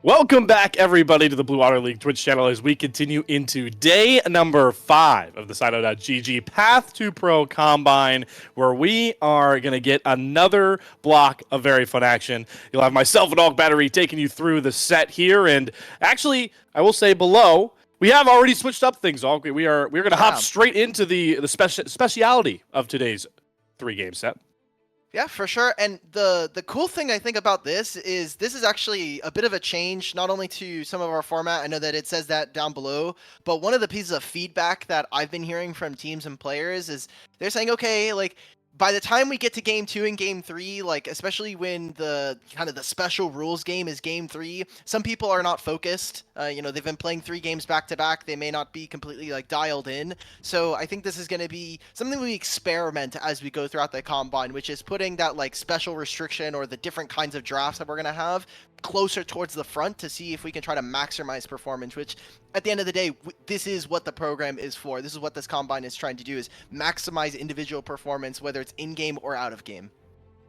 Welcome back, everybody, to the Blue Water League Twitch channel as we continue into day number 5 of the Side.GG Path2Pro Combine, where we are going to get another block of very fun action. You'll have myself and Alk Battery taking you through the set here, and actually, I will say below, we have already switched up things, Alk. We're going to hop straight into the speciality of today's 3-game set. Yeah, for sure. And the cool thing I think about this is actually a bit of a change, not only to some of our format. I know that it says that down below, but one of the pieces of feedback that I've been hearing from teams and players is they're saying, okay, like, by the time we get to game 2 and game 3, like, especially when the kind of the special rules game is game 3, some people are not focused. They've been playing 3 games back to back. They may not be completely like dialed in. So I think this is going to be something we experiment as we go throughout the combine, which is putting that like special restriction or the different kinds of drafts that we're going to have closer towards the front to see if we can try to maximize performance, which at the end of the day, this is what the program is for. This is what this combine is trying to do, is maximize individual performance, whether it's in-game or out of game.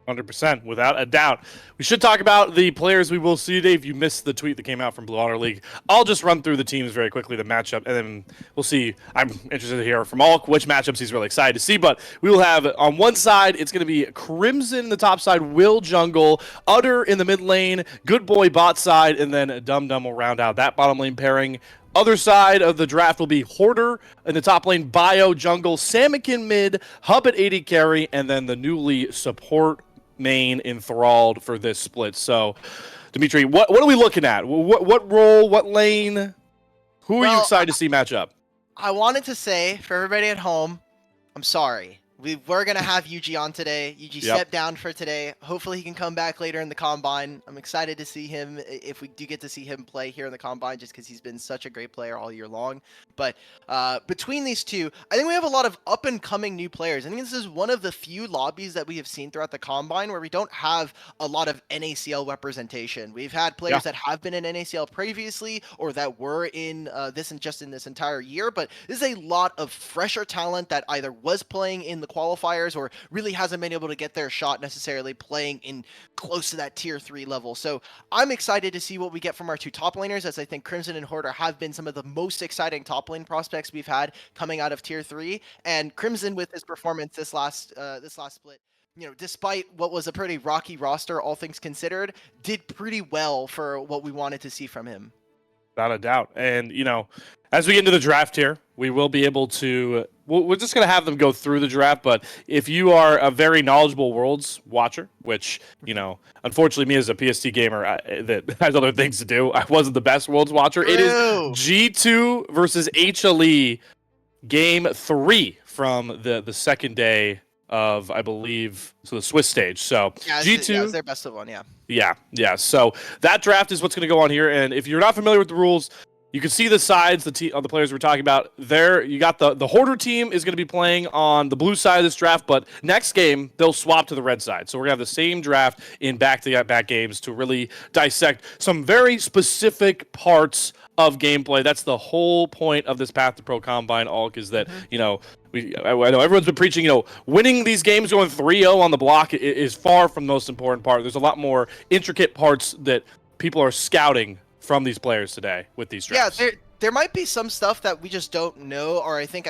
100%, without a doubt. We should talk about the players we will see today. If you missed the tweet that came out from Blue Water League, I'll just run through the teams very quickly, the matchup, and then we'll see. I'm interested to hear from Alk which matchups he's really excited to see, but we will have, on one side, it's going to be Crimson in the top side, Will jungle, Utter in the mid lane, Good Boy bot side, and then Dum Dum will round out that bottom lane pairing. Other side of the draft will be Hoarder in the top lane, Bio jungle, Samikin mid, Hub at 80 carry, and then the newly support main enthralled for this split. So, Dimitri, what are we looking at? What role, what lane? Who are you excited to see match up? I wanted to say, for everybody at home, I'm sorry. We're going to have Yuji on today. Yuji stepped down for today. Hopefully he can come back later in the Combine. I'm excited to see him, if we do get to see him play here in the Combine, just because he's been such a great player all year long. But between these two, I think we have a lot of up-and-coming new players. I think this is one of the few lobbies that we have seen throughout the Combine where we don't have a lot of NACL representation. We've had players that have been in NACL previously or that were in this entire year, but this is a lot of fresher talent that either was playing in the qualifiers or really hasn't been able to get their shot necessarily playing in close to that tier 3 level. So I'm excited to see what we get from our two top laners, as I think Crimson and Hoarder have been some of the most exciting top lane prospects we've had coming out of tier 3. And Crimson, with his performance this last split, despite what was a pretty rocky roster, all things considered, did pretty well for what we wanted to see from him. Without a doubt. And, as we get into the draft here, we will be able to, we're just going to have them go through the draft, but if you are a very knowledgeable Worlds watcher, which, unfortunately me as a PST gamer that has other things to do, I wasn't the best Worlds watcher. It is G2 versus HLE game 3 from the second day of, I believe, the Swiss stage. So G2 it's their best of one, Yeah. So that draft is what's going to go on here. And if you're not familiar with the rules, you can see the sides of the players we're talking about. There, you got the Hoarder team is going to be playing on the blue side of this draft, but next game, they'll swap to the red side. So we're going to have the same draft in back-to-back games to really dissect some very specific parts of gameplay. That's the whole point of this Path2Pro Combine, Alk, is that, I know everyone's been preaching, winning these games going 3-0 on the block is far from the most important part. There's a lot more intricate parts that people are scouting from these players today with these drafts. Yeah, there might be some stuff that we just don't know, or I think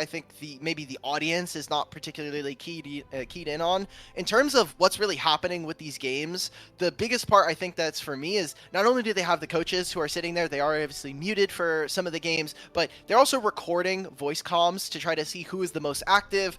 maybe the audience is not particularly keyed in on. In terms of what's really happening with these games, the biggest part I think that's for me is not only do they have the coaches who are sitting there, they are obviously muted for some of the games, but they're also recording voice comms to try to see who is the most active,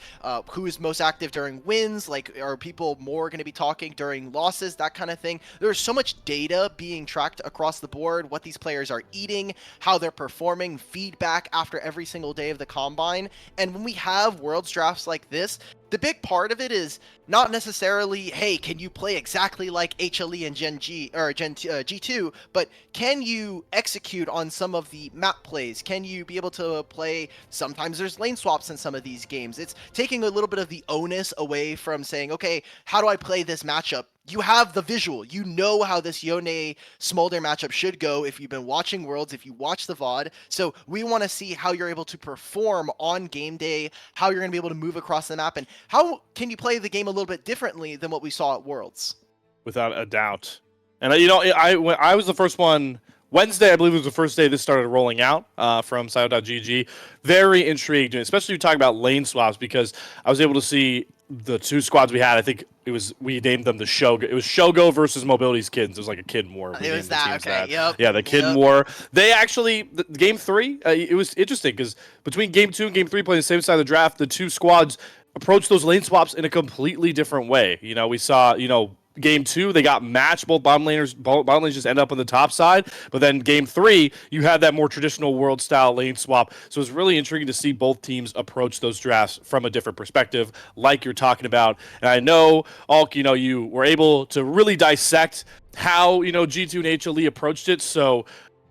who is most active during wins, like are people more going to be talking during losses, that kind of thing. There's so much data being tracked across the board, what these players are eating, how they're performing, feedback after every single day of the Combine. And when we have Worlds drafts like this, the big part of it is not necessarily, hey, can you play exactly like HLE and G2, but can you execute on some of the map plays? Can you be able to play? Sometimes there's lane swaps in some of these games. It's taking a little bit of the onus away from saying, okay, how do I play this matchup? You have the visual. You know how this Yone Smolder matchup should go if you've been watching Worlds, if you watch the VOD. So we want to see how you're able to perform on game day, how you're going to be able to move across the map, and how can you play the game a little bit differently than what we saw at Worlds. Without a doubt. And, I was the first one Wednesday, I believe, was the first day this started rolling out from Sio.gg. Very intrigued, especially talking about lane swaps, because I was able to see the two squads we had. I think we named them the Shogo. It was Shogo versus Mobility's Kids. It was like a kid war. We It was named the that. teams Okay. that. Yep. Yeah, the kid Yep. war. They actually game 3. It was interesting because between game 2 and game 3, playing the same side of the draft, the two squads approached those lane swaps in a completely different way. We saw game 2, they got matched. Both bottom lanes just end up on the top side. But then game 3, you had that more traditional world style lane swap. So it's really intriguing to see both teams approach those drafts from a different perspective, like you're talking about. And I know, Alk, you were able to really dissect how G2 and HLE approached it. So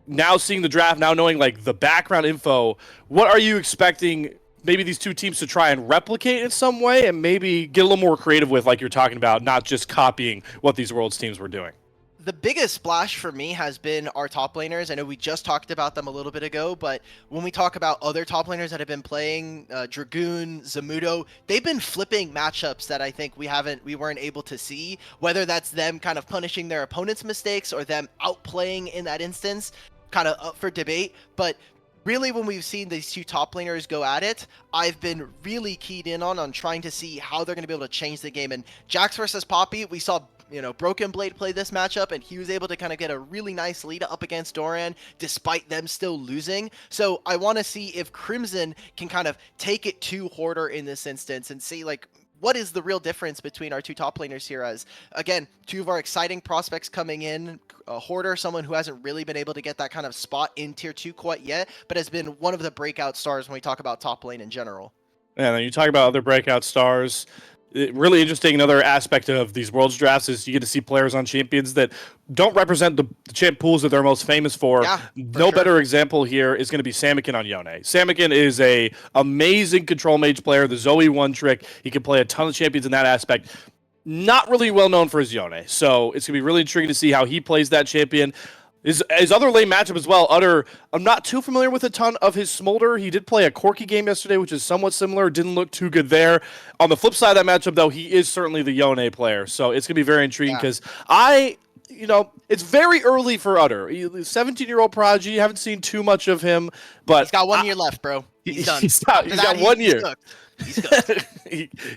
now seeing the draft, now knowing like the background info, what are you expecting maybe these two teams to try and replicate in some way, and maybe get a little more creative with, like you're talking about, not just copying what these Worlds teams were doing? The biggest splash for me has been our top laners. I know we just talked about them a little bit ago, but when we talk about other top laners that have been playing, Dragoon, Zamudo, they've been flipping matchups that I think we weren't able to see, whether that's them kind of punishing their opponent's mistakes or them outplaying in that instance, kind of up for debate. But really, when we've seen these two top laners go at it, I've been really keyed in on trying to see how they're going to be able to change the game. And Jax versus Poppy, we saw Broken Blade play this matchup, and he was able to kind of get a really nice lead up against Doran despite them still losing. So I want to see if Crimson can kind of take it to Hoarder in this instance and see like what is the real difference between our two top laners here, as again, two of our exciting prospects coming in. Hoarder, someone who hasn't really been able to get that kind of spot in tier 2 quite yet, but has been one of the breakout stars when we talk about top lane in general. Yeah, and you talk about other breakout stars. Really interesting. Another aspect of these Worlds drafts is you get to see players on champions that don't represent the champ pools that they're most famous for. Yeah, no sure. better example here is going to be Samikin on Yone. Samikin is a amazing control mage player. The Zoe one trick. He can play a ton of champions in that aspect. Not really well known for his Yone, so it's going to be really intriguing to see how he plays that champion. His other lane matchup as well. I'm not too familiar with a ton of his Smolder. He did play a Corki game yesterday, which is somewhat similar. Didn't look too good there. On the flip side of that matchup, though, he is certainly the Yone player. So it's going to be very intriguing because it's very early for Utter. 17-year-old prodigy. Haven't seen too much of him, but he's got 1 year left, bro. He's done. He's got 1 year.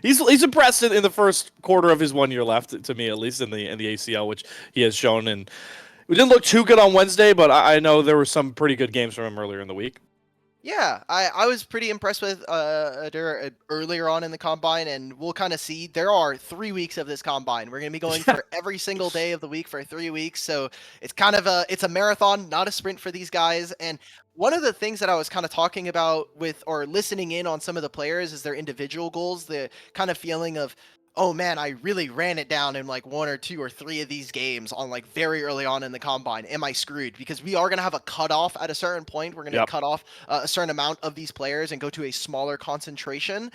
He's impressed in the first quarter of his 1 year left, to me at least, in the ACL, which he has shown. And we didn't look too good on Wednesday, but I know there were some pretty good games from him earlier in the week. Yeah, I was pretty impressed with Adur earlier on in the Combine, and we'll kind of see. There are 3 weeks of this Combine. We're going to be going for every single day of the week for 3 weeks, so it's kind of it's a marathon, not a sprint for these guys. And one of the things that I was kind of talking about with, or listening in on some of the players, is their individual goals, the kind of feeling of, oh man, I really ran it down in like 1 or 2 or 3 of these games on like very early on in the Combine. Am I screwed? Because we are going to have a cutoff at a certain point. We're going to cut off a certain amount of these players and go to a smaller concentration.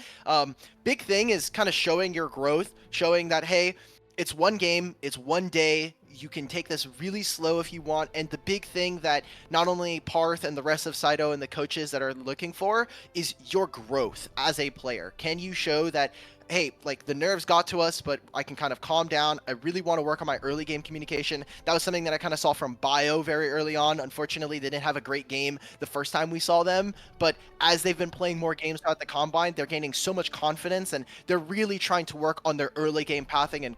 Big thing is kind of showing your growth, showing that, hey, it's one game, it's 1 day. You can take this really slow if you want. And the big thing that not only Parth and the rest of Saito and the coaches that are looking for is your growth as a player. Can you show that, hey, like the nerves got to us, but I can kind of calm down. I really want to work on my early game communication. That was something that I kind of saw from Bio very early on. Unfortunately, they didn't have a great game the first time we saw them, but as they've been playing more games throughout the Combine, they're gaining so much confidence, and they're really trying to work on their early game pathing and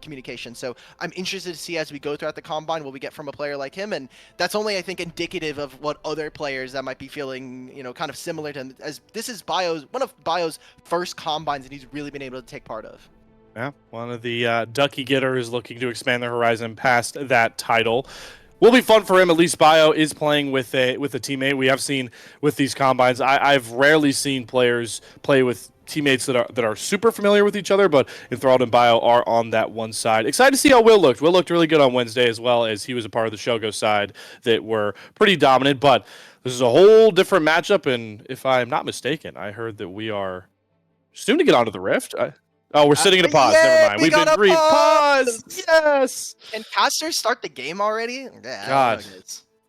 communication. So I'm interested to see as we go throughout the Combine what we get from a player like him, and that's only, I think, indicative of what other players that might be feeling, kind of similar to him, as this is one of Bio's first Combines, and he's really been able to take part of. Yeah, one of the Ducky getters looking to expand their horizon past that title. Will be fun for him. At least Bio is playing with a teammate. We have seen with these Combines, I've rarely seen players play with teammates that are super familiar with each other, but Enthralled and Bio are on that one side. Excited to see how Will looked. Will looked really good on Wednesday, as well as he was a part of the Shogo side that were pretty dominant, but this is a whole different matchup, and if I'm not mistaken, I heard that we are soon to get onto the Rift. We're sitting in a pause. Never mind. We've been pause. Yes. Can casters start the game already? Yeah, God.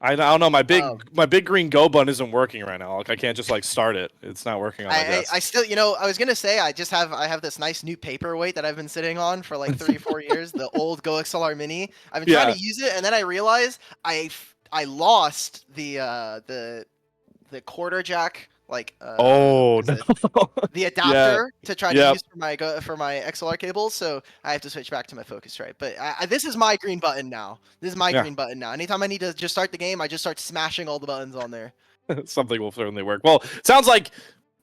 I don't know. My big green go button isn't working right now. Like I can't just start it. It's not working on my desk. I still, I was gonna say I have this nice new paperweight that I've been sitting on for like 3 or 4 years. The old Go XLR Mini. I've been trying to use it, and then I realized lost the quarter jack, like Oh what is no. it? The Yeah. adapter to try to Yep. use for my XLR cables, so I have to switch back to my Focusrite. But this is my green button now. This is my Yeah. green button now. Anytime I need to just start the game, I just start smashing all the buttons on there. Something will certainly work. Well, sounds like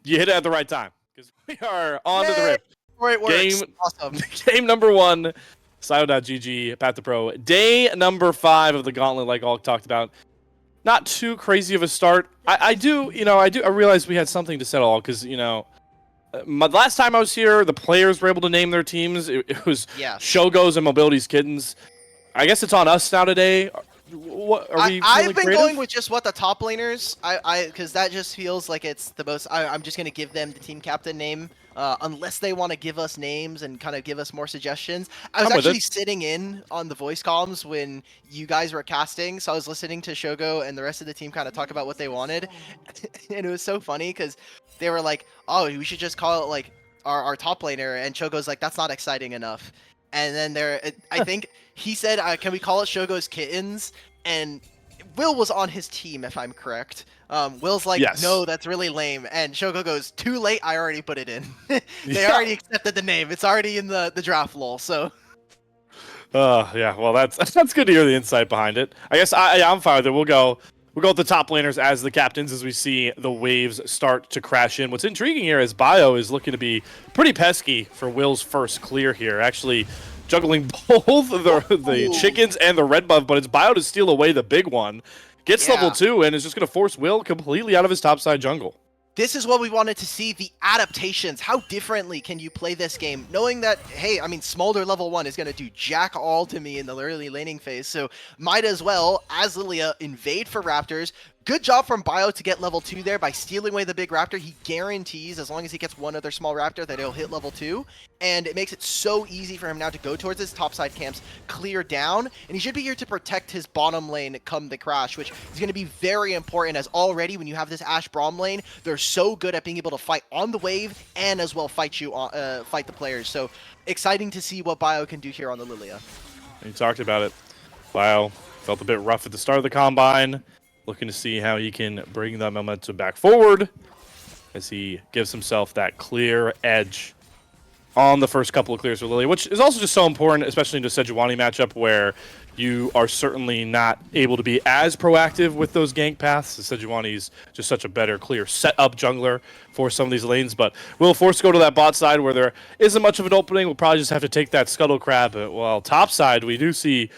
you hit it at the right time because we are on to the Yay! rift. It works. Game Awesome. Game number 1, Sio.gg, Path2Pro. Day number 5 of the gauntlet, like all talked about. Not too crazy of a start. I realized we had something to settle because, last time I was here, the players were able to name their teams. It was Yes. Shogo's and Mobility's Kittens. I guess it's on us now today. What are we? I've been creative? going with just what the top laners. Because that just feels like it's the most. I'm just gonna give them the team captain name, unless they want to give us names and kind of give us more suggestions. I was actually sitting in on the voice comms when you guys were casting, so I was listening to Shogo and the rest of the team kind of talk about what they wanted, and it was so funny because they were like, "Oh, we should just call it like our top laner," and Shogo's like, "That's not exciting enough." And then I think he said, "Can we call it Shogo's Kittens?" And Will was on his team, if I'm correct. Will's like, yes. "No, that's really lame." And Shogo goes, "Too late. I already put it in. They already accepted the name. It's already in the draft lol." So. Yeah. Well, that's good to hear the insight behind it. I guess I'm fine with it. We'll go with the top laners as the captains as we see the waves start to crash in. What's intriguing here is Bio is looking to be pretty pesky for Will's first clear here. Actually juggling both the chickens and the red buff, but it's Bio to steal away the big one. Gets level 2 and is just going to force Will completely out of his topside jungle. This is what we wanted to see, the adaptations. How differently can you play this game? Knowing that, hey, I mean, Smolder level 1 is going to do jack all to me in the early laning phase, so might as well, as Lilia, invade for Raptors. Good job from Bio to get level 2 there by stealing away the big Raptor. He guarantees, as long as he gets one other small Raptor, that he'll hit level 2. And it makes it so easy for him now to go towards his topside camps, clear down, and he should be here to protect his bottom lane come the crash, which is going to be very important, as already when you have this Ashe Braum lane, they're so good at being able to fight on the wave and as well fight the players. So exciting to see what Bio can do here on the Lilia. You talked about it. Bio felt a bit rough at the start of the Combine. Looking to see how he can bring that momentum back forward as he gives himself that clear edge on the first couple of clears for Lilia, which is also just so important, especially in a Sejuani matchup where you are certainly not able to be as proactive with those gank paths. Sejuani's just such a better clear setup jungler for some of these lanes, but we'll force to go to that bot side where there isn't much of an opening. We'll probably just have to take that Scuttle Crab. While top side, we do see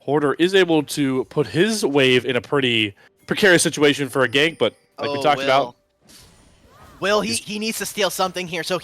Hoarder is able to put his wave in a pretty precarious situation for a gank, but like we talked about. Will, he needs to steal something here, so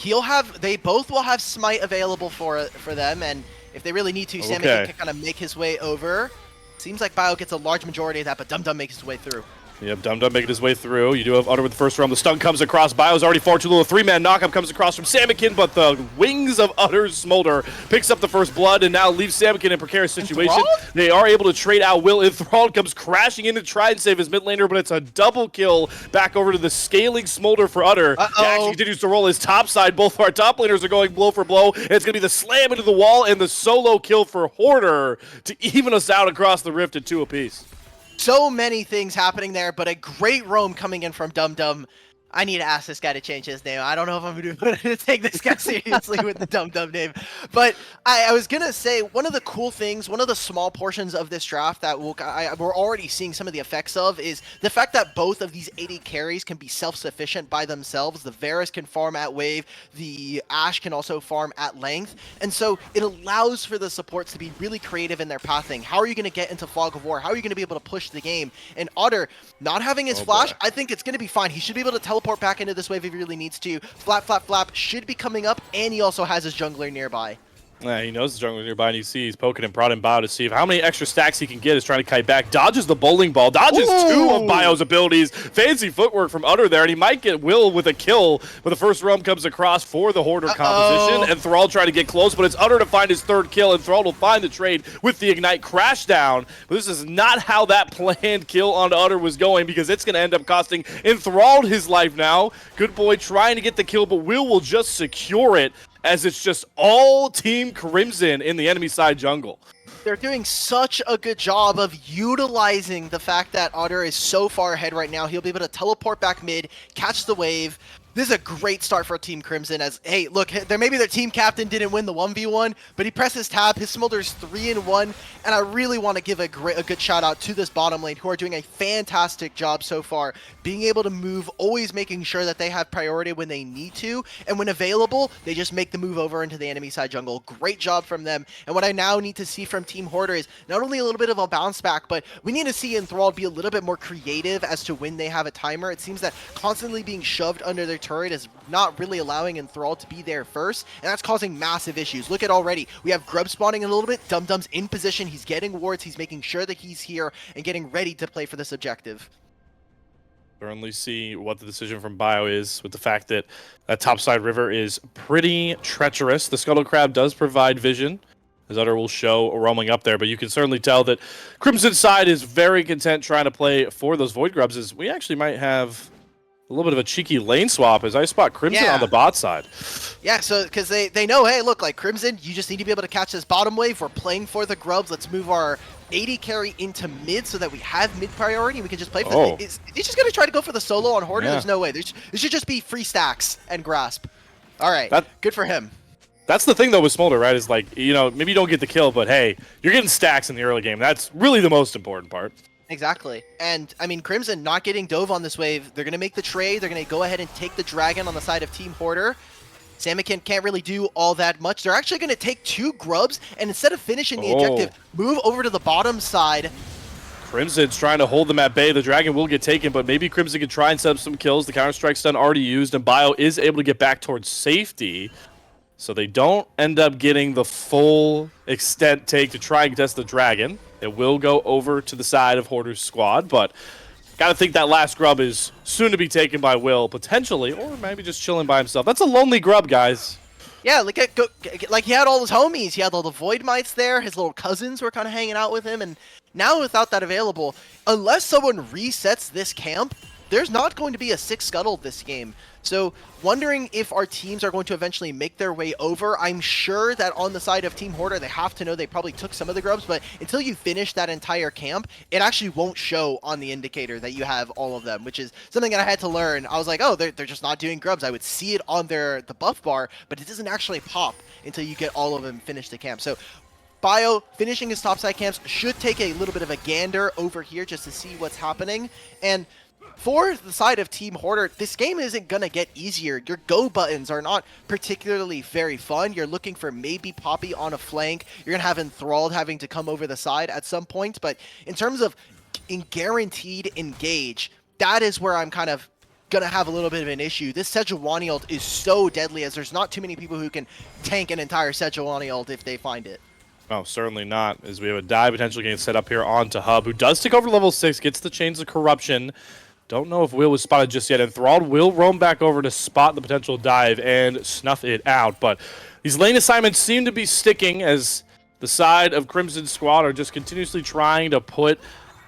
they both will have smite available for them, and if they really need to, Sam can kind of make his way over. Seems like Bio gets a large majority of that, but Dum Dum makes his way through. Yep, Dum Dum making his way through. You do have Utter with the first round. The stun comes across. Bio's already far too low. A 3-man knockup comes across from Samikin, but the wings of Utter's Smolder picks up the first blood and now leaves Samikin in a precarious situation. They are able to trade out Will. Enthralled comes crashing in to try and save his mid laner, but it's a double kill back over to the scaling Smolder for Utter. Jax continues to roll his top side. Both our top laners are going blow for blow. And it's going to be the slam into the wall and the solo kill for Hoarder to even us out across the rift at 2 apiece. So many things happening there, but a great roam coming in from Dum Dum. I need to ask this guy to change his name. I don't know if I'm going to take this guy seriously with the Dum Dum name. But I was going to say, one of the cool things, one of the small portions of this draft that we're already seeing some of the effects of is the fact that both of these 80 carries can be self-sufficient by themselves. The Varus can farm at wave. The Ashe can also farm at length. And so it allows for the supports to be really creative in their pathing. How are you going to get into Fog of War? How are you going to be able to push the game? And Otter, not having his flash, I think it's going to be fine. He should be able to teleport back into this wave if he really needs to. Flap should be coming up, and he also has his jungler nearby. Yeah, he knows the jungler nearby, and you see he's poking and prodding Bio to see how many extra stacks he can get. Is trying to kite back. Dodges the bowling ball. Dodges 2 of Bio's abilities. Fancy footwork from Utter there, and he might get Will with a kill. But the first roam comes across for the Hoarder composition, and Thrall trying to get close, but it's Utter to find his 3rd kill, and Thrall will find the trade with the Ignite crash down. But this is not how that planned kill on Utter was going, because it's going to end up costing Enthralled his life now. Good boy trying to get the kill, but will just secure it, as it's just all Team Crimson in the enemy side jungle. They're doing such a good job of utilizing the fact that Otter is so far ahead right now. He'll be able to teleport back mid, catch the wave. This is a great start for Team Crimson as, hey, look, maybe their team captain didn't win the 1v1, but he presses tab, his Smolder's 3-1, and I really want to give a good shout out to this bottom lane who are doing a fantastic job so far, being able to move, always making sure that they have priority when they need to, and when available, they just make the move over into the enemy side jungle. Great job from them, and what I now need to see from Team Hoarder is not only a little bit of a bounce back, but we need to see Enthralled be a little bit more creative as to when they have a timer. It seems that constantly being shoved under their turret is not really allowing Enthralled to be there first, and that's causing massive issues. Look at already, we have Grub spawning a little bit, Dum Dum's in position, he's getting wards, he's making sure that he's here and getting ready to play for this objective. Certainly see what the decision from Bio is with the fact that that topside river is pretty treacherous. The Scuttle Crab does provide vision, as Utter will show roaming up there, but you can certainly tell that Crimson's side is very content trying to play for those Void Grubs, as we actually might have a little bit of a cheeky lane swap as I spot Crimson on the bot side. Yeah, so because they know, hey, look, like Crimson, you just need to be able to catch this bottom wave. We're playing for the Grubs. Let's move our AD carry into mid so that we have mid priority. We can just play for it. Is he just going to try to go for the solo on Hoarder? Yeah. There's no way. There should just be free stacks and grasp. All right, good for him. That's the thing, though, with Smolder, right? Is like, you know, maybe you don't get the kill, but hey, you're getting stacks in the early game. That's really the most important part. Exactly. And, I mean, Crimson not getting dove on this wave. They're going to make the trade. They're going to go ahead and take the dragon on the side of Team Hoarder. Samikin can't really do all that much. They're actually going to take 2 grubs, and instead of finishing the objective, move over to the bottom side. Crimson's trying to hold them at bay. The dragon will get taken, but maybe Crimson can try and set up some kills. The Counter-Strike stun already used, and Bio is able to get back towards safety. So they don't end up getting the full extent take to try and test the dragon. It will go over to the side of Hoarder's squad, but gotta think that last grub is soon to be taken by Will, potentially, or maybe just chilling by himself. That's a lonely grub, guys. Yeah, like he had all his homies. He had all the Void Mites there. His little cousins were kind of hanging out with him, and now without that available, unless someone resets this camp, there's not going to be a 6 scuttle this game. So, wondering if our teams are going to eventually make their way over. I'm sure that on the side of Team Hoarder, they have to know they probably took some of the grubs, but until you finish that entire camp, it actually won't show on the indicator that you have all of them, which is something that I had to learn. I was like, oh, they're just not doing grubs. I would see it on the buff bar, but it doesn't actually pop until you get all of them finished the camp. So, Bio finishing his topside camps should take a little bit of a gander over here just to see what's happening. And for the side of Team Hoarder, this game isn't going to get easier. Your go buttons are not particularly very fun. You're looking for maybe Poppy on a flank. You're going to have Enthralled having to come over the side at some point. But in terms of guaranteed engage, that is where I'm kind of going to have a little bit of an issue. This Sejuani ult is so deadly as there's not too many people who can tank an entire Sejuani ult if they find it. Oh, certainly not, as we have a dive potentially getting set up here onto Hub, who does take over level 6, gets the Chains of Corruption. Don't know if Will was spotted just yet. Enthralled will roam back over to spot the potential dive and snuff it out. But these lane assignments seem to be sticking as the side of Crimson Squad are just continuously trying to put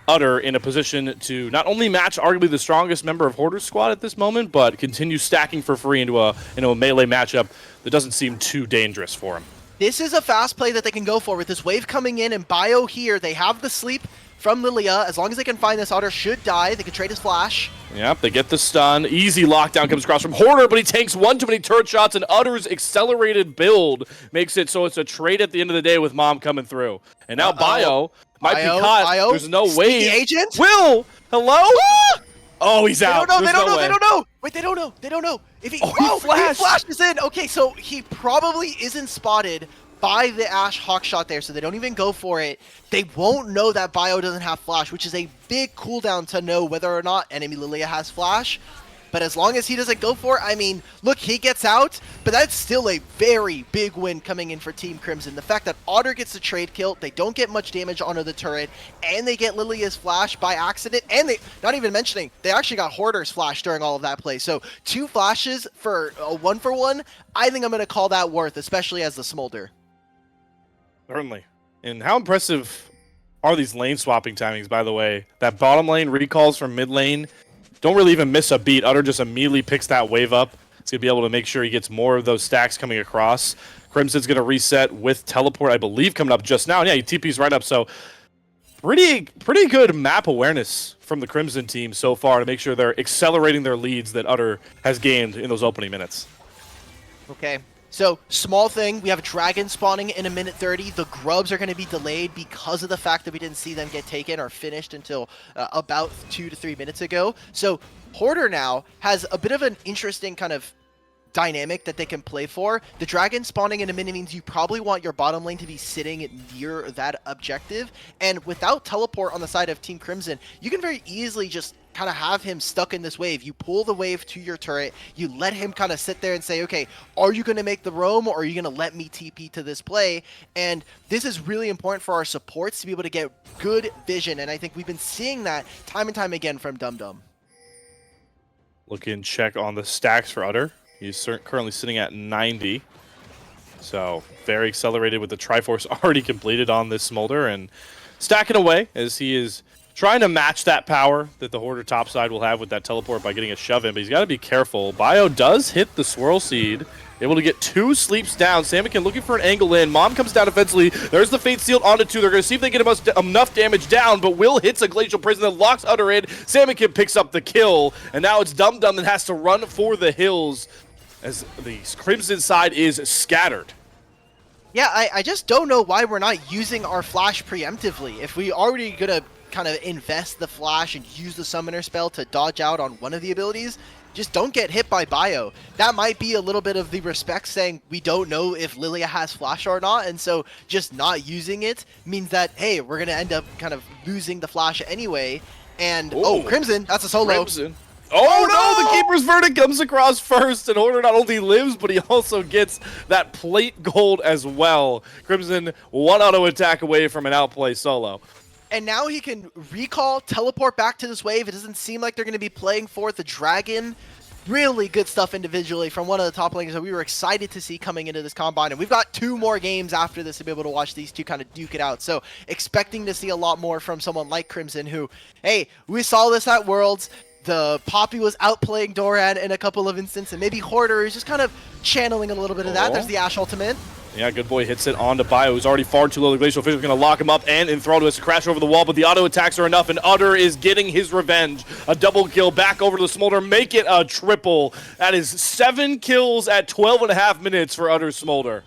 Utter in a position to not only match arguably the strongest member of Hoarder's squad at this moment, but continue stacking for free into a melee matchup that doesn't seem too dangerous for him. This is a fast play that they can go for with this wave coming in and Bio here. They have the sleep from Lilia. As long as they can find this, Otter should die. They can trade his flash. Yep, they get the stun. Easy lockdown comes across from Hoarder, but he takes one too many turret shots, and Utter's accelerated build makes it so it's a trade at the end of the day with Mom coming through. And now Bio might be caught. There's no way. Agent? Will! Hello? Ah! Oh, he's out. They don't know. Wait, they don't know. If he, he flashes in. Okay, so he probably isn't spotted by the Ashe Hawk shot there, so they don't even go for it. They won't know that Bio doesn't have flash, which is a big cooldown to know whether or not enemy Lilia has flash. But as long as he doesn't go for it, I mean, look, he gets out, but that's still a very big win coming in for Team Crimson. The fact that Otter gets the trade kill, they don't get much damage onto the turret, and they get Lilia's flash by accident, and they, not even mentioning, they actually got Hoarder's flash during all of that play. So 2 flashes for a 1-for-1, I think I'm going to call that worth, especially as the Smolder. Certainly. And how impressive are these lane swapping timings, by the way? That bottom lane recalls from mid lane don't really even miss a beat. Utter just immediately picks that wave up. He's going to be able to make sure he gets more of those stacks coming across. Crimson's going to reset with teleport, I believe, coming up just now. And yeah, he TP's right up. So pretty good map awareness from the Crimson team so far to make sure they're accelerating their leads that Utter has gained in those opening minutes. Okay. So, small thing, we have a dragon spawning in a minute 30. The grubs are going to be delayed because of the fact that we didn't see them get taken or finished until about 2 to 3 minutes ago. So, Hoarder now has a bit of an interesting kind of dynamic that they can play for. The dragon spawning in a minute means you probably want your bottom lane to be sitting near that objective. And without teleport on the side of Team Crimson, you can very easily just kind of have him stuck in this wave. You pull the wave to your turret, you let him kind of sit there and say, okay, are you going to make the roam or are you going to let me TP to this play? And this is really important for our supports to be able to get good vision. And I think we've been seeing that time and time again from Dum Dum. Looking check on the stacks for Utter. He's currently sitting at 90. So very accelerated with the Triforce already completed on this Smolder and stacking away as he is trying to match that power that the Hoarder topside will have with that teleport by getting a shove in, but he's got to be careful. Bio does hit the Swirl Seed, able to get 2 sleeps down. Samikin looking for an angle in. Mom comes down defensively. There's the Fate Sealed onto 2. They're going to see if they get enough damage down, but Will hits a Glacial Prison that locks Utter in. Samikin picks up the kill, and now it's Dum Dum that has to run for the hills as the Crimson side is scattered. Yeah, I just don't know why we're not using our flash preemptively. If we already gonna kind of invest the flash and use the summoner spell to dodge out on one of the abilities, just don't get hit by Bio. That might be a little bit of the respect saying we don't know if Lilia has flash or not, and so just not using it means that, hey, we're gonna end up kind of losing the flash anyway. And oh, Crimson, that's a solo. Crimson. Oh no, the Keeper's Verdict comes across first, and Hoarder not only lives, but he also gets that plate gold as well. Crimson, 1 auto attack away from an outplay solo. And now he can recall, teleport back to this wave. It doesn't seem like they're going to be playing for the dragon. Really good stuff individually from one of the top laners that we were excited to see coming into this Combine. And we've got 2 more games after this to be able to watch these two kind of duke it out. So expecting to see a lot more from someone like Crimson who, hey, we saw this at Worlds. The Poppy was outplaying Doran in a couple of instances, and maybe Hoarder is just kind of channeling a little bit of that. There's the Ashe ultimate. Yeah, good boy hits it onto Bio, who's already far too low. The Glacial Fisher's going to lock him up and enthrall to us to crash over the wall, but the auto attacks are enough, and Utter is getting his revenge. A double kill back over to the Smolder, make it a triple. That is 7 kills at 12.5 minutes for Utter Smolder.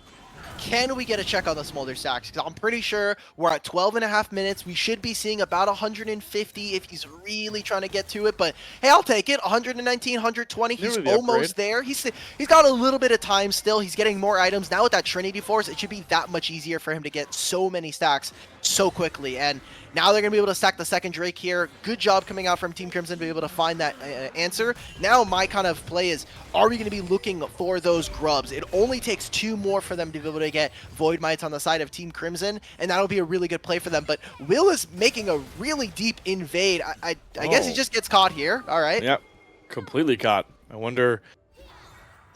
Can we get a check on the Smolder stacks? Because I'm pretty sure we're at 12.5 minutes. We should be seeing about 150 if he's really trying to get to it. But hey, I'll take it. 119, 120. He's almost there. He's got a little bit of time still. He's getting more items. Now with that Trinity Force, it should be that much easier for him to get so many stacks so quickly. And now they're going to be able to stack the second Drake here. Good job coming out from Team Crimson to be able to find that answer. Now my kind of play is, are we going to be looking for those grubs? It only takes 2 more for them to be able to get Void Mites on the side of Team Crimson, and that'll be a really good play for them. But Will is making a really deep invade. I guess he just gets caught here. All right. Yep, completely caught. I wonder...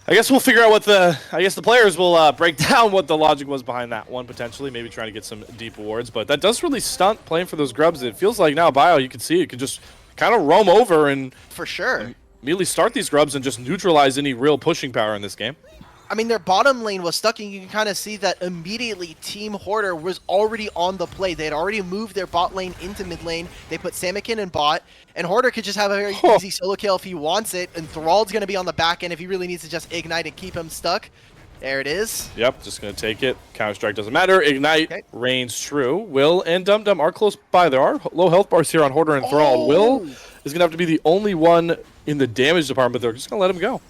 I guess we'll figure out what the players will break down what the logic was behind that one, potentially. Maybe trying to get some deep wards. But that does really stunt playing for those grubs. It feels like now Bio, you can see it could just kind of roam over and... For sure. Immediately start these grubs and just neutralize any real pushing power in this game. I mean, their bottom lane was stuck, and you can kind of see that immediately Team Hoarder was already on the play. They had already moved their bot lane into mid lane. They put Samikin in bot, and Hoarder could just have a very easy solo kill if he wants it, and Thrall's going to be on the back end if he really needs to just ignite and keep him stuck. There it is. Yep, just going to take it. Counter-Strike doesn't matter. Ignite reigns true. Will and Dum Dum are close by. There are low health bars here on Hoarder and Thrall. Will is going to have to be the only one in the damage department, but they're just going to let him go.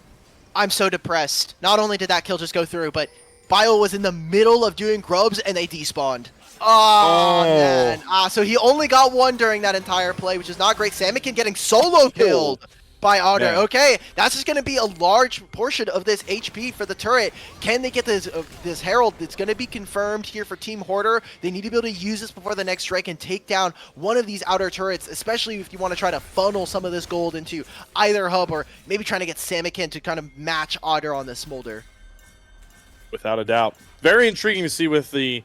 I'm so depressed. Not only did that kill just go through, but Bio was in the middle of doing grubs and they despawned. Oh, man. So he only got 1 during that entire play, which is not great. Samikin getting solo killed by Otter. Yeah. Okay, that's just going to be a large portion of this HP for the turret. Can they get this Herald? It's going to be confirmed here for Team Hoarder. They need to be able to use this before the next strike and take down one of these outer turrets, especially if you want to try to funnel some of this gold into either hub or maybe trying to get Samikin to kind of match Otter on this Smolder. Without a doubt. Very intriguing to see with the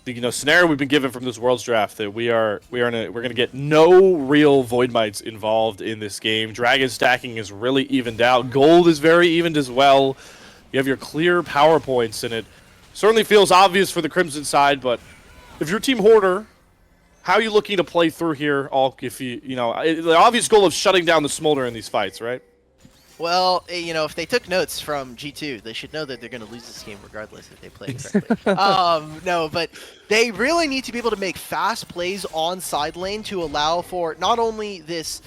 the scenario we've been given from this Worlds draft that we're gonna get no real Void Mites involved in this game. Dragon stacking is really evened out. Gold is very evened as well. You have your clear power points, and it certainly feels obvious for the Crimson side. But if you're Team Hoarder, how are you looking to play through here? If the obvious goal of shutting down the Smolder in these fights, right? Well, if they took notes from G2, they should know that they're going to lose this game regardless if they play it correctly. No, but they really need to be able to make fast plays on side lane to allow for not only this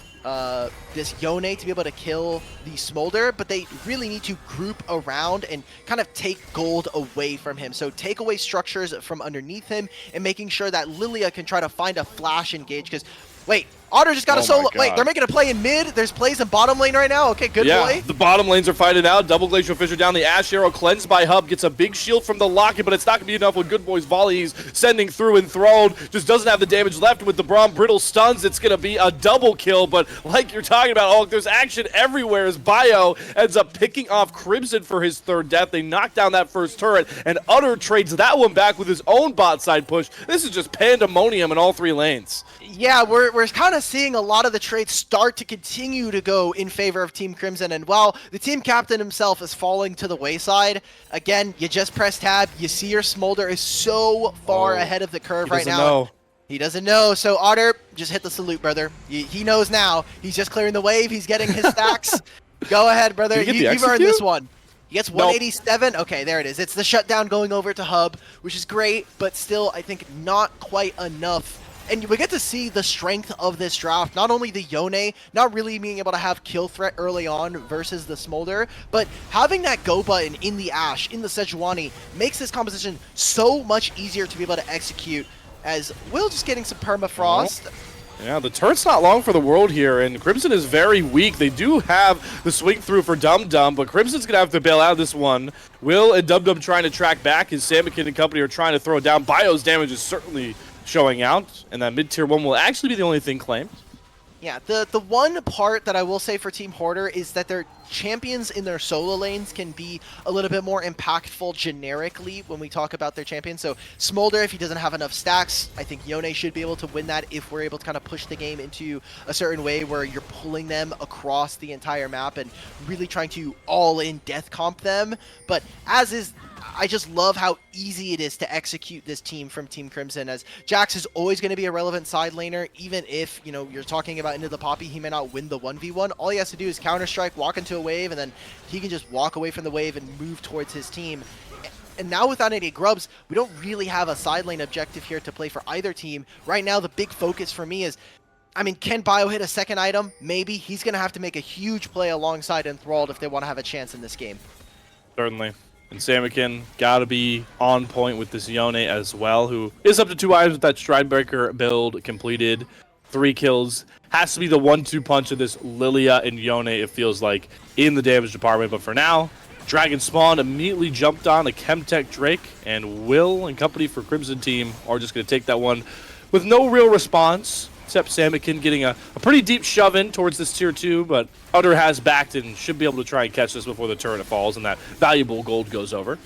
Yone to be able to kill the Smolder, but they really need to group around and kind of take gold away from him. So take away structures from underneath him and making sure that Lilia can try to find a flash engage, because wait, Otter just got a solo. Wait, they're making a play in mid. There's plays in bottom lane right now. Okay, good play. The bottom lanes are fighting out. Double Glacial Fissure down. The Ash Arrow cleansed by Hub. Gets a big shield from the Locket, but it's not going to be enough with Good Boy's volley. He's sending through Enthralled. Just doesn't have the damage left. With the Braum Brittle stuns, it's going to be a double kill. But like you're talking about, Hulk, there's action everywhere as Bio ends up picking off Crimson for his third death. They knock down that first turret, and Utter trades that one back with his own bot side push. This is just pandemonium in all three lanes. Yeah, we're kind of seeing a lot of the trades start to continue to go in favor of Team Crimson, and while the team captain himself is falling to the wayside, again, you just press tab, you see your Smolder is so far ahead of the curve right now. He doesn't know, so Otter, just hit the salute, brother. He knows now. He's just clearing the wave, he's getting his stacks. Go ahead, brother, you've earned this one. He gets 187. Nope. Okay, there it is. It's the shutdown going over to Hub, which is great, but still, I think not quite enough. And we get to see the strength of this draft. Not only the Yone, not really being able to have kill threat early on versus the Smolder, but having that go button in the Ashe, in the Sejuani, makes this composition so much easier to be able to execute, as Will just getting some permafrost. Yeah, the turret's not long for the world here, and Crimson is very weak. They do have the swing through for Dum Dum, but Crimson's going to have to bail out this one. Will and Dum Dum trying to track back. His Samikin and company are trying to throw it down. Bio's damage is certainly showing out, and that mid-tier 1 will actually be the only thing claimed. Yeah, the one part that I will say for Team Hoarder is that their champions in their solo lanes can be a little bit more impactful generically when we talk about their champions. So Smolder, if he doesn't have enough stacks, I think Yone should be able to win that if we're able to kind of push the game into a certain way where you're pulling them across the entire map and really trying to all-in death comp them. But as is, I just love how easy it is to execute this team from Team Crimson, as Jax is always going to be a relevant side laner, even if, you're talking about Into the Poppy, he may not win the 1v1. All he has to do is counter-strike, walk into a wave, and then he can just walk away from the wave and move towards his team. And now without any grubs, we don't really have a side lane objective here to play for either team. Right now, the big focus for me is, can Bio hit a second item? Maybe. He's going to have to make a huge play alongside Enthralled if they want to have a chance in this game. Certainly. And Samikin got to be on point with this Yone as well, who is up to 2 items with that Stridebreaker build completed. 3 kills. Has to be the 1-2 punch of this Lilia and Yone, it feels like, in the damage department. But for now, Dragon Spawn immediately jumped on a Chemtech Drake, and Will and company for Crimson Team are just going to take that one with no real response, except Samikin getting a pretty deep shove in towards this tier 2, but Utter has backed and should be able to try and catch this before the turret falls and that valuable gold goes over.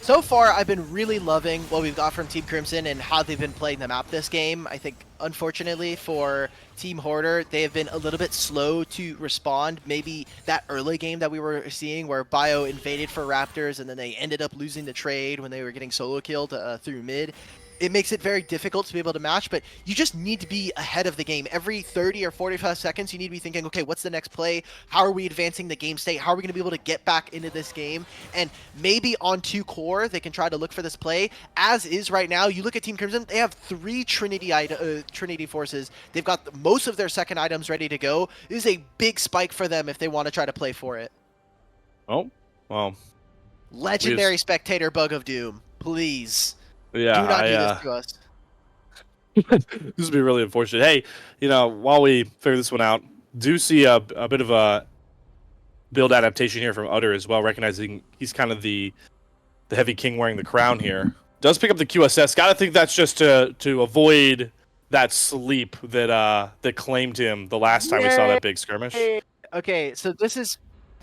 So far, I've been really loving what we've got from Team Crimson and how they've been playing the map this game. I think, unfortunately, for Team Hoarder, they have been a little bit slow to respond. Maybe that early game that we were seeing where Bio invaded for Raptors and then they ended up losing the trade when they were getting solo killed through mid. It makes it very difficult to be able to match, but you just need to be ahead of the game. Every 30 or 45 seconds, you need to be thinking, okay, what's the next play? How are we advancing the game state? How are we going to be able to get back into this game? And maybe on 2 core, they can try to look for this play. As is right now, you look at Team Crimson, they have 3 Trinity forces. They've got most of their second items ready to go. This is a big spike for them if they want to try to play for it. Oh, well. Legendary Spectator Bug of Doom, please. Yeah, do not do this to us. This would be really unfortunate. Hey, while we figure this one out, do see a bit of a build adaptation here from Utter as well, recognizing he's kind of the heavy king wearing the crown here. Does pick up the QSS. Gotta think that's just to avoid that sleep that claimed him the last time we saw that big skirmish. Okay, so this is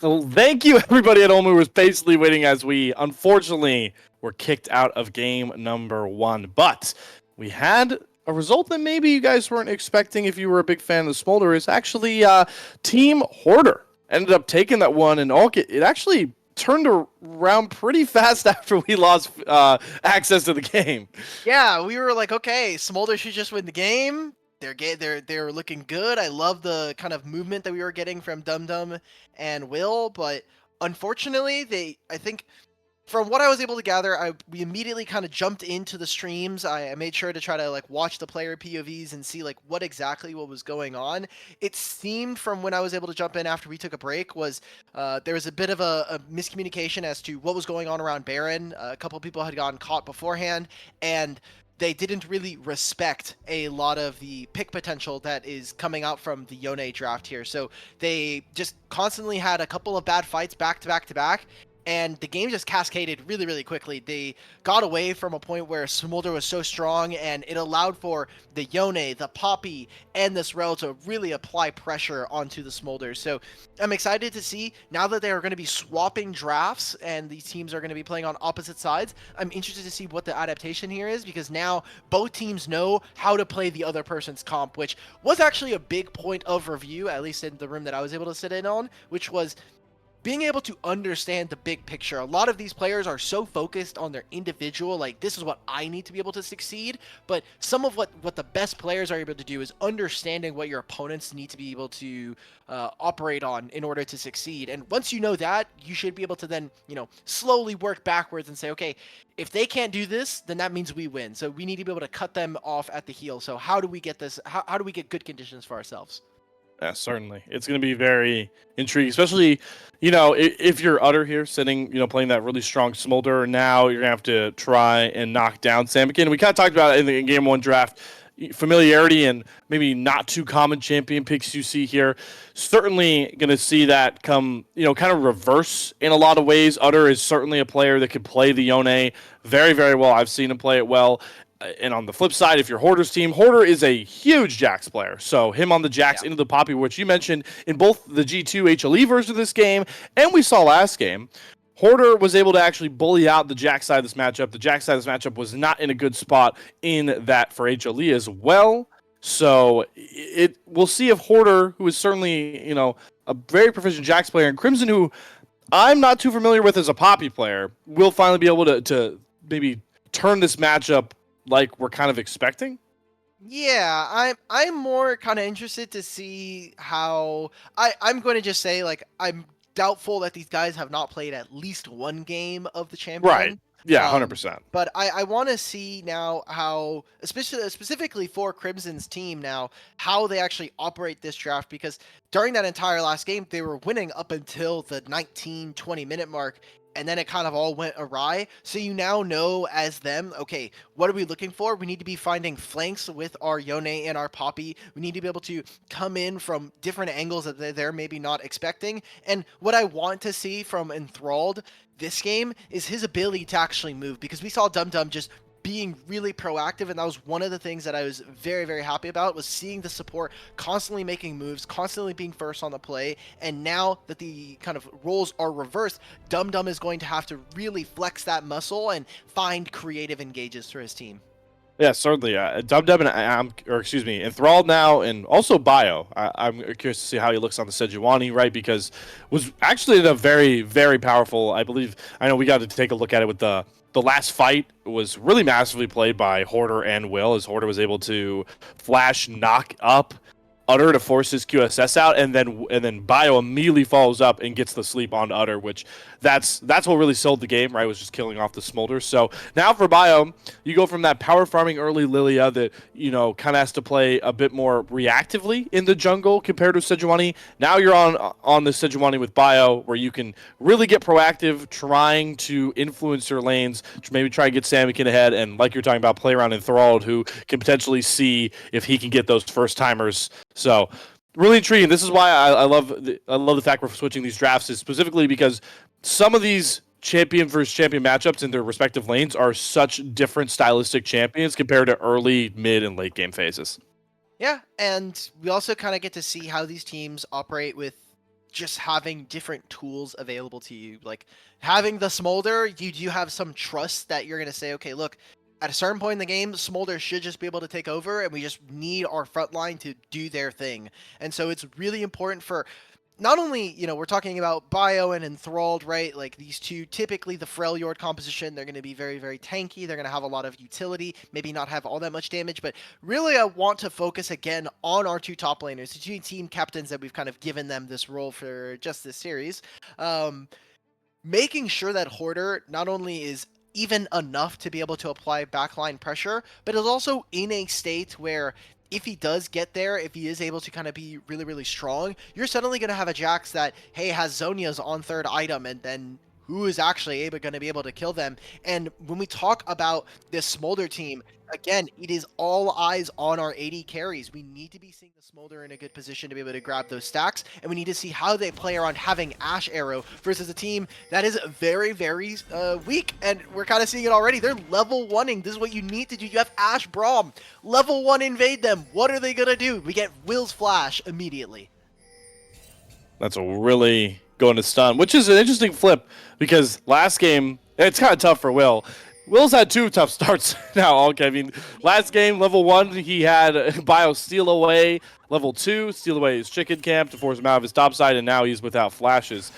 Well, thank you, everybody at home who was patiently waiting as we, unfortunately, were kicked out of game number 1. But we had a result that maybe you guys weren't expecting if you were a big fan of the Smolder. Is actually Team Hoarder ended up taking that one, and it actually turned around pretty fast after we lost access to the game. Yeah, we were like, okay, Smolder should just win the game. They're looking good. I love the kind of movement that we were getting from Dum Dum and Will, but unfortunately, I think from what I was able to gather, we immediately kind of jumped into the streams. I made sure to try to like watch the player POVs and see like what was going on. It seemed from when I was able to jump in after we took a break was there was a bit of a miscommunication as to what was going on around Baron. A couple people had gotten caught beforehand, and they didn't really respect a lot of the pick potential that is coming out from the Yone draft here. So they just constantly had a couple of bad fights back to back to back, and the game just cascaded really, really quickly. They got away from a point where Smolder was so strong, and it allowed for the Yone, the Poppy, and this Rel to really apply pressure onto the Smolder. So I'm excited to see, now that they are going to be swapping drafts and these teams are going to be playing on opposite sides, I'm interested to see what the adaptation here is, because now both teams know how to play the other person's comp, which was actually a big point of review, at least in the room that I was able to sit in on, which was being able to understand the big picture. A lot of these players are so focused on their individual, like, this is what I need to be able to succeed, but some of what the best players are able to do is understanding what your opponents need to be able to operate on in order to succeed. And once you know that, you should be able to then, slowly work backwards and say, okay, if they can't do this, then that means we win. So we need to be able to cut them off at the heel. So how do we get this? How do we get good conditions for ourselves? Yeah, certainly. It's going to be very intriguing, especially, if you're Utter here sitting, playing that really strong Smolder. Now you're going to have to try and knock down Samikin. We kind of talked about it in the game 1 draft. Familiarity and maybe not too common champion picks you see here. Certainly going to see that come, kind of reverse in a lot of ways. Utter is certainly a player that could play the Yone very, very well. I've seen him play it well. And on the flip side, if you're Hoarder's team, Hoarder is a huge Jax player. So him on the Jax into the Poppy, which you mentioned in both the G2 HLE version of this game and we saw last game, Hoarder was able to actually bully out the Jax side of this matchup. The Jax side of this matchup was not in a good spot in that for HLE as well. So we'll see if Hoarder, who is certainly, a very proficient Jax player, and Crimson, who I'm not too familiar with as a Poppy player, will finally be able to maybe turn this matchup like we're kind of expecting. Yeah, I'm more kind of interested to see how I'm going to just say, like, I'm doubtful that these guys have not played at least one game of the champion. Right. Yeah, 100%. But I want to see now how, especially specifically for Crimson's team now, how they actually operate this draft, because during that entire last game, they were winning up until the 19-20 minute mark, and then it kind of all went awry. So you now know as them, okay, what are we looking for? We need to be finding flanks with our Yone and our Poppy. We need to be able to come in from different angles that they're maybe not expecting. And what I want to see from Enthralled this game is his ability to actually move, because we saw Dum Dum just being really proactive, and that was one of the things that I was very, very happy about, was seeing the support constantly making moves, constantly being first on the play. And now that the kind of roles are reversed, Dum Dum is going to have to really flex that muscle and find creative engages for his team. Yeah, certainly. Dum Dum Enthralled now, and also Bio. I'm curious to see how he looks on the Sejuani, right? Because was actually in a very, very powerful. I know we got to take a look at it with the last fight. Was really massively played by Hoarder and Will, as Hoarder was able to flash knock up Utter to force his QSS out, and then Bio immediately follows up and gets the sleep on Utter, which that's what really sold the game, right? Was just killing off the Smolder. So now for Bio, you go from that power farming early Lilia that kind of has to play a bit more reactively in the jungle compared to Sejuani. Now you're on the Sejuani with Bio, where you can really get proactive, trying to influence your lanes, maybe try and get Samikin ahead, and like you're talking about, play around Enthralled, who can potentially see if he can get those first timers. So really intriguing. This is why I love the fact we're switching these drafts, is specifically because some of these champion versus champion matchups in their respective lanes are such different stylistic champions compared to early, mid, and late game phases. Yeah, and we also kind of get to see how these teams operate with just having different tools available to you. Like having the Smolder, you do have some trust that you're going to say, okay, look, at a certain point in the game, Smolder should just be able to take over, and we just need our front line to do their thing. And so it's really important for not only, we're talking about Bio and Enthralled, right? Like these two, typically the Freljord composition, they're going to be very, very tanky. They're going to have a lot of utility, maybe not have all that much damage. But really, I want to focus again on our two top laners, the two team captains that we've kind of given them this role for just this series. Making sure that Hoarder not only is even enough to be able to apply backline pressure, but is also in a state where if he does get there, if he is able to kind of be really, really strong, you're suddenly going to have a Jax that, hey, has Zhonya's on third item, and then who is actually going to be able to kill them. And when we talk about this Smolder team, again, it is all eyes on our AD carries. We need to be seeing the Smolder in a good position to be able to grab those stacks, and we need to see how they play around having Ashe Arrow versus a team that is very, very weak, and we're kind of seeing it already. They're level 1ing. This is what you need to do. You have Ashe Braum. Level 1 invade them. What are they going to do? We get Will's Flash immediately. That's a really going to stun, which is an interesting flip because last game, it's kind of tough for Will. Will's had 2 tough starts now. Okay, I mean, last game, level 1, he had Bio steal away. Level 2, steal away his chicken camp to force him out of his top side, and now he's without flashes.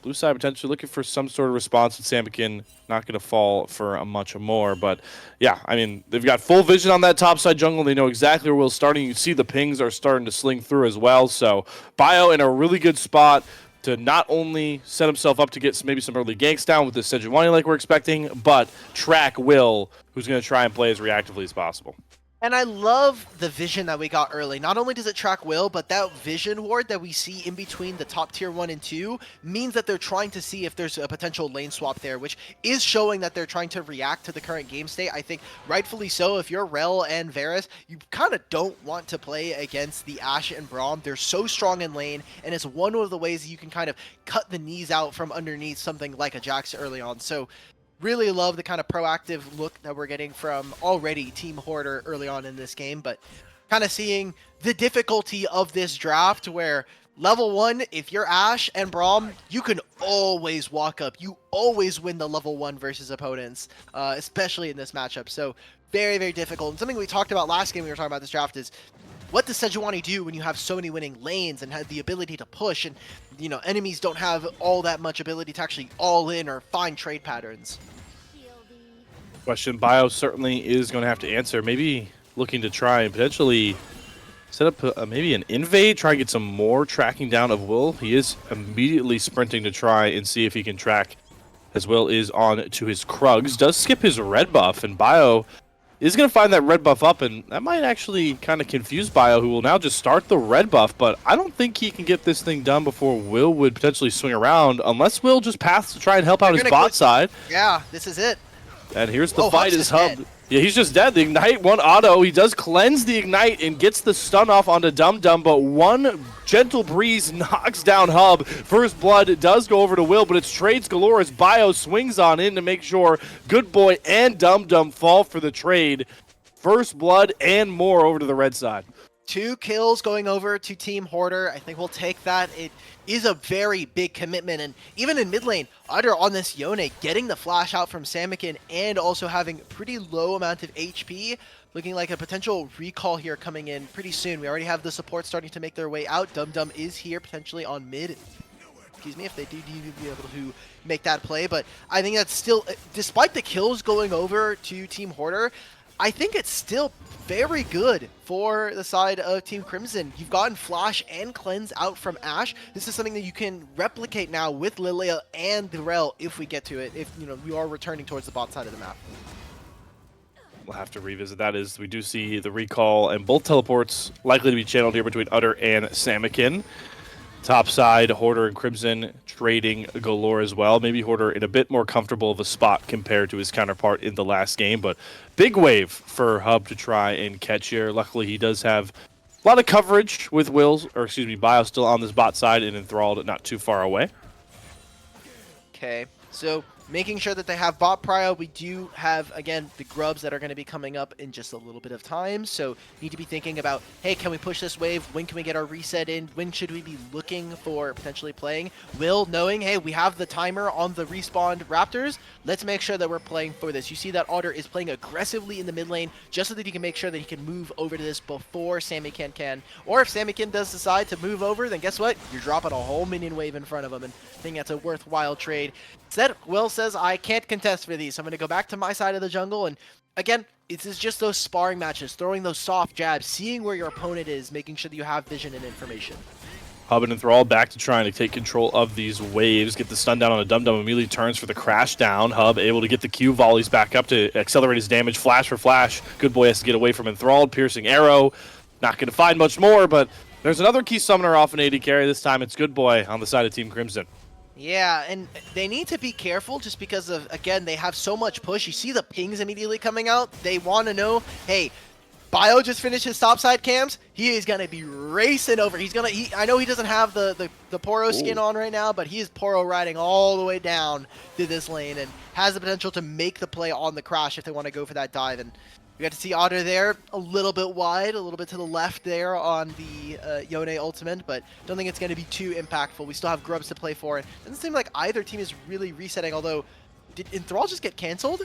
Blue side potentially looking for some sort of response, and Samikin not going to fall for a much more. But yeah, I mean, they've got full vision on that top side jungle. They know exactly where Will's starting. You see the pings are starting to sling through as well. So Bio in a really good spot to not only set himself up to get maybe some early ganks down with the Sejuani like we're expecting, but track Will, who's going to try and play as reactively as possible. And I love the vision that we got early. Not only does it track Will, but that vision ward that we see in between the top tier 1 and 2 means that they're trying to see if there's a potential lane swap there, which is showing that they're trying to react to the current game state. I think rightfully so. If you're Rel and Varus, you kind of don't want to play against the Ashe and Braum. They're so strong in lane, and it's one of the ways you can kind of cut the knees out from underneath something like a Jax early on. So really love the kind of proactive look that we're getting from already Team Hoarder early on in this game, but kind of seeing the difficulty of this draft where level 1, if you're Ashe and Braum, you can always walk up. You always win the level 1 versus opponents, especially in this matchup. So very, very difficult. And something we talked about last game we were talking about this draft is what does Sejuani do when you have so many winning lanes and have the ability to push, and enemies don't have all that much ability to actually all in or find trade patterns? Question Bio certainly is going to have to answer. Maybe looking to try and potentially set up maybe an invade, try and get some more tracking down of Will. He is immediately sprinting to try and see if he can track, as Will is on to his Krugs. Does skip his red buff, and Bio is going to find that red buff up, and that might actually kind of confuse Bio, who will now just start the red buff, but I don't think he can get this thing done before Will would potentially swing around, unless Will just paths to try and help out his bot side. Yeah, this is it. And here's the fight is Hub. Yeah, he's just dead. The Ignite, 1 auto. He does cleanse the Ignite and gets the stun off onto Dum Dum, but 1 gentle breeze knocks down Hub. First blood does go over to Will, but it's trades galore as Bio swings on in to make sure Good Boy and Dum Dum fall for the trade. First blood and more over to the red side. 2 kills going over to Team Hoarder. I think we'll take that. It is a very big commitment, and even in mid lane, Udder on this Yone, getting the flash out from Samikin and also having pretty low amount of HP, looking like a potential recall here coming in pretty soon. We already have the support starting to make their way out. Dum Dum is here potentially on mid. Excuse me, if they do need to be able to make that play, but I think that's still, despite the kills going over to Team Hoarder, I think it's still very good for the side of Team Crimson. You've gotten Flash and Cleanse out from Ashe. This is something that you can replicate now with Lilia and the Rel if we get to it, if we are returning towards the bot side of the map. We'll have to revisit that as we do see the recall and both teleports likely to be channeled here between Udder and Samikin. Top side, Hoarder and Crimson trading galore as well. Maybe Hoarder in a bit more comfortable of a spot compared to his counterpart in the last game, but big wave for Hub to try and catch here. Luckily, he does have a lot of coverage with Bio still on this bot side and Enthralled not too far away. Okay, so making sure that they have bot prio. We do have, again, the grubs that are going to be coming up in just a little bit of time, so need to be thinking about, hey, can we push this wave? When can we get our reset in? When should we be looking for potentially playing? Will, knowing, hey, we have the timer on the respawned Raptors, let's make sure that we're playing for this. You see that Otter is playing aggressively in the mid lane just so that he can make sure that he can move over to this before Sammykin can. Or if Sammykin does decide to move over, then guess what? You're dropping a whole minion wave in front of him, and I think that's a worthwhile trade. Instead, Will says, I can't contest for these, so I'm going to go back to my side of the jungle, and again, it's just those sparring matches, throwing those soft jabs, seeing where your opponent is, making sure that you have vision and information. Hub and Enthrall back to trying to take control of these waves, get the stun down on a Dum Dum, immediately turns for the crash down. Hub able to get the Q volleys back up to accelerate his damage, flash for flash. Good Boy has to get away from Enthralled, piercing arrow. Not going to find much more, but there's another key summoner off an AD carry. This time it's Good Boy on the side of Team Crimson. Yeah, and they need to be careful just because of, again, they have so much push. You see the pings immediately coming out. They want to know, hey, Bio just finished his topside cams. He is going to be racing over. I know he doesn't have the Poro skin on right now, but he is Poro riding all the way down to this lane and has the potential to make the play on the crash if they want to go for that dive. And we got to see Otter there a little bit wide, a little bit to the left there on the Yone ultimate, but don't think it's going to be too impactful. We still have grubs to play for. It doesn't seem like either team is really resetting, although did Enthrall just get canceled?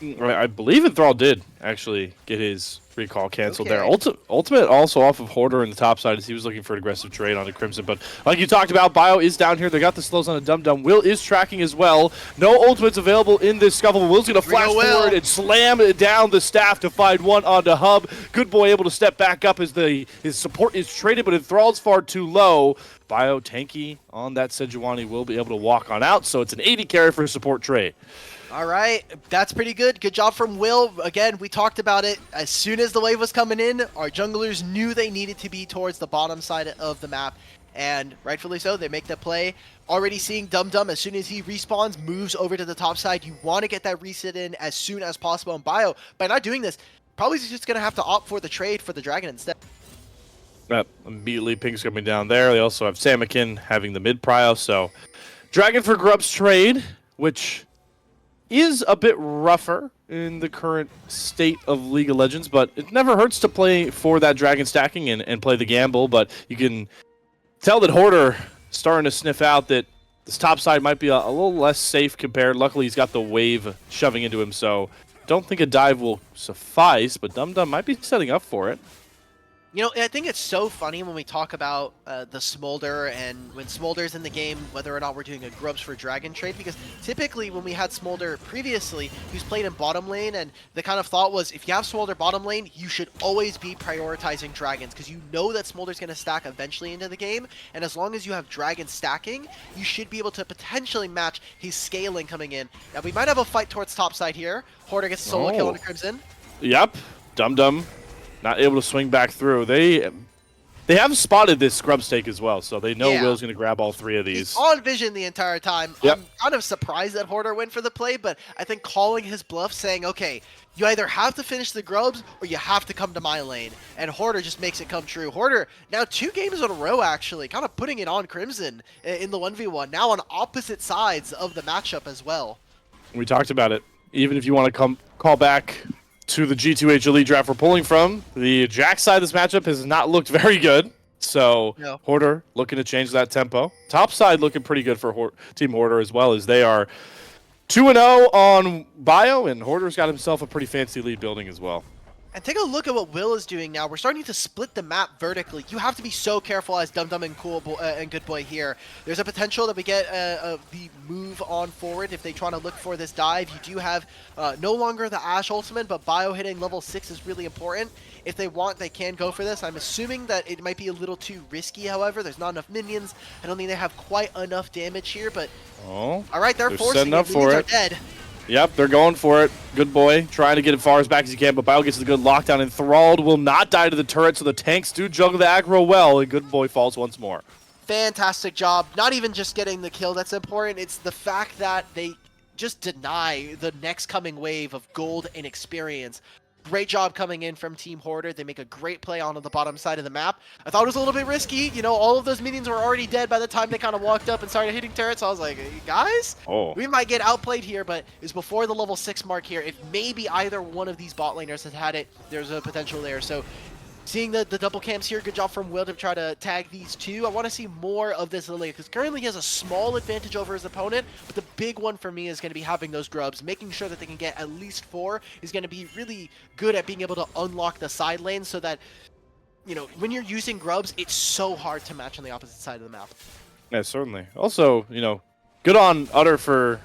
Right, I believe Enthrall did actually get his recall canceled there. Okay. Ultimate also off of Hoarder in the top side as he was looking for an aggressive trade onto Crimson. But like you talked about, Bio is down here. They got the slows on a Dum Dum. Will is tracking as well. No ultimates available in this scuffle. Will's going to flash forward and slam down the staff to find one onto Hub. Good Boy able to step back up as his support is traded, but Enthrall's far too low. Bio tanky on that Sejuani will be able to walk on out, so it's an 80 carry for a support trade. All right, that's pretty good. Good job from Will. Again, we talked about it. As soon as the wave was coming in, our junglers knew they needed to be towards the bottom side of the map, and rightfully so, they make the play. Already seeing Dum Dum, as soon as he respawns, moves over to the top side. You want to get that reset in as soon as possible. And Bio, by not doing this, probably just going to have to opt for the trade for the Dragon instead. Yep, immediately ping's coming down there. They also have Sammykin having the mid prio, so Dragon for Grubs trade, which is a bit rougher in the current state of League of Legends, but it never hurts to play for that Dragon stacking and play the gamble. But you can tell that Hoarder starting to sniff out that this top side might be a little less safe compared. Luckily, he's got the wave shoving into him, so don't think a dive will suffice, but Dum Dum might be setting up for it. You know, I think it's so funny when we talk about the Smolder and when Smolder's in the game, whether or not we're doing a Grubs for Dragon trade, because typically when we had Smolder previously, he was played in bottom lane, and the kind of thought was if you have Smolder bottom lane, you should always be prioritizing Dragons, because you know that Smolder's going to stack eventually into the game, and as long as you have Dragon stacking, you should be able to potentially match his scaling coming in. Now, we might have a fight towards topside here. Hoarder gets a solo kill on the Crimson. Yep, Dum Dum not able to swing back through. They have spotted this scrub stake as well, so they know Will's going to grab all three of these. He's on vision the entire time. Yep. I'm kind of surprised that Hoarder went for the play, but I think calling his bluff, saying, okay, you either have to finish the grubs or you have to come to my lane. And Hoarder just makes it come true. Hoarder, now 2 games in a row, actually, kind of putting it on Crimson in the 1v1, now on opposite sides of the matchup as well. We talked about it. Even if you want to call back to the G2H Elite draft we're pulling from, the Jack side of this matchup has not looked very good. So Hoarder looking to change that tempo. Top side looking pretty good for Team Hoarder as well, as they are 2-0 on Bio, and Hoarder's got himself a pretty fancy lead building as well. And take a look at what Will is doing now. We're starting to split the map vertically. You have to be so careful as Dum Dum and and Good Boy here. There's a potential that we get the move on forward if they try to look for this dive. You do have no longer the Ashe ultimate, but Bio hitting level 6 is really important. If they want, they can go for this. I'm assuming that it might be a little too risky, however. There's not enough minions. I don't think they have quite enough damage here, but all right, they're forcing it. Minions are dead. Yep, they're going for it. Good Boy trying to get as far as back as he can, but Bio gets the good lockdown. Enthralled will not die to the turret, so the tanks do juggle the aggro well, and Good Boy falls once more. Fantastic job. Not even just getting the kill that's important. It's the fact that they just deny the next coming wave of gold and experience. Great job coming in from Team Hoarder. They make a great play onto the bottom side of the map. I thought it was a little bit risky. You know, all of those minions were already dead by the time they kind of walked up and started hitting turrets. I was like, hey, guys, we might get outplayed here, but it was before the level 6 mark here. If maybe either one of these bot laners had it, there's a potential there. So seeing the double camps here, good job from Will to try to tag these two. I want to see more of this Lilia because currently he has a small advantage over his opponent, but the big one for me is going to be having those grubs. Making sure that they can get at least 4 is going to be really good at being able to unlock the side lane so that, you know, when you're using grubs, it's so hard to match on the opposite side of the map. Yeah, certainly. Also, you know, good on Utter for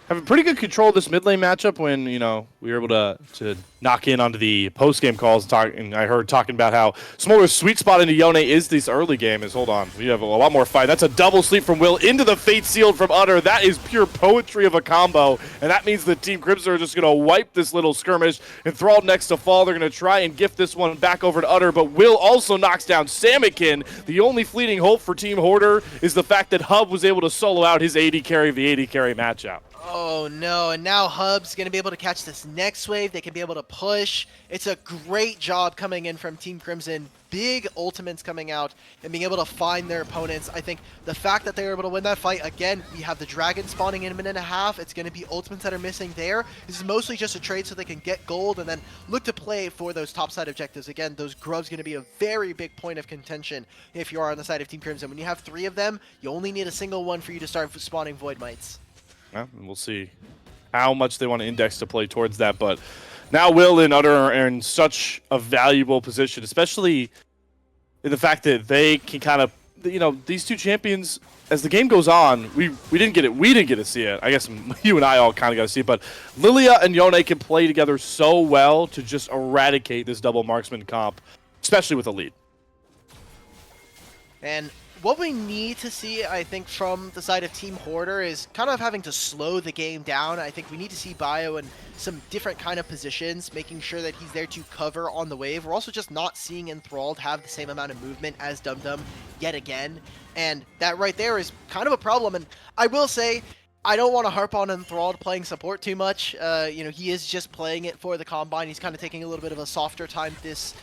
having pretty good control of this mid lane matchup when, you know, we were able to knock in onto the post-game calls. And I heard talking about how Smolder's sweet spot into Yone is this early game. Hold on, we have a lot more fight. That's a double sleep from Will into the Fate Sealed from Utter. That is pure poetry of a combo, and that means the Team Crimson are just going to wipe this little skirmish. Enthralled next to fall. They're going to try and gift this one back over to Utter, but Will also knocks down Samikin. The only fleeting hope for Team Hoarder is the fact that Hub was able to solo out his AD carry of the AD carry matchup. Oh no, and now Hub's going to be able to catch this next wave. They can be able to push. It's a great job coming in from Team Crimson. Big ultimates coming out and being able to find their opponents. I think the fact that they were able to win that fight, again, we have the dragon spawning in a minute and a half. It's going to be ultimates that are missing there. This is mostly just a trade so they can get gold and then look to play for those topside objectives. Again, those grubs going to be a very big point of contention if you are on the side of Team Crimson. When you have 3 of them, you only need a single one for you to start spawning Void Mites. Yeah, and we'll see how much they want to index to play towards that. But now Will and Utter are in such a valuable position, especially in the fact that they can kind of, you know, these two champions, as the game goes on, we didn't get to see it. I guess you and I all kind of got to see it. But Lilia and Yone can play together so well to just eradicate this double marksman comp, especially with a lead. And what we need to see, I think, from the side of Team Hoarder is kind of having to slow the game down. I think we need to see Bio in some different kind of positions, making sure that he's there to cover on the wave. We're also just not seeing Enthralled have the same amount of movement as Dum Dum yet again. And that right there is kind of a problem. And I will say, I don't want to harp on Enthralled playing support too much. You know, he is just playing it for the Combine. He's kind of taking a little bit of a softer time this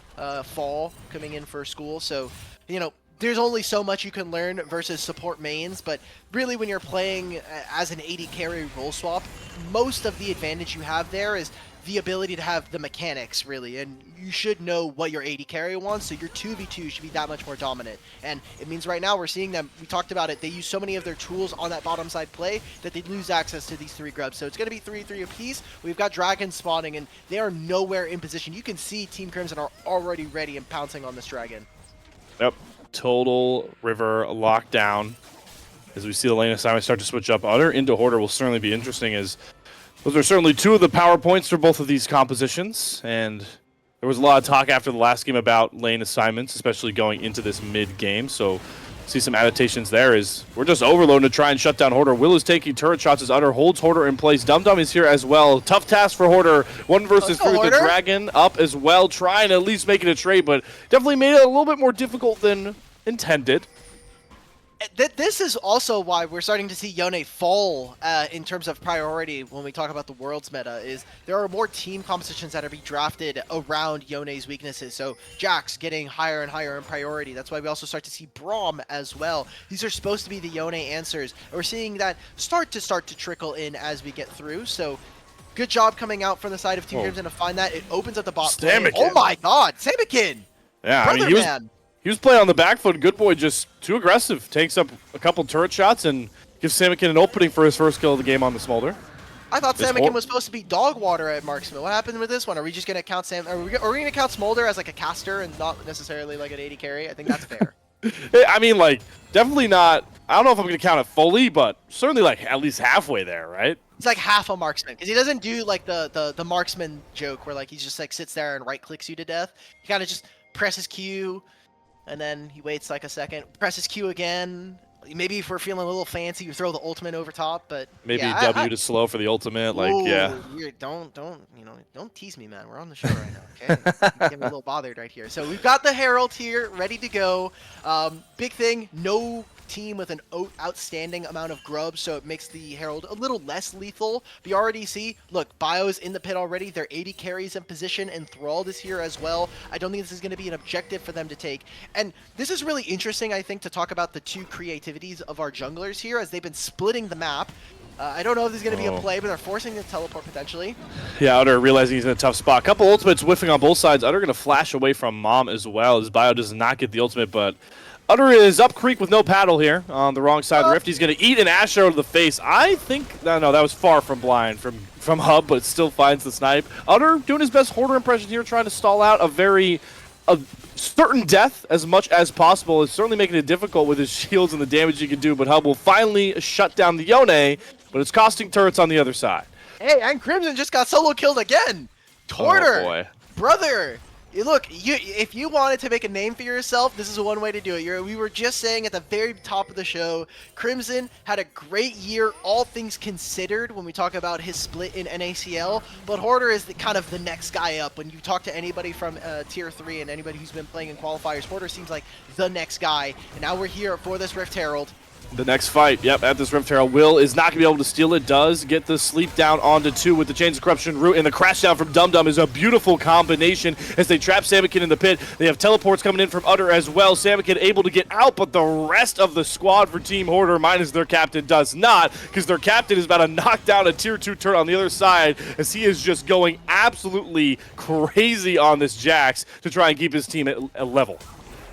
fall coming in for school. So, you know, there's only so much you can learn versus support mains, but really when you're playing as an AD carry role swap, most of the advantage you have there is the ability to have the mechanics, really, and you should know what your AD carry wants, so your 2v2 should be that much more dominant. And it means right now we're seeing them, we talked about it, they use so many of their tools on that bottom side play that they lose access to these 3 grubs. So it's going to be 3-3 apiece. We've got dragons spawning, and they are nowhere in position. You can see Team Crimson are already ready and pouncing on this dragon. Yep. Total river lockdown. As we see the lane assignment start to switch up, Utter into Hoarder will certainly be interesting, as those are certainly 2 of the power points for both of these compositions. And there was a lot of talk after the last game about lane assignments, especially going into this mid game. So see some adaptations there. Is we're just overloading to try and shut down Hoarder. Will is taking turret shots as Utter holds Hoarder in place. Dum Dum is here as well. Tough task for Hoarder. 1 versus 3 with the dragon up as well, trying to at least make it a trade, but definitely made it a little bit more difficult than intended. This is also why we're starting to see Yone fall in terms of priority when we talk about the Worlds meta, is there are more team compositions that are being drafted around Yone's weaknesses. So Jax getting higher and higher in priority. That's why we also start to see Braum as well. These are supposed to be the Yone answers. And we're seeing that start to trickle in as we get through. So good job coming out from the side of Team Crimson to find that. It opens up the bot lane. Oh my god, Samikin! Yeah, Brother, I mean, he was playing on the back foot. Good boy, just too aggressive. Takes up a couple turret shots and gives Samikin an opening for his first kill of the game on the Smolder. I thought Samikin was supposed to be dog water at Marksman. What happened with this one? Are we just going to count Are we going to count Smolder as like a caster and not necessarily like an AD carry? I think that's fair. I mean, like, definitely not. I don't know if I'm going to count it fully, but certainly like at least halfway there, right? He's like half a marksman because he doesn't do like the marksman joke where like he just like sits there and right clicks you to death. He kind of just presses Q. And then he waits like a second, presses Q again. Maybe if we're feeling a little fancy, you throw the ultimate over top, but maybe yeah, W to slow for the ultimate. Like, yeah. Don't tease me, man. We're on the show right now, okay? You get me a little bothered right here. So we've got the Herald here, ready to go. Big thing, no team with an outstanding amount of grub, so it makes the Herald a little less lethal. We already see, look, Bio's in the pit already. They're 80 carries in position, and Thrall is here as well. I don't think this is going to be an objective for them to take. And this is really interesting, I think, to talk about the two creativities of our junglers here, as they've been splitting the map. I don't know if there's going to be a play, but they're forcing the teleport potentially. Yeah, Utter realizing he's in a tough spot. Couple ultimates whiffing on both sides. Utter going to flash away from Mom as well, as Bio does not get the ultimate, but Utter is up creek with no paddle here on the wrong side of the rift. He's going to eat an Ash arrow to the face. I think, no, that was far from blind from Hub, but still finds the snipe. Utter doing his best Hoarder impression here, trying to stall out a certain death as much as possible. Is certainly making it difficult with his shields and the damage he can do, but Hub will finally shut down the Yone, but it's costing turrets on the other side. Hey, and Crimson just got solo killed again. Torter, oh boy. Brother. Look, if you wanted to make a name for yourself, this is one way to do it. We were just saying at the very top of the show, Crimson had a great year, all things considered, when we talk about his split in NACL, but Hoarder is kind of the next guy up. When you talk to anybody from Tier 3 and anybody who's been playing in qualifiers, Hoarder seems like the next guy, and now we're here for this Rift Herald. The next fight, yep, at this Rift Herald. Will is not going to be able to steal it. Does get the sleep down onto 2 with the Chains of Corruption root, and the crash down from Dum Dum is a beautiful combination as they trap Samikin in the pit. They have teleports coming in from Utter as well. Samikin able to get out, but the rest of the squad for Team Hoarder, minus their captain, does not, because their captain is about to knock down a Tier 2 turret on the other side as he is just going absolutely crazy on this Jax to try and keep his team at a level.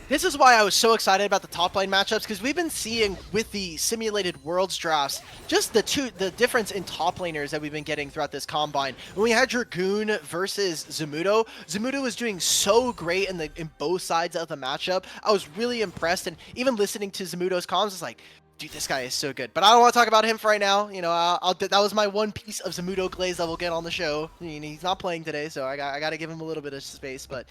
This is why I was so excited about the top lane matchups, because we've been seeing with the simulated Worlds drafts just the difference in top laners that we've been getting throughout this Combine. When we had Dragoon versus Zamudo, Zamudo was doing so great in both sides of the matchup. I was really impressed, and even listening to Zamudo's comms, it's like, dude, this guy is so good. But I don't want to talk about him for right now. You know, that was my one piece of Zamudo glaze that we'll get on the show. I mean, he's not playing today, so I got to give him a little bit of space. But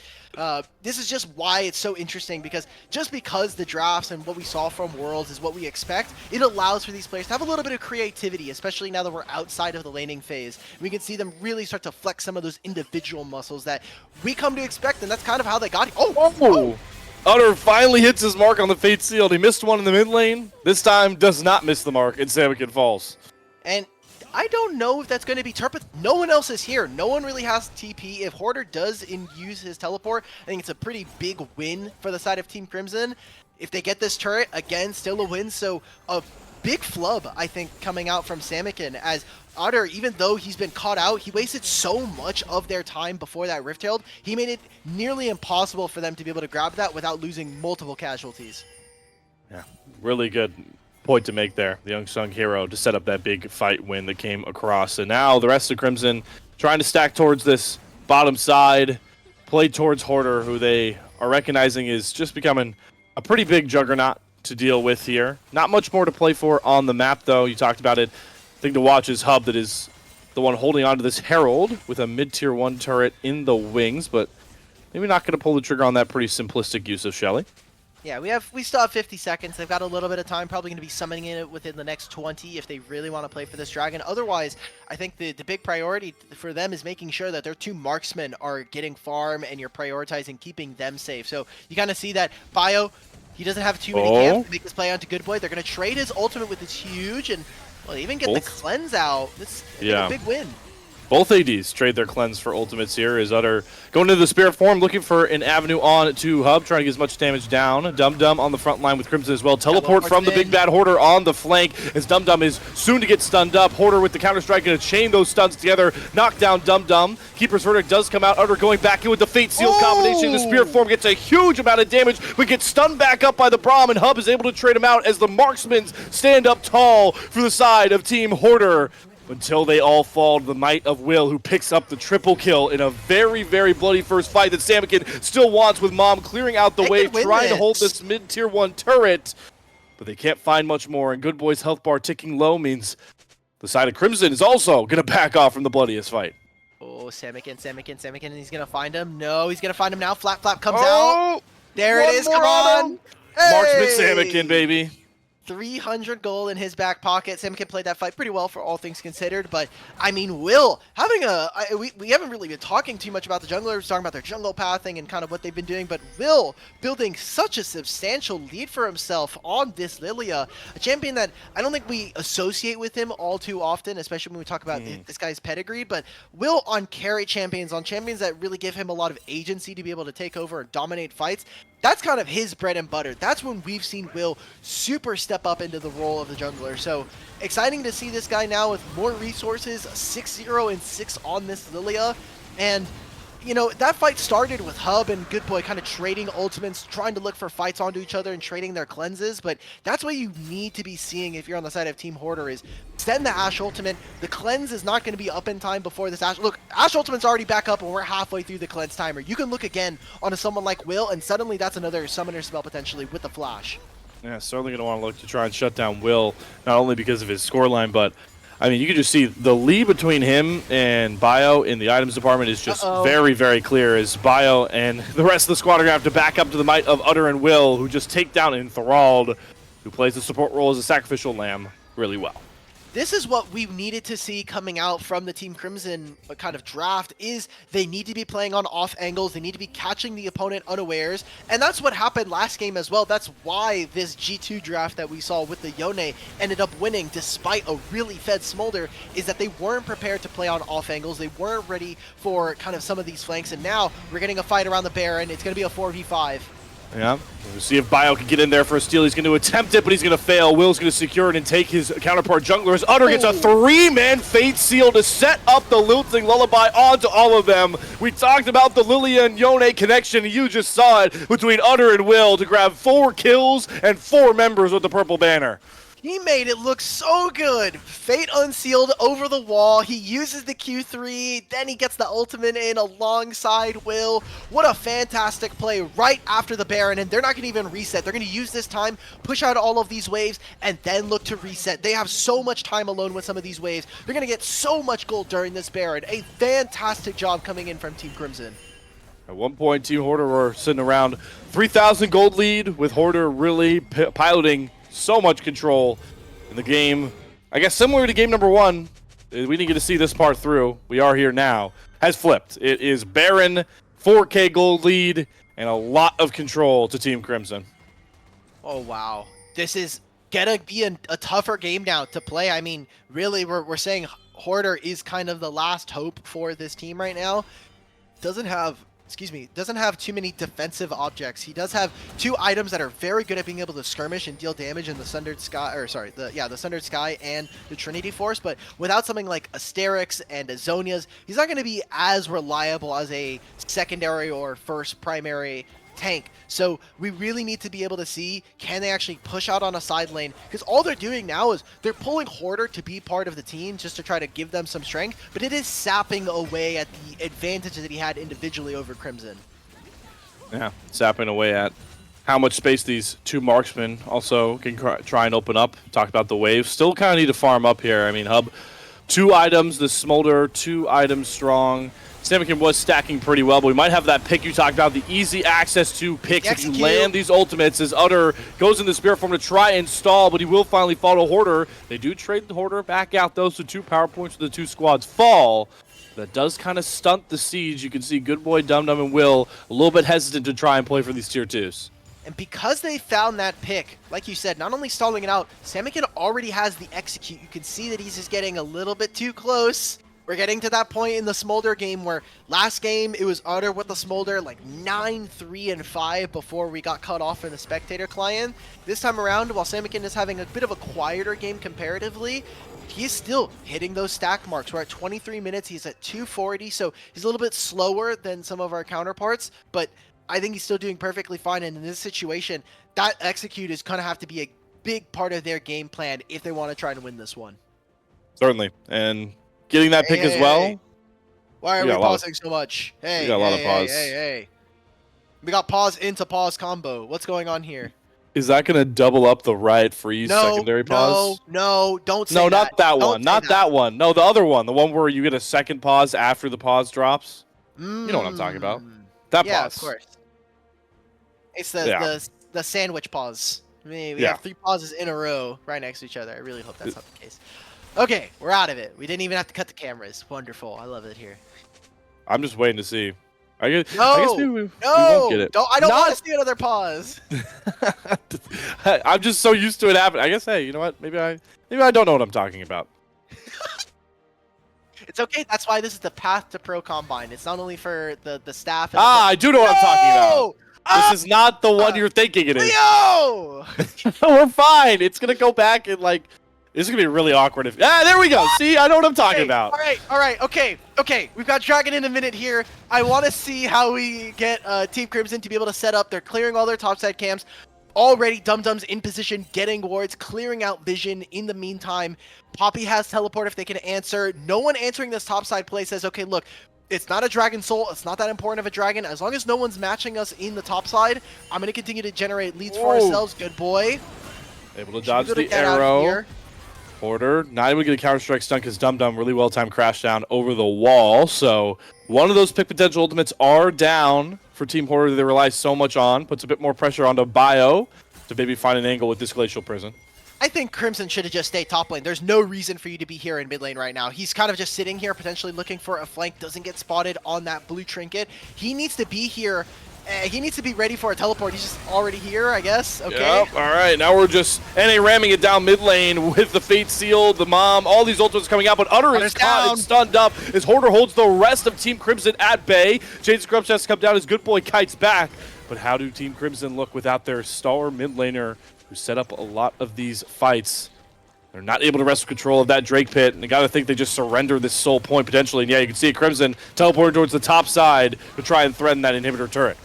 this is just why it's so interesting, because just because the drafts and what we saw from Worlds is what we expect, it allows for these players to have a little bit of creativity, especially now that we're outside of the laning phase. We can see them really start to flex some of those individual muscles that we come to expect, and that's kind of how they got here. Oh! Utter finally hits his mark on the Fate Sealed. He missed one in the mid lane. This time does not miss the mark, and Samikin falls. And I don't know if that's going to be Turpith. No one else is here. No one really has TP. If Hoarder does use his teleport, I think it's a pretty big win for the side of Team Crimson. If they get this turret, again, still a win. So a big flub, I think, coming out from Samikin, as Utter, even though he's been caught out, he wasted so much of their time before that Rift Herald. He made it nearly impossible for them to be able to grab that without losing multiple casualties. Yeah, really good point to make there. The unsung hero to set up that big fight win that came across. And now the rest of Crimson trying to stack towards this bottom side, play towards Hoarder, who they are recognizing is just becoming a pretty big juggernaut to deal with here. Not much more to play for on the map, though. You talked about it. Thing to watch is Hub, that is the one holding on to this Herald with a mid-tier 1 turret in the wings, but maybe not going to pull the trigger on that pretty simplistic use of Shelly. Yeah, we still have 50 seconds. They've got a little bit of time, probably going to be summoning it within the next 20 if they really want to play for this dragon. Otherwise, I think the big priority for them is making sure that their 2 marksmen are getting farm and you're prioritizing keeping them safe. So you kind of see that Bio, he doesn't have too many camps to make this play onto Good Boy. They're going to trade his ultimate with this huge, and well, they even get the cleanse out. This is a big win. Both ADs trade their cleanse for ultimates here. Is Utter going into the spirit form, looking for an avenue on to Hub, trying to get as much damage down. Dum Dum on the front line with Crimson as well. Teleport from the big bad Hoarder on the flank as Dum Dum is soon to get stunned up. Hoarder with the counter strike, going to chain those stuns together, knock down Dum Dum. Keeper's Verdict does come out. Utter going back in with the Fate Seal combination. The spirit form gets a huge amount of damage, but gets stunned back up by the Braum, and Hub is able to trade him out as the marksmen stand up tall for the side of Team Hoarder, until they all fall to the might of Will, who picks up the triple kill in a very, very bloody first fight that Samikin still wants, with Mom clearing out the way, trying to hold this mid-tier 1 turret. But they can't find much more, and Good Boy's health bar ticking low means the side of Crimson is also going to back off from the bloodiest fight. Oh, Samikin, and he's going to find him. No, he's going to find him now. Flap comes out. There it is, come on. Hey! Marksman Samikin, baby. 300 gold in his back pocket. Sam can play that fight pretty well for all things considered, but I mean, Will having we haven't really been talking too much about the junglers, talking about their jungle pathing and kind of what they've been doing, but Will building such a substantial lead for himself on this Lilia, a champion that I don't think we associate with him all too often, especially when we talk about this guy's pedigree, but Will on carry champions, on champions that really give him a lot of agency to be able to take over and dominate fights. That's kind of his bread and butter. That's when we've seen Will super step up into the role of the jungler. So exciting to see this guy now with more resources, 6-0 and 6 on this Lilia. And you know, that fight started with Hub and Good Boy kind of trading ultimates, trying to look for fights onto each other and trading their cleanses, but that's what you need to be seeing if you're on the side of Team Hoarder is send the Ashe ultimate. The cleanse is not going to be up in time before this Ashe. Look, Ashe ultimate's already back up and we're halfway through the cleanse timer. You can look again onto someone like Will and suddenly that's another summoner spell potentially with the flash. Yeah, certainly going to want to look to try and shut down Will, not only because of his scoreline, but I mean, you can just see the lead between him and Bio in the items department is just very, very clear as Bio and the rest of the squad are going to have to back up to the might of Utter and Will, who just take down Enthralled, who plays the support role as a sacrificial lamb really well. This is what we needed to see coming out from the Team Crimson kind of draft is they need to be playing on off angles. They need to be catching the opponent unawares. And that's what happened last game as well. That's why this G2 draft that we saw with the Yone ended up winning despite a really fed Smolder is that they weren't prepared to play on off angles. They weren't ready for kind of some of these flanks. And now we're getting a fight around the Baron. It's going to be a 4v5. Yeah, we'll see if Bio can get in there for a steal. He's going to attempt it, but he's going to fail. Will's going to secure it and take his counterpart jungler. As Utter gets a 3-man Fate Seal to set up the Lilting Lullaby onto all of them. We talked about the Lilia and Yone connection. You just saw it between Utter and Will to grab 4 kills and 4 members with the purple banner. He made it look so good. Fate unsealed over the wall. He uses the Q3. Then he gets the ultimate in alongside Will. What a fantastic play right after the Baron. And they're not going to even reset. They're going to use this time, push out all of these waves, and then look to reset. They have so much time alone with some of these waves. They're going to get so much gold during this Baron. A fantastic job coming in from Team Crimson. At one point, Team Hoarder were sitting around 3,000 gold lead with Hoarder really piloting so much control in the game. I guess similar to game number 1, we didn't get to see this part through. We are here now. Has flipped. It is Baron, 4K gold lead, and a lot of control to Team Crimson. Oh, wow. This is gonna be a tougher game now to play. I mean, really, we're saying Hoarder is kind of the last hope for this team right now. Doesn't have too many defensive objects. He does have 2 items that are very good at being able to skirmish and deal damage in the Sundered Sky, or sorry, the Sundered Sky and the Trinity Force, but without something like Asterix and Azonias, he's not going to be as reliable as a secondary or first primary tank. So we really need to be able to see, can they actually push out on a side lane? Because all they're doing now is they're pulling Hoarder to be part of the team just to try to give them some strength, but it is sapping away at the advantage that he had individually over Crimson. Yeah, sapping away at how much space these 2 marksmen also can try and open up. Talk about the wave. Still kind of need to farm up here. I mean, Hub, 2 items, the Smolder, 2 items strong. Samikin was stacking pretty well, but we might have that pick you talked about, the easy access to picks if you land these ultimates as Utter goes in the Spirit Form to try and stall, but he will finally fall to Hoarder. They do trade the Hoarder back out, though, so 2 power points for the 2 squads fall. That does kind of stunt the siege. You can see Good Boy, Dum Dum, and Will a little bit hesitant to try and play for these tier 2s. And because they found that pick, like you said, not only stalling it out, Samikin already has the execute. You can see that he's just getting a little bit too close. We're getting to that point in the Smolder game where last game it was Utter with the Smolder like 9, 3, and 5 before we got cut off in the spectator client. This time around, while Samikin is having a bit of a quieter game comparatively, he's still hitting those stack marks. We're at 23 minutes, he's at 240, so he's a little bit slower than some of our counterparts, but I think he's still doing perfectly fine. And in this situation, that execute is going to have to be a big part of their game plan if they want to try and win this one. Certainly, and getting that pick as well. Hey. Why are we pausing so much? Hey, we got a lot of pause. Hey. We got pause into pause combo. What's going on here? Is that going to double up the riot freeze secondary pause? No, don't say that. No, not that one. Not that one. No, the other one. The one where you get a second pause after the pause drops. You know what I'm talking about. That pause. Yeah, of course. It's the sandwich pause. I mean, we Yeah. have 3 pauses in a row right next to each other. I really hope that's not the case. Okay, we're out of it. We didn't even have to cut the cameras. Wonderful. I love it here. I'm just waiting to see. I guess No, maybe we no, won't get it. I don't want to see another pause. I'm just so used to it happening. I guess, hey, you know what? Maybe I don't know what I'm talking about. It's okay. That's why this is the Path2Pro Combine. It's not only for the staff. And I do know what I'm talking about. Ah! This is not the one you're thinking it is. Leo! We're fine. It's gonna go back and like. This is gonna be really awkward if. There we go. See, I know what I'm talking about. All right. Okay. We've got Dragon in a minute here. I want to see how we get Team Crimson to be able to set up. They're clearing all their topside cams. Already, Dum Dum's in position, getting wards, clearing out vision. In the meantime, Poppy has teleport if they can answer. No one answering this topside play says, okay, look, it's not a Dragon Soul. It's not that important of a Dragon. As long as no one's matching us in the topside, I'm going to continue to generate leads for ourselves. Good boy. Able to dodge the arrow. Hoarder, not able to get a counter-strike stun because Dum Dum really well-timed crash down over the wall. So one of those pick potential ultimates are down for Team Hoarder that they rely so much on. Puts a bit more pressure onto Bio to maybe find an angle with this Glacial Prison. I think Crimson should have just stayed top lane. There's no reason for you to be here in mid lane right now. He's kind of just sitting here, potentially looking for a flank. Doesn't get spotted on that blue trinket. He needs to be here. He needs to be ready for a teleport. He's just already here, I guess. Okay. Yep. All right. Now we're just NA ramming it down mid lane with the Fate Seal, the Mom, all these ultimates coming out. But Utter is caught and stunned up as Hoarder holds the rest of Team Crimson at bay. Shades of Corruption has to come down as Good Boy kites back. But how do Team Crimson look without their star mid laner who set up a lot of these fights? They're not able to wrestle control of that Drake pit, and you got to think they just surrender this soul point potentially. And yeah, you can see Crimson teleporting towards the top side to try and threaten that inhibitor turret.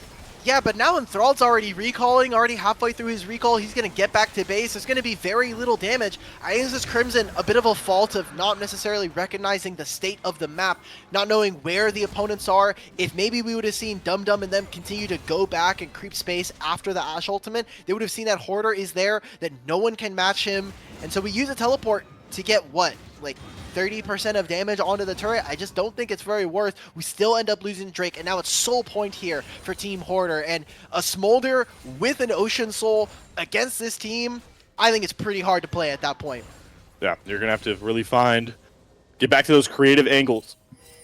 Yeah, but now Enthralled's already recalling, already halfway through his recall. He's going to get back to base. There's going to be very little damage. I think this is Crimson a bit of a fault of not necessarily recognizing the state of the map, not knowing where the opponents are. If maybe we would have seen Dum Dum and them continue to go back and creep space after the Ashe ultimate, they would have seen that Hoarder is there, that no one can match him. And so we use a teleport to get what? Like 30% of damage onto the turret. I just don't think it's very worth. We still end up losing Drake, and now it's soul point here for Team Hoarder. And a Smolder with an Ocean Soul against this team, I think it's pretty hard to play at that point. Yeah, you're going to have to really get back to those creative angles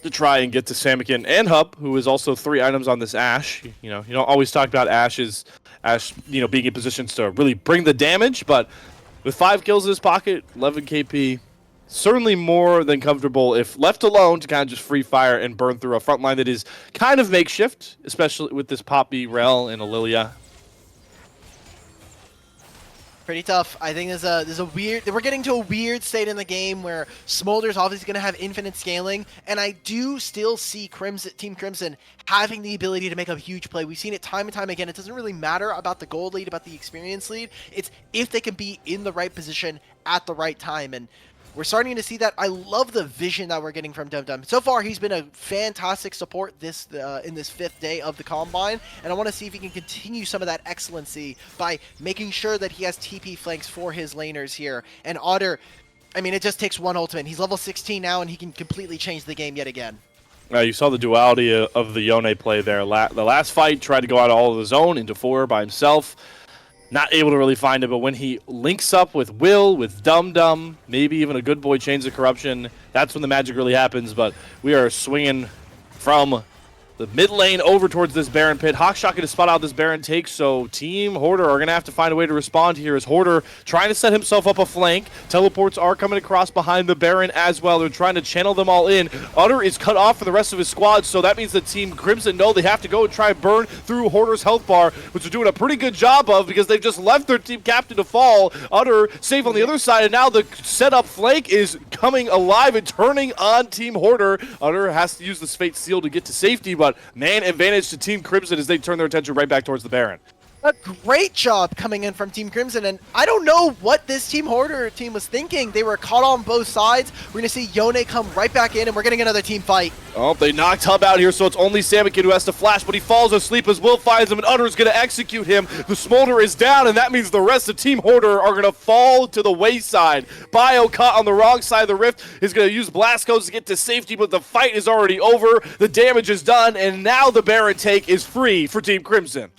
to try and get to Samikin and Hub, who is also 3 items on this Ashe. You know, you don't always talk about Ashe, you know, being in positions to really bring the damage, but with 5 kills in his pocket, 11 KP, certainly more than comfortable if left alone to kind of just free fire and burn through a front line that is kind of makeshift, especially with this Poppy, Rel, and Aurelia. Pretty tough. I think there's a weird. We're getting to a weird state in the game where Smolder's obviously going to have infinite scaling, and I do still see Team Crimson having the ability to make a huge play. We've seen it time and time again. It doesn't really matter about the gold lead, about the experience lead. It's if they can be in the right position at the right time, and we're starting to see that. I love the vision that we're getting from Dum Dum. So far, he's been a fantastic support in this 5th day of the Combine, and I want to see if he can continue some of that excellency by making sure that he has TP flanks for his laners here. And Otter, I mean, it just takes one ultimate. He's level 16 now, and he can completely change the game yet again. You saw the duality of the Yone play there. The last fight tried to go out all of his own into 4 by himself. Not able to really find it, but when he links up with Will, with Dum Dum, maybe even a Good Boy Chains of Corruption, that's when the magic really happens. But we are swinging from the mid lane over towards this Baron pit. Hawkshot going to spot out this Baron take, so Team Hoarder are going to have to find a way to respond here as Hoarder trying to set himself up a flank. Teleports are coming across behind the Baron as well. They're trying to channel them all in. Utter is cut off for the rest of his squad, so that means that Team Crimson know they have to go and try and burn through Hoarder's health bar, which they're doing a pretty good job of because they've just left their team captain to fall. Utter safe on the other side, and now the setup flank is coming alive and turning on Team Hoarder. Utter has to use this Fate Seal to get to safety, but man advantage to Team Crimson as they turn their attention right back towards the Baron. A great job coming in from Team Crimson, and I don't know what this Team Hoarder team was thinking. They were caught on both sides. We're going to see Yone come right back in, and we're getting another team fight. Oh, they knocked Hub out here, so it's only Samikin who has to flash, but he falls asleep as Will finds him, and Utter is going to execute him. The Smolder is down, and that means the rest of Team Hoarder are going to fall to the wayside. Bio caught on the wrong side of the rift is going to use Blast Codes to get to safety, but the fight is already over. The damage is done, and now the Baron take is free for Team Crimson.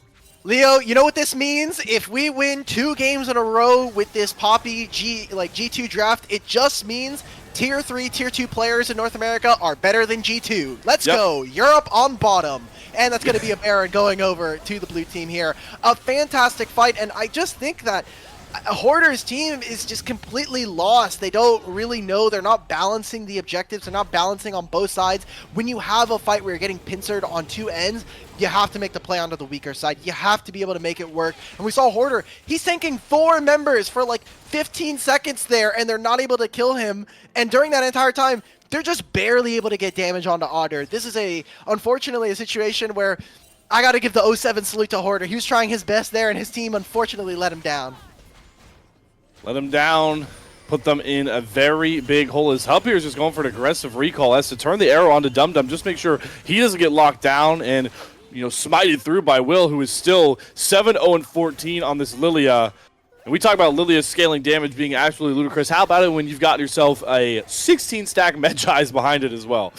Leo, you know what this means? If we win 2 games in a row with this Poppy G2 draft, it just means Tier 3, Tier 2 players in North America are better than G2. Let's go. Europe on bottom. And that's going to be a Baron going over to the blue team here. A fantastic fight, and I just think that Hoarder's team is just completely lost. They don't really know. They're not balancing the objectives. They're not balancing on both sides. When you have a fight where you're getting pincered on 2 ends, you have to make the play onto the weaker side. You have to be able to make it work. And we saw Hoarder. He's tanking 4 members for like 15 seconds there, and they're not able to kill him. And during that entire time, they're just barely able to get damage onto Otter. This is unfortunately a situation where I got to give the 07 salute to Hoarder. He was trying his best there, and his team unfortunately let him down. Let them down, put them in a very big hole. His Hub here is just going for an aggressive recall. Has to turn the arrow onto Dum Dum, just make sure he doesn't get locked down and, you know, smited through by Will, who is still 7-0-14 on this Lilia. And we talk about Lilia's scaling damage being absolutely ludicrous. How about it when you've got yourself a 16-stack Medjai's behind it as well?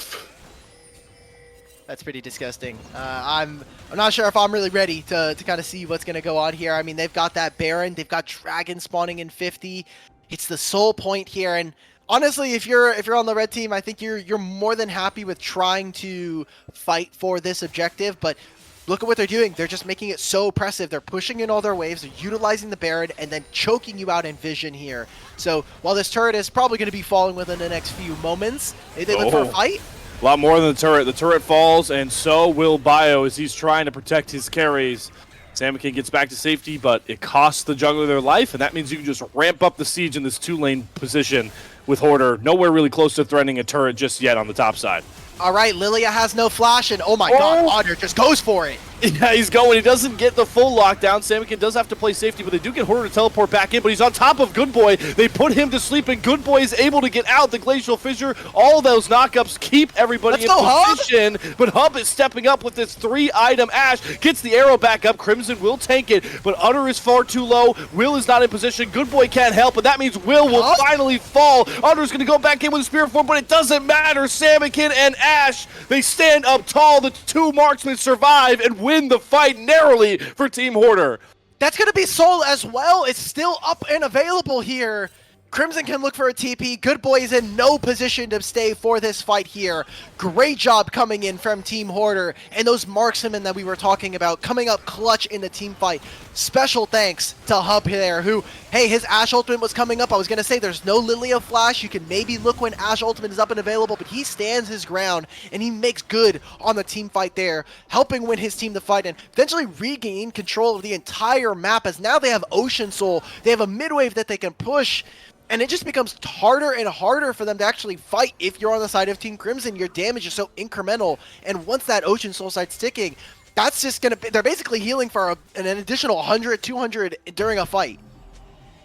That's pretty disgusting. I'm not sure if I'm really ready to kind of see what's going to go on here. I mean, they've got that Baron. They've got Dragon spawning in 50. It's the sole point here. And honestly, if you're on the red team, I think you're more than happy with trying to fight for this objective. But look at what they're doing. They're just making it so oppressive. They're pushing in all their waves. They're utilizing the Baron and then choking you out in vision here. So while this turret is probably going to be falling within the next few moments, they look for a fight. A lot more than the turret. The turret falls, and so will Bio as he's trying to protect his carries. Salmon gets back to safety, but it costs the jungler their life, and that means you can just ramp up the siege in this 2-lane position with Hoarder. Nowhere really close to threatening a turret just yet on the top side. All right, Lilia has no flash, and oh my god, Otter just goes for it. Yeah, he's going. He doesn't get the full lockdown. Salmon does have to play safety, but they do get Hoarder to teleport back in, but he's on top of Good Boy. They put him to sleep, and Good Boy is able to get out. The Glacial Fissure, all those knockups keep everybody in position, but Hub is stepping up with this 3-item Ashe, gets the arrow back up. Crimson will tank it, but Utter is far too low. Will is not in position. Good Boy can't help, and that means Will finally fall. Utter's going to go back in with a Spirit Form, but it doesn't matter. Salmon and Ashe, they stand up tall. The 2 marksmen survive and win the fight narrowly for Team Hoarder. That's going to be Soul as well. It's still up and available here. Crimson can look for a TP. Good Boy is in no position to stay for this fight here. Great job coming in from Team Hoarder. And those marksmen that we were talking about coming up clutch in the team fight. Special thanks to Hub there, who, hey, his Ashe ultimate was coming up. I was going to say there's no Lilia flash. You can maybe look when Ashe ultimate is up and available, but he stands his ground and he makes good on the team fight there, helping win his team the fight and eventually regain control of the entire map, as now they have Ocean Soul. They have a mid-wave that they can push. And it just becomes harder and harder for them to actually fight if you're on the side of Team Crimson. Your damage is so incremental, and once that Ocean Soul starts ticking, that's just going to be, they're basically healing for an additional 100, 200 during a fight.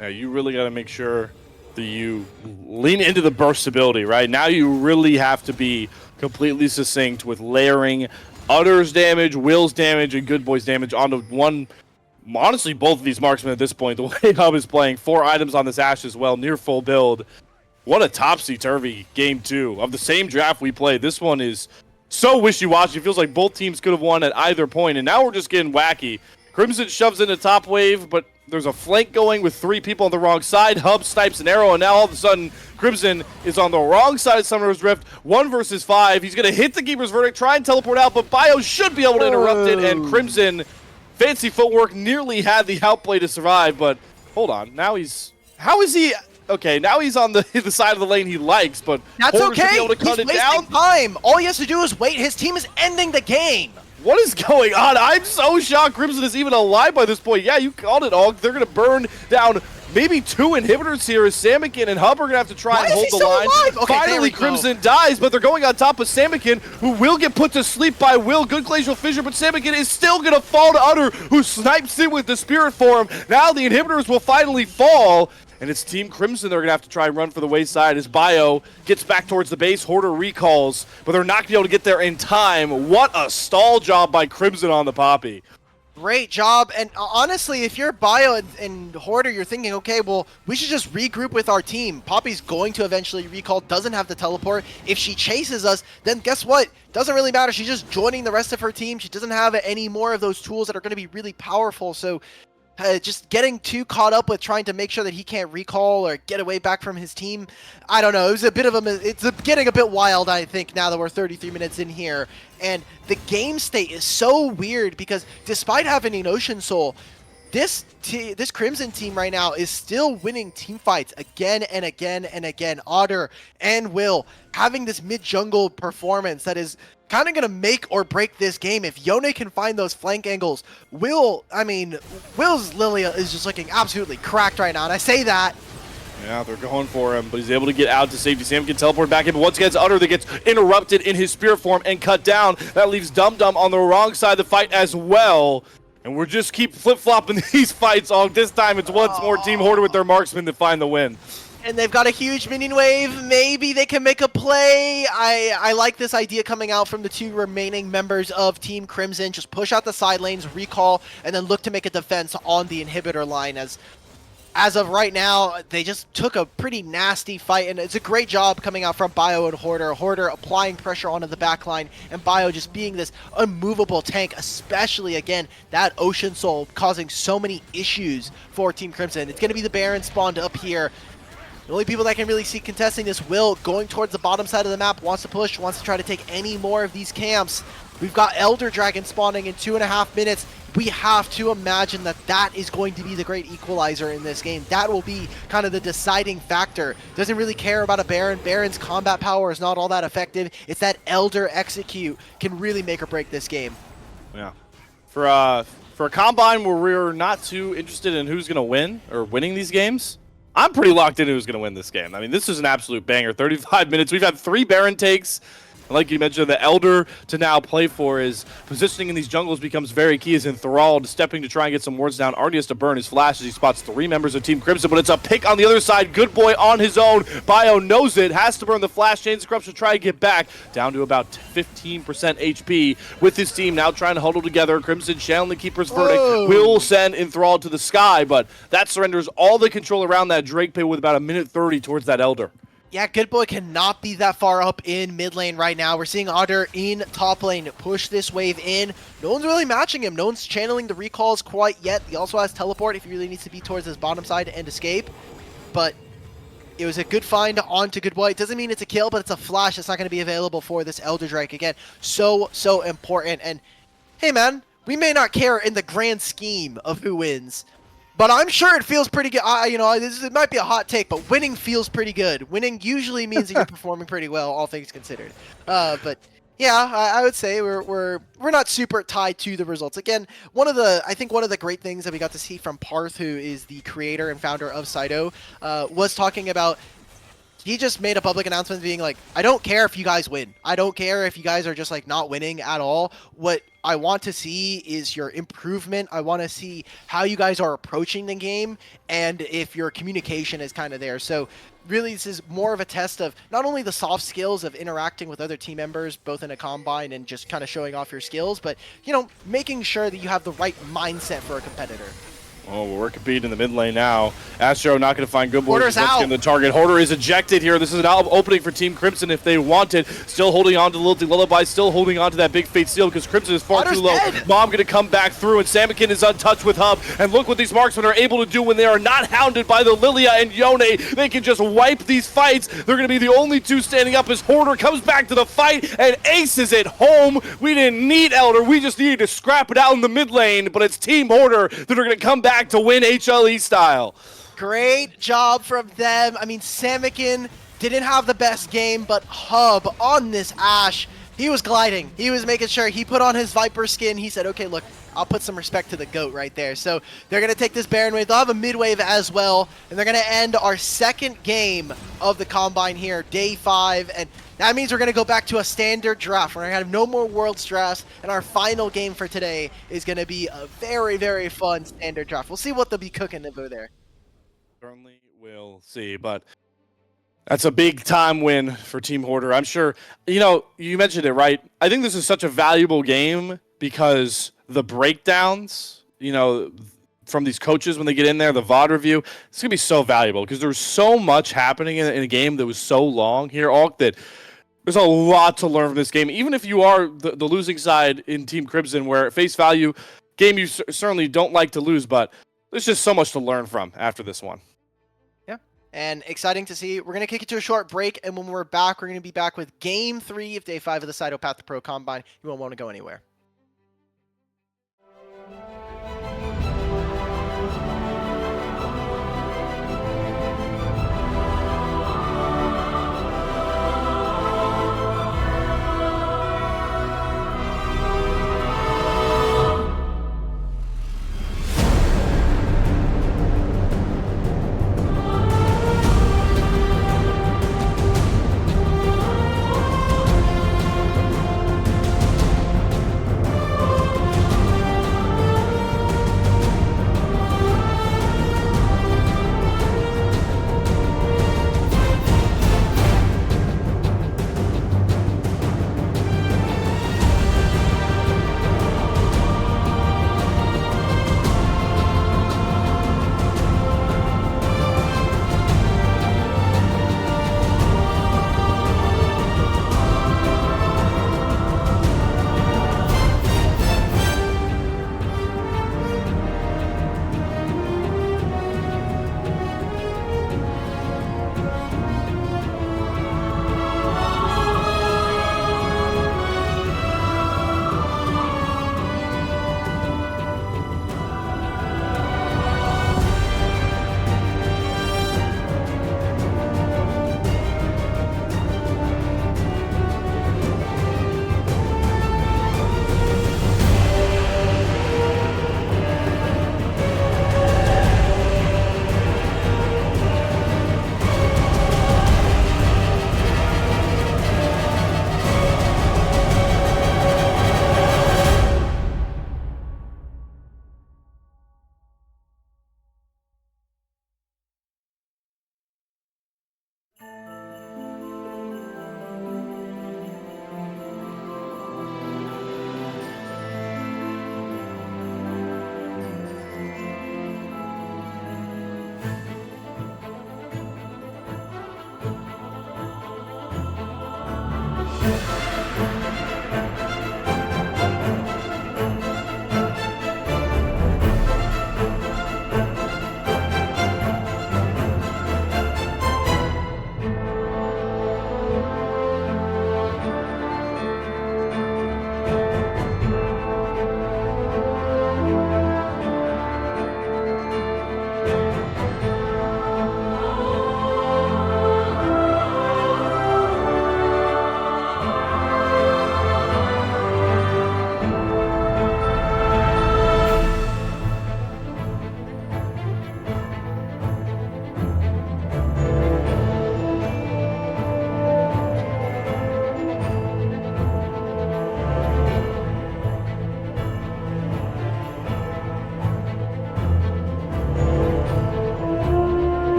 Yeah, you really got to make sure that you lean into the burst ability, right? Now you really have to be completely succinct with layering Utter's damage, Will's damage, and Good Boy's damage onto one. Honestly, both of these marksmen at this point, the way Hub is playing, 4 items on this Ashe as well, near full build. What a topsy-turvy game 2 of the same draft we played. This one is so wishy-washy. It feels like both teams could have won at either point, and now we're just getting wacky. Crimson shoves into top wave, but there's a flank going with 3 people on the wrong side. Hub snipes an arrow, and now all of a sudden, Crimson is on the wrong side of Summoner's Rift. 1 versus 5. He's going to hit the Keeper's Verdict, try and teleport out, but Bio should be able to interrupt it, and Crimson... fancy footwork, nearly had the outplay to survive, but hold on. Now he's... how is he... okay, now he's on the side of the lane he likes, but... that's Hoarder okay! Be able to cut he's it wasting down. time! All he has to do is wait. His team is ending the game! What is going on? I'm so shocked Crimson is even alive by this point. Yeah, you called it, Og. They're going to burn down maybe 2 inhibitors here as Samikin and Hub are going to have to try and hold the line. Okay, finally, Crimson dies, but they're going on top of Samikin, who will get put to sleep by Will. Good Glacial Fissure, but Samikin is still going to fall to Utter, who snipes it with the Spirit Form. Now the inhibitors will finally fall. And it's Team Crimson they're going to have to try and run for the wayside as Bio gets back towards the base. Hoarder recalls, but they're not going to be able to get there in time. What a stall job by Crimson on the Poppy. Great job. And honestly, if you're Bio and Hoarder, you're thinking, okay, well, we should just regroup with our team. Poppy's going to eventually recall, doesn't have the teleport. If she chases us, then guess what? Doesn't really matter. She's just joining the rest of her team. She doesn't have any more of those tools that are going to be really powerful. So just getting too caught up with trying to make sure that he can't recall or get away back from his team. I don't know. It was a bit of getting a bit wild, I think, now that we're 33 minutes in here. And the game state is so weird because despite having an Ocean Soul, this Crimson team right now is still winning team fights again and again and again. Otter and Will having this mid-jungle performance that is kind of going to make or break this game. If Yone can find those flank angles, Will's Lilia is just looking absolutely cracked right now, and I say that. Yeah, they're going for him, but he's able to get out to safety. Sam can teleport back in, but once again, it's Utter that gets interrupted in his spirit form and cut down. That leaves Dum Dum on the wrong side of the fight as well. And we're just keep flip-flopping these fights. This time it's once more Team Hoarder with their marksman to find the win. And they've got a huge minion wave. Maybe they can make a play. I like this idea coming out from the two remaining members of Team Crimson. Just push out the side lanes, recall, and then look to make a defense on the inhibitor line. As of right now, they just took a pretty nasty fight, and it's a great job coming out from Bio and Hoarder. Hoarder applying pressure onto the backline, and Bio just being this unmovable tank, especially, again, that Ocean Soul causing so many issues for Team Crimson. It's going to be the Baron spawned up here. The only people that can really see contesting this, Will going towards the bottom side of the map, wants to push, wants to try to take any more of these camps. We've got Elder Dragon spawning in 2.5 minutes. We have to imagine that that is going to be the great equalizer in this game. That will be kind of the deciding factor. Doesn't really care about a Baron. Baron's combat power is not all that effective. It's that Elder execute can really make or break this game. Yeah. For a Combine where we're not too interested in who's going to win or winning these games, I'm pretty locked in who's going to win this game. I mean, this is an absolute banger. 35 minutes. We've had 3 Baron takes. And like you mentioned, the Elder to now play for is positioning in these jungles becomes very key. Is enthralled, stepping to try and get some wards down. Already has to burn his flash as he spots 3 members of Team Crimson, but it's a pick on the other side. Good boy on his own. Bio knows it, has to burn the flash. Chains of Corruption to try and get back down to about 15% HP with his team now trying to huddle together. Crimson channeling the Keeper's verdict. Will send Enthralled to the sky, but that surrenders all the control around that Drake pit with about a minute 30 towards that Elder. Yeah, Good Boy cannot be that far up in mid lane right now. We're seeing Otter in top lane push this wave in. No one's really matching him. No one's channeling the recalls quite yet. He also has teleport if he really needs to be towards his bottom side and escape. But it was a good find onto Good Boy. It doesn't mean it's a kill, but it's a flash that's not going to be available for this Elder Drake. Again, so important. And hey, man, we may not care in the grand scheme of who wins, but I'm sure it feels pretty good. It might be a hot take, but winning feels pretty good. Winning usually means that you're performing pretty well, all things considered. But yeah, I would say we're not super tied to the results. Again, I think one of the great things that we got to see from Path, who is the creator and founder of Saito, was talking about. He just made a public announcement being like, I don't care if you guys win. I don't care if you guys are just like not winning at all. What I want to see is your improvement. I want to see how you guys are approaching the game and if your communication is kind of there. So really this is more of a test of not only the soft skills of interacting with other team members, both in a Combine and just kind of showing off your skills, but, making sure that you have the right mindset for a competitor. Oh, we're competing in the mid lane now. Astro not going to find Good Boy. Hoarder's out. The target. Hoarder is ejected here. This is an opening for Team Crimson if they want it. Still holding on to Lilty Lullaby. Still holding on to that big Fate Seal because Crimson is far too low. Dead. Mom going to come back through, and Samikin is untouched with Hub. And look what these marksmen are able to do when they are not hounded by the Lilia and Yone. They can just wipe these fights. They're going to be the only two standing up as Hoarder comes back to the fight and aces it home. We didn't need Elder. We just needed to scrap it out in the mid lane, but it's Team Hoarder that are going to come back to win HLE style. Great job from them. I mean, Samikin didn't have the best game, but Hub on this Ashe, he was gliding. He was making sure he put on his Viper skin. He said, okay, look, I'll put some respect to the GOAT right there. So they're going to take this Baron wave. They'll have a mid wave as well, and they're going to end our second game of the Combine here, day 5, and that means we're going to go back to a standard draft. We're going to have no more Worlds drafts, and our final game for today is going to be a very, very fun standard draft. We'll see what they'll be cooking over there. Certainly will see, but that's a big time win for Team Hoarder. I'm sure, you mentioned it, right? I think this is such a valuable game because the breakdowns, from these coaches when they get in there, the VOD review, it's going to be so valuable because there's so much happening in a game that was so long here, Alk, that there's a lot to learn from this game. Even if you are the losing side in Team Crimson, where at face value, game you certainly don't like to lose, but there's just so much to learn from after this one. Yeah, and exciting to see. We're going to kick it to a short break, and when we're back, we're going to be back with Game 3 of Day 5 of the Cyto Path2Pro Combine. You won't want to go anywhere.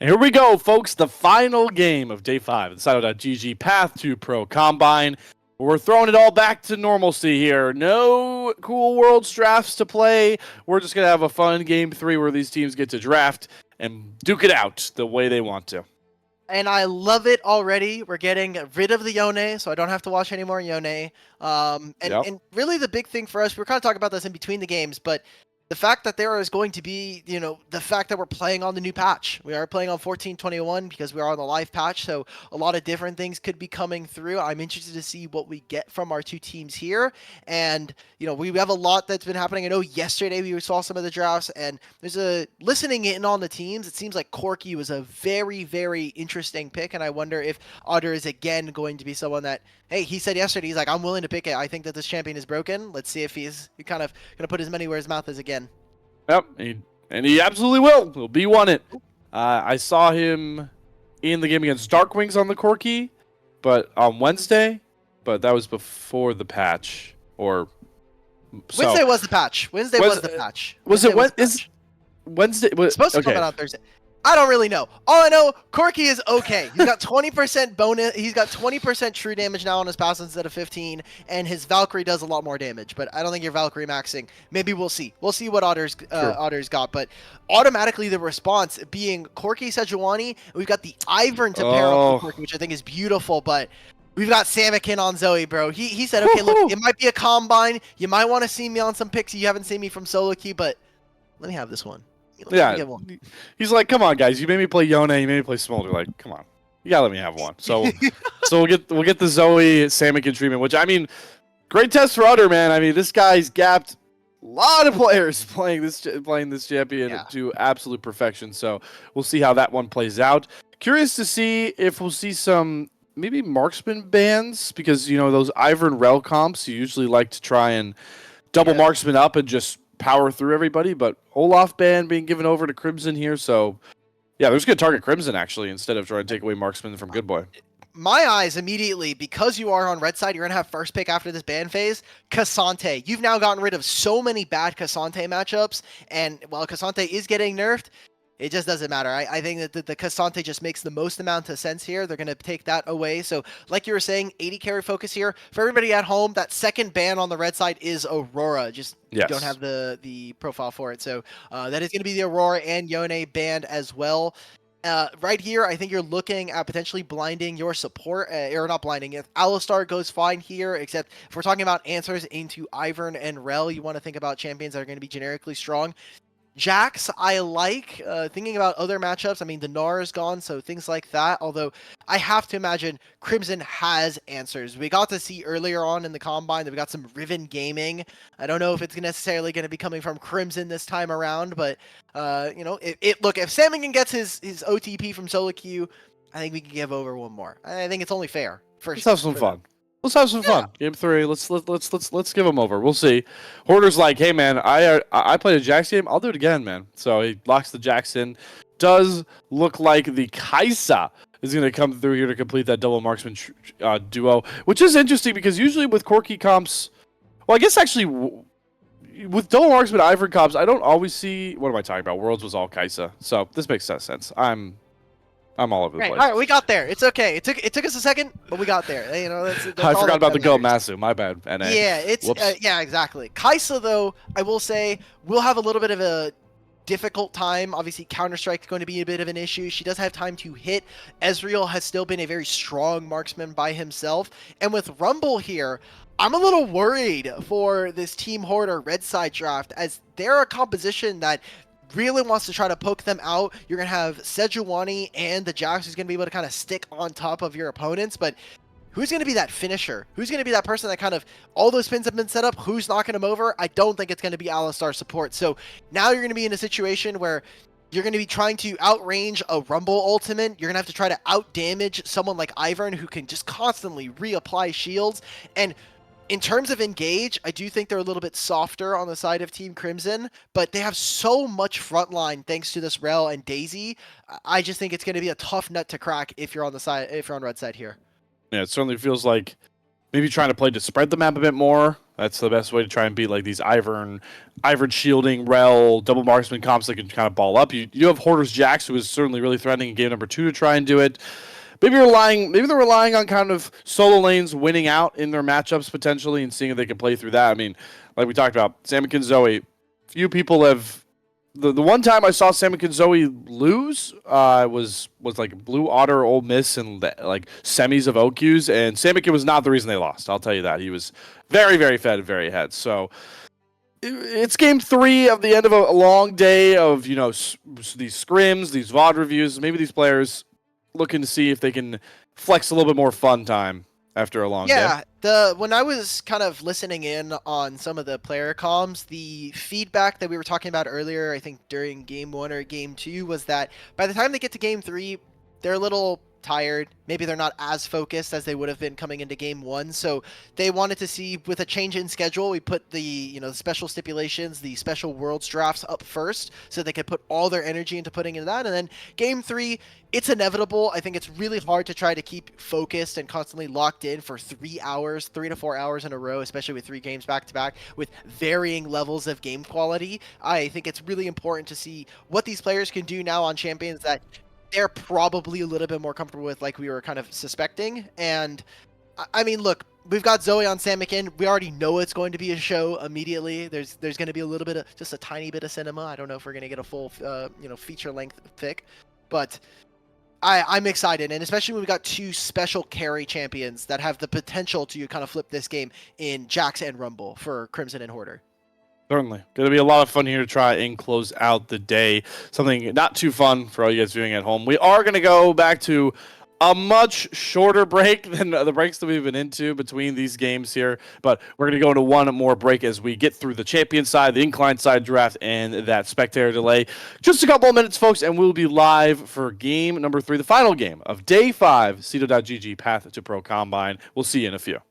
And here we go, folks. The final game of day 5 of the Silo.gg Path2Pro Combine. We're throwing it all back to normalcy here. No cool worlds drafts to play. We're just going to have a fun game 3 where these teams get to draft and duke it out the way they want to. And I love it already. We're getting rid of the Yone, so I don't have to watch any more Yone. And really the big thing for us, we were kind of talking about this in between the games, but the fact that there is going to be, the fact that we're playing on the new patch. We are playing on 14.21 because we are on the live patch, so a lot of different things could be coming through. I'm interested to see what we get from our two teams here. And, we have a lot that's been happening. I know yesterday we saw some of the drafts, and there's listening in on the teams, it seems like Corky was a very, very interesting pick, and I wonder if Otter is again going to be someone that, hey, he said yesterday, he's like, I'm willing to pick it. I think that this champion is broken. Let's see if he's kind of going to put his money where his mouth is again. Yep, and he absolutely will. He'll B1 it. I saw him in the game against Darkwings on the Corky, but on Wednesday, but that was before the patch. Wednesday was the patch. Wednesday was the patch. Was it Wednesday? It's supposed to come out on Thursday. I don't really know. All I know, Corky is okay. He's got 20% bonus. He's got 20% true damage now on his pass instead of 15, and his Valkyrie does a lot more damage. But I don't think your Valkyrie maxing. Maybe we'll see. We'll see what Otter's got. But automatically the response being Corky Sejuani, we've got the Ivern to pair up with Corky, which I think is beautiful. But we've got Samikin on Zoe, bro. He said, okay, look, it might be a combine. You might want to see me on some picks. You haven't seen me from solo queue, but let me have this one. Yeah, he's like, come on, guys. You made me play Yone. You made me play Smolder. Like, come on. You gotta let me have one. So, we'll get the Zoe Samikin treatment. Which, I mean, great test for Utter, man. I mean, this guy's gapped a lot of players playing this champion to absolute perfection. So we'll see how that one plays out. Curious to see if we'll see some maybe marksman bans, because those Ivern Rel comps, you usually like to try and double marksman up and just power through everybody, but Olaf ban being given over to Crimson here, so yeah, they're just gonna target Crimson actually instead of trying to take away marksman from Good Boy. My eyes immediately, because you are on red side, you're gonna have first pick after this ban phase. Cassante, you've now gotten rid of so many bad Cassante matchups, and while Cassante is getting nerfed, it just doesn't matter. I think that the Cassante just makes the most amount of sense here. They're going to take that away. So like you were saying, 80 carry focus here. For everybody at home, that second ban on the red side is Aurora. Just don't have the profile for it. So that is going to be the Aurora and Yone banned as well. Right here, I think you're looking at potentially blinding your support, or not blinding. If Alistar goes fine here, except if we're talking about answers into Ivern and Rel, you want to think about champions that are going to be generically strong. Jax, I like. Thinking about other matchups, I mean, the Gnar is gone, so things like that. Although, I have to imagine Crimson has answers. We got to see earlier on in the Combine that we got some Riven Gaming. I don't know if it's necessarily going to be coming from Crimson this time around, but, look, if Samikin gets his OTP from solo queue, I think we can give over one more. I think it's only fair. Let's have some fun. Let's have some fun. Game 3. Let's give them over. We'll see. Hoarder's like, hey man, I played a Jax game. I'll do it again, man. So he locks the Jax in. Does look like the Kaisa is going to come through here to complete that double marksman duo, which is interesting because usually with Corky comps, well, I guess actually with double marksman Ivern comps, I don't always see. What am I talking about? Worlds was all Kaisa, so this makes sense. I'm all over the place. All right, we got there. It's okay. It took us a second, but we got there. That's I forgot about the Go Masu. My bad. NA. Yeah, yeah, exactly. Kaisa, though, I will say, will have a little bit of a difficult time. Obviously, Counter-Strike is going to be a bit of an issue. She does have time to hit. Ezreal has still been a very strong marksman by himself. And with Rumble here, I'm a little worried for this Team Hoarder red side draft, as they're a composition that really wants to try to poke them out. You're going to have Sejuani and the Jax who's going to be able to kind of stick on top of your opponents, but who's going to be that finisher? Who's going to be that person that kind of, all those pins have been set up, who's knocking them over? I don't think it's going to be Alistar support. So now you're going to be in a situation where you're going to be trying to outrange a Rumble ultimate. You're going to have to try to outdamage someone like Ivern who can just constantly reapply shields. And in terms of engage, I do think they're a little bit softer on the side of Team Crimson, but they have so much frontline thanks to this Rel and Daisy. I just think it's going to be a tough nut to crack if you're on red side here. Yeah, it certainly feels like maybe trying to play to spread the map a bit more. That's the best way to try and beat like these Ivern shielding, Rel, double marksman comps that can kind of ball up. You have Hoarder's Jax, who is certainly really threatening in game number 2 to try and do it. Maybe they're relying on kind of solo lanes winning out in their matchups potentially and seeing if they can play through that. I mean, like we talked about, Samick Zoe, few people have the one time I saw Samick and Zoe lose was like Blue Otter, Ole Miss, and like semis of OQs, and Samick was not the reason they lost. I'll tell you that. He was very, very fed, very ahead. So it's game 3 of the end of a long day of these scrims, these VOD reviews. Maybe these players looking to see if they can flex a little bit more fun time after a long day. When I was kind of listening in on some of the player comms, the feedback that we were talking about earlier, I think during game 1 or game 2, was that by the time they get to game 3, they're a little tired. Maybe they're not as focused as they would have been coming into game 1. So they wanted to see, with a change in schedule, we put the special stipulations, the special worlds drafts up first, so they could put all their energy into putting into that. And then game 3, it's inevitable. I think it's really hard to try to keep focused and constantly locked in for 3 hours, 3 to 4 hours in a row, especially with 3 games back to back with varying levels of game quality. I think it's really important to see what these players can do now on champions that they're probably a little bit more comfortable with, like we were kind of suspecting. And I mean, look, we've got Zoe on Samick. We already know it's going to be a show immediately. There's going to be a little bit of, just a tiny bit of cinema. I don't know if we're going to get a full, feature length pick, but I'm excited. And especially when we got 2 special carry champions that have the potential to kind of flip this game in Jax and Rumble for Crimson and Hoarder. Certainly. Going to be a lot of fun here to try and close out the day. Something not too fun for all you guys viewing at home. We are going to go back to a much shorter break than the breaks that we've been into between these games here. But we're going to go into one more break as we get through the champion side, the incline side draft, and that spectator delay. Just a couple of minutes, folks, and we'll be live for game number 3, the final game of day 5, Cedo.gg Path2Pro Combine. We'll see you in a few.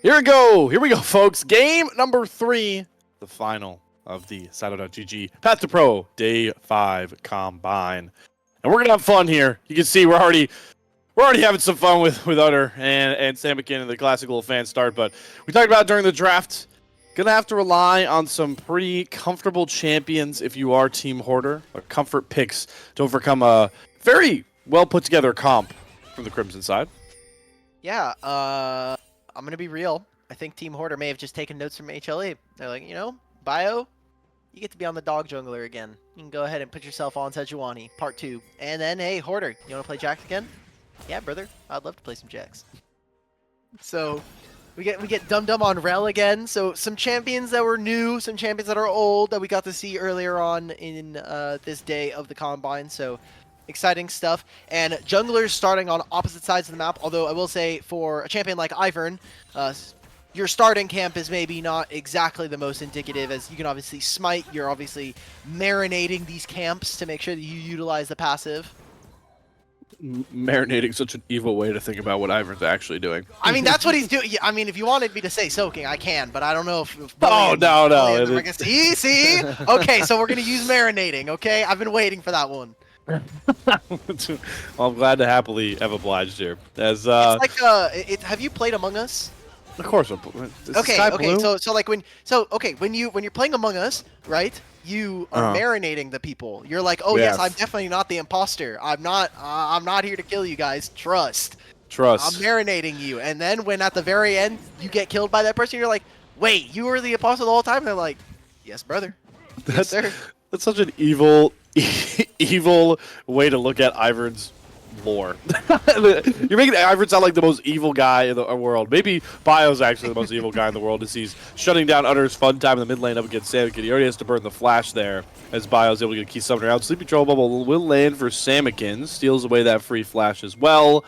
Here we go. Here we go, folks. Game number 3, the final of the Sato.gg Path2Pro Day 5 Combine. And we're going to have fun here. You can see we're already having some fun with Utter and Samikin and the classic little fan start. But we talked about during the draft, going to have to rely on some pretty comfortable champions if you are Team Hoarder, or comfort picks to overcome a very well put together comp from the Crimson side. Yeah, I'm going to be real. I think Team Hoarder may have just taken notes from HLE. They're like, you know, Bio, you get to be on the dog jungler again. You can go ahead and put yourself on Sejuani, part 2. And then, hey, Hoarder, you want to play Jax again? Yeah, brother, I'd love to play some Jax. So, we get Dum Dum on Rel again. So, some champions that were new, some champions that are old that we got to see earlier on in this day of the Combine. So, exciting stuff. And junglers starting on opposite sides of the map. Although I will say for a champion like Ivern, your starting camp is maybe not exactly the most indicative, as you can obviously smite. You're obviously marinating these camps to make sure that you utilize the passive. Marinating, such an evil way to think about what Ivern's actually doing. I mean, that's what he's doing. I mean, if you wanted me to say soaking, I can, but I don't know if oh, no. See? Okay, so we're going to use marinating, okay? I've been waiting for that one. Well, I'm glad to happily have obliged here. As it's like, have you played Among Us? Of course. Okay. So when you're playing Among Us, right? You are marinating the people. You're like, oh yes, I'm definitely not the imposter. I'm not here to kill you guys. Trust. I'm marinating you. And then when at the very end you get killed by that person, you're like, wait, you were the imposter the whole time? And they're like, yes, brother. Yes, sir. That's such an evil way to look at Ivern's lore. You're making Ivern sound like the most evil guy in the world. Maybe Bio's actually the most evil guy in the world, as he's shutting down Utter's fun time in the mid lane up against Samikin. He already has to burn the flash there, as Bio's able to get a key summoner out. Sleepy Troll Bubble will land for Samikin. Steals away that free flash as well.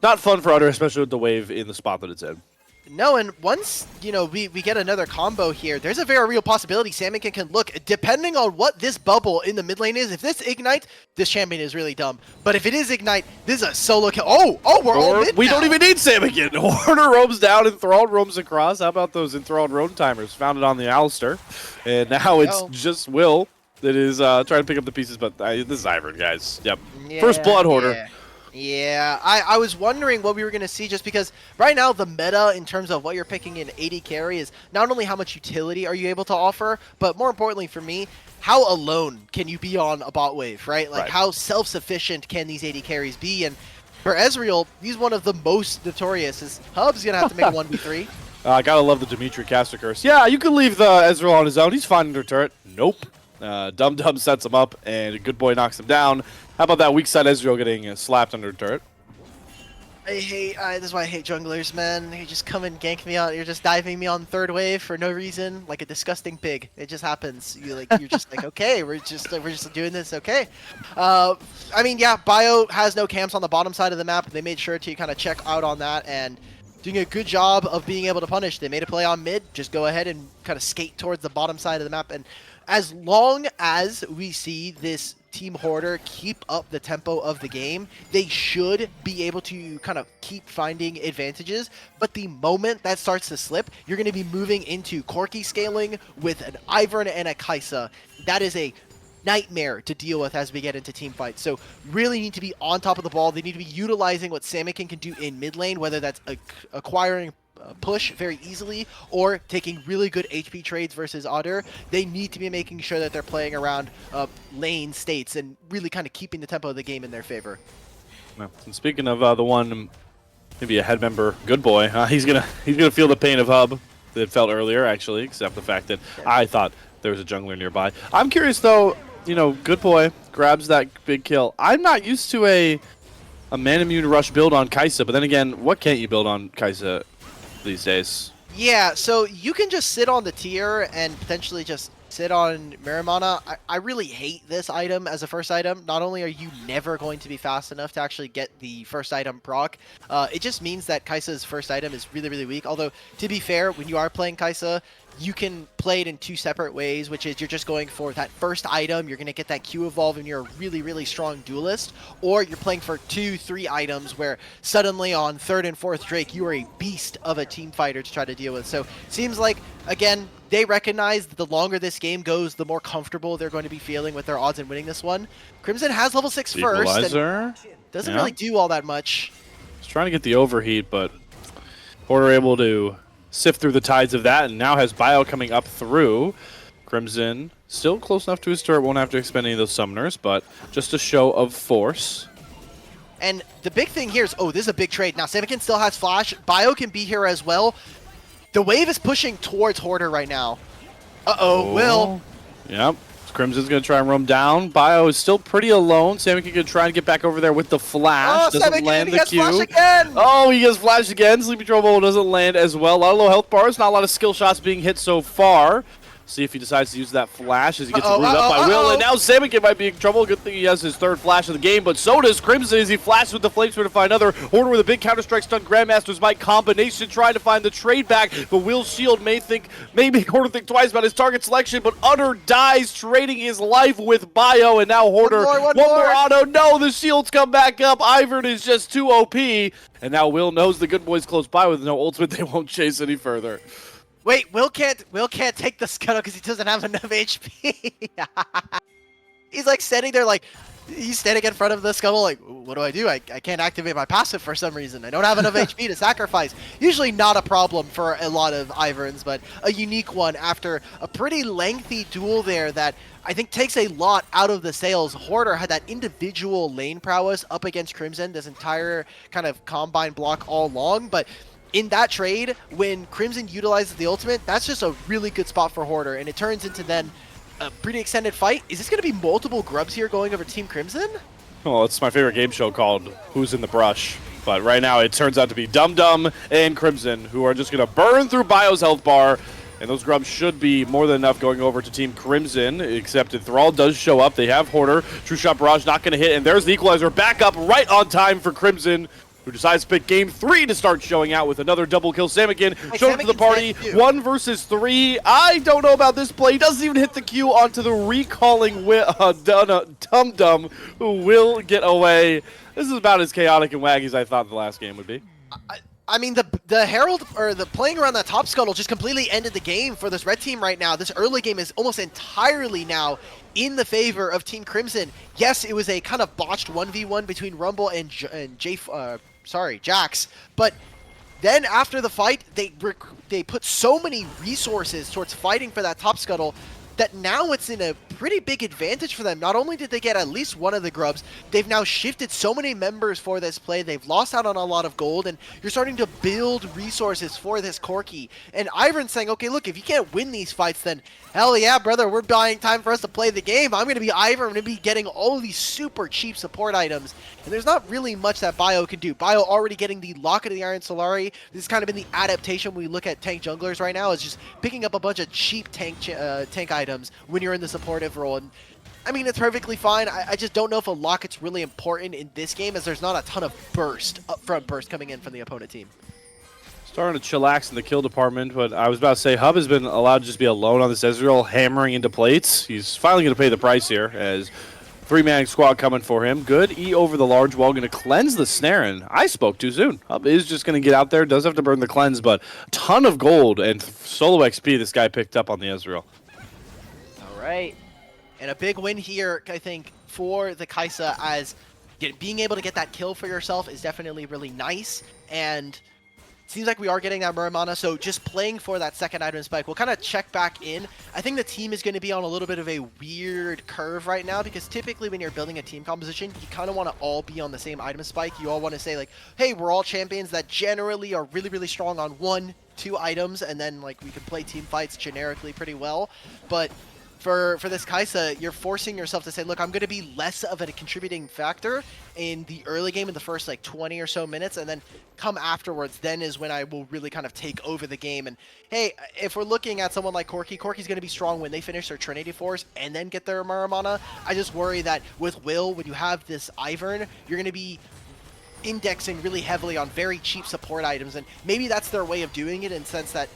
Not fun for Utter, especially with the wave in the spot that it's in. No, and once, you know, we get another combo here, there's a very real possibility Samikin can look, depending on what this bubble in the mid lane is. If this Ignite, this champion is really dumb. But if it is Ignite, this is a solo kill. Oh, we're all mid We now. don't even need Samikin. Hoarder roams down, Enthralled roams across. How about those Enthralled roam timers? Found it on the Alistair. And now it's just Will that is trying to pick up the pieces, but this is Ivern, guys. Yep. Yeah, First blood Hoarder. Yeah, I was wondering what we were going to see, just because right now the meta in terms of what you're picking in AD carry is not only how much utility are you able to offer, but more importantly for me, how alone can you be on a bot wave, right? Like how self-sufficient can these AD carries be? And for Ezreal, he's one of the most notorious. Is Hub's going to have to make a 1v3. I gotta love the Dimitri caster curse. Yeah, you can leave the Ezreal on his own. He's fine under turret. Nope. Dum Dum sets him up, and Good Boy knocks him down. How about that weak side Ezreal getting slapped under turret? This is why I hate junglers, man. You just come and gank me out. You're just diving me on third wave for no reason, like a disgusting pig. It just happens. You're just like, okay, we're just doing this, okay. I mean, yeah, Bio has no camps on the bottom side of the map. They made sure to kind of check out on that and doing a good job of being able to punish. They made a play on mid. Just go ahead and kind of skate towards the bottom side of the map. And as long as we see this Team Hoarder keep up the tempo of the game, they should be able to kind of keep finding advantages. But the moment that starts to slip, you're going to be moving into Corki scaling with an Ivern and a Kai'Sa. That is a nightmare to deal with as we get into team fights. So really need to be on top of the ball. They need to be utilizing what Samikin can do in mid lane, whether that's acquiring push very easily or taking really good HP trades versus Otter. They need to be making sure that they're playing around lane states and really kind of keeping the tempo of the game in their favor. And speaking of the one, maybe a head member, Good Boy, he's gonna feel the pain of Hub that it felt earlier, actually, except the fact that I thought there was a jungler nearby. I'm curious though, you know, Good Boy grabs that big kill. I'm not used to a man immune rush build on Kai'Sa, but then again, what can't you build on Kai'Sa these days? Yeah, so you can just sit on the tier and potentially just sit on Miramana. I really hate this item as a first item. Not only are you never going to be fast enough to actually get the first item proc, it just means that Kai'Sa's first item is really, really weak. Although, to be fair, when you are playing Kai'Sa, you can play it in two separate ways, which is you're just going for that first item, you're going to get that Q evolve and you're a really, really strong duelist, or you're playing for 2-3 items where suddenly on 3rd and 4th Drake, you are a beast of a team fighter to try to deal with. So seems like, again, they recognize that the longer this game goes, the more comfortable they're going to be feeling with their odds in winning this one. Crimson has level 6 first, and doesn't really do all that much. He's trying to get the overheat, but Hoarder able to sift through the tides of that, and now has Bio coming up through. Crimson still close enough to his turret, won't have to expend any of those summoners, but just a show of force. And the big thing here is, oh, this is a big trade. Now, Samikin still has Flash. Bio can be here as well. The wave is pushing towards Hoarder right now. Uh-oh, Will. Yep. Crimson's going to try and roam down. Bio is still pretty alone. Samikin can try and get back over there with the flash. Oh, doesn't land the Q. Flash again. Oh, he gets flash again. Sleepy Trouble doesn't land as well. A lot of low health bars. Not a lot of skill shots being hit so far. See if he decides to use that flash as he gets rooted up by Will. And now Samikin might be in trouble. Good thing he has his 3rd flash of the game, but so does Crimson as he flashes with the Flamespear to find another. Hoarder with a big Counter-Strike stun. Grandmaster's Might combination trying to find the trade back, but Will's shield may make Hoarder think twice about his target selection, but Utter dies trading his life with Bio, and now Hoarder, one more auto. No, the shields come back up. Ivern is just too OP, and now Will knows the good boy's close by with no ultimate. They won't chase any further. Wait, Will can't take the scuttle because he doesn't have enough HP. He's like standing there like, he's standing in front of the scuttle like, what do? I can't activate my passive for some reason. I don't have enough HP to sacrifice. Usually not a problem for a lot of Iverns, but a unique one after a pretty lengthy duel there that I think takes a lot out of the sails. Hoarder had that individual lane prowess up against Crimson, this entire kind of combine block all along, but in that trade, when Crimson utilizes the ultimate, that's just a really good spot for Hoarder, and it turns into then a pretty extended fight. Is this going to be multiple grubs here going over Team Crimson? Well, it's my favorite game show called Who's in the Brush. But right now, it turns out to be Dum Dum and Crimson, who are just going to burn through Bio's health bar. And those grubs should be more than enough going over to Team Crimson, except Thrall does show up. They have Hoarder. True Shot Barrage not going to hit, and there's the equalizer back up right on time for Crimson, who decides to pick game 3 to start showing out with another double kill. Samikin showed up to the party. 1 versus 3. I don't know about this play. He doesn't even hit the Q onto the recalling Dum Dum, who will get away. This is about as chaotic and waggy as I thought the last game would be. I mean, the Herald, or the playing around that top scuttle just completely ended the game for this red team right now. This early game is almost entirely now in the favor of Team Crimson. Yes, it was a kind of botched 1v1 between Rumble and Jax, but then after the fight, they put so many resources towards fighting for that top scuttle that now it's in a pretty big advantage for them. Not only did they get at least one of the grubs, they've now shifted so many members for this play. They've lost out on a lot of gold, and you're starting to build resources for this Corki. And Ivern's saying, okay, look, if you can't win these fights, then hell yeah, brother, we're buying time for us to play the game. I'm going to be Ivern. I'm going to be getting all of these super cheap support items. And there's not really much that Bio can do. Bio already getting the Locket of the Iron Solari. This has kind of been the adaptation when we look at tank junglers right now, is just picking up a bunch of cheap tank items when you're in the supportive role. And I mean, it's perfectly fine. I just don't know if a Locket's really important in this game, as there's not a ton of upfront burst coming in from the opponent team. Starting to chillax in the kill department, but I was about to say, Hub has been allowed to just be alone on this Ezreal, hammering into plates. He's finally going to pay the price here, as 3-man squad coming for him. Good E over the large wall, going to cleanse the snare, and I spoke too soon. Hub is just going to get out there, does have to burn the cleanse, but a ton of gold and solo XP this guy picked up on the Ezreal. All right. And a big win here, I think, for the Kai'Sa, as being able to get that kill for yourself is definitely really nice. And seems like we are getting that Muramana, so just playing for that second item spike. We'll kind of check back in. I think the team is going to be on a little bit of a weird curve right now, because typically when you're building a team composition, you kind of want to all be on the same item spike. You all want to say like, hey, we're all champions that generally are really, really strong on 1-2 items, and then like we can play team fights generically pretty well. But for this Kai'Sa, you're forcing yourself to say, look, I'm going to be less of a contributing factor in the early game in the first like 20 or so minutes, and then come afterwards, then is when I will really kind of take over the game. And hey, if we're looking at someone like Corki's going to be strong when they finish their Trinity Force and then get their Muramana. I just worry that with Will, when you have this Ivern, you're going to be indexing really heavily on very cheap support items, and maybe that's their way of doing it, in the sense that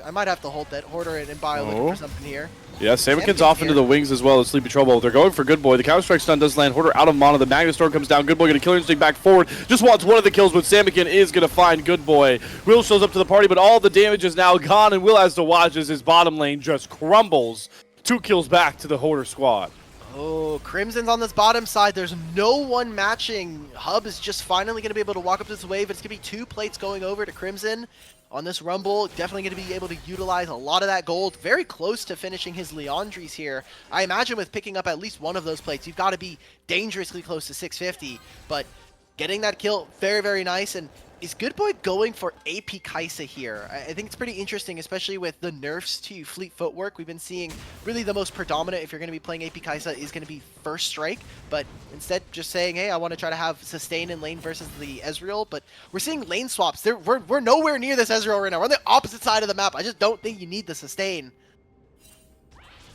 I might have to hold that. Hoarder and Bio looking for something here. Yeah, Samikin's off into the wings as well as Sleepy Trouble. They're going for Good Boy. The Counter-Strike stun does land. Hoarder out of mana. The Magnet Storm comes down. Good Boy going to Killer Instinct back forward. Just wants one of the kills, but Samikin is going to find Good Boy. Will shows up to the party, but all the damage is now gone, and Will has to watch as his bottom lane just crumbles. 2 kills back to the Hoarder squad. Oh, Crimson's on this bottom side. There's no one matching. Hub is just finally going to be able to walk up this wave. It's going to be 2 plates going over to Crimson on this Rumble. Definitely going to be able to utilize a lot of that gold. Very close to finishing his Leandries here. I imagine with picking up at least one of those plates, you've got to be dangerously close to 650. But getting that kill, very, very nice. And is Good Boy going for AP Kaisa here? I think it's pretty interesting, especially with the nerfs to Fleet Footwork. We've been seeing really the most predominant, if you're going to be playing AP Kaisa, is going to be First Strike. But instead, just saying, hey, I want to try to have sustain in lane versus the Ezreal. But we're seeing lane swaps. We're nowhere near this Ezreal right now. We're on the opposite side of the map. I just don't think you need the sustain.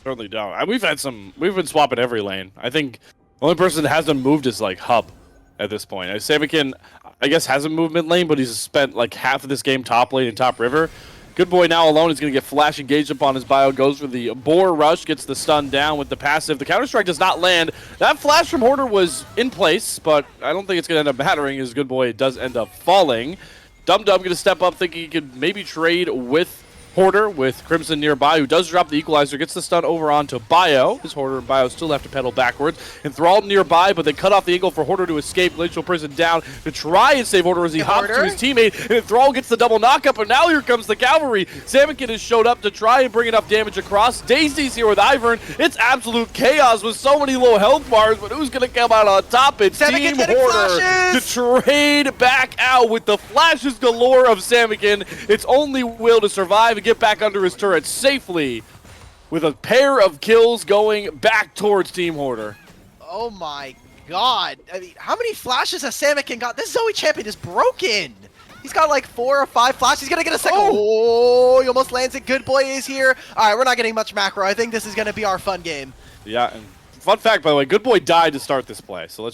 Certainly don't. We've been swapping every lane. I think the only person that hasn't moved is like Hub at this point. Samikin, I guess, hasn't moved mid lane, but he's spent like half of this game top lane and top river. Good Boy now alone is going to get flash engaged upon his Bio, goes for the Boar Rush, gets the stun down with the passive. The Counter-Strike does not land. That flash from Hoarder was in place, but I don't think it's going to end up mattering as Good Boy does end up falling. Dum Dum going to step up, thinking he could maybe trade with Hoarder with Crimson nearby, who does drop the equalizer, gets the stun over onto Bio. His Hoarder and Bio still have to pedal backwards. Enthralled nearby, but they cut off the angle for Hoarder to escape. Glacial Prison down to try and save Hoarder as he hops to his teammate. And Enthrall gets the double knockup, and now here comes the cavalry. Samikin has showed up to try and bring enough damage across. Daisy's here with Ivern. It's absolute chaos with so many low health bars, but who's going to come out on top? It's Team Hoarder to trade back out with the flashes galore of Samikin. It's only Will to survive and get back under his turret safely with a pair of kills going back towards Team Hoarder. Oh my god. I mean, how many flashes has Samikin got? This Zoe champion is broken. He's got like 4 or 5 flashes. He's going to get a second. Oh, he almost lands it. Good Boy is here. All right, we're not getting much macro. I think this is going to be our fun game. Yeah, and fun fact, by the way, Good Boy died to start this play, so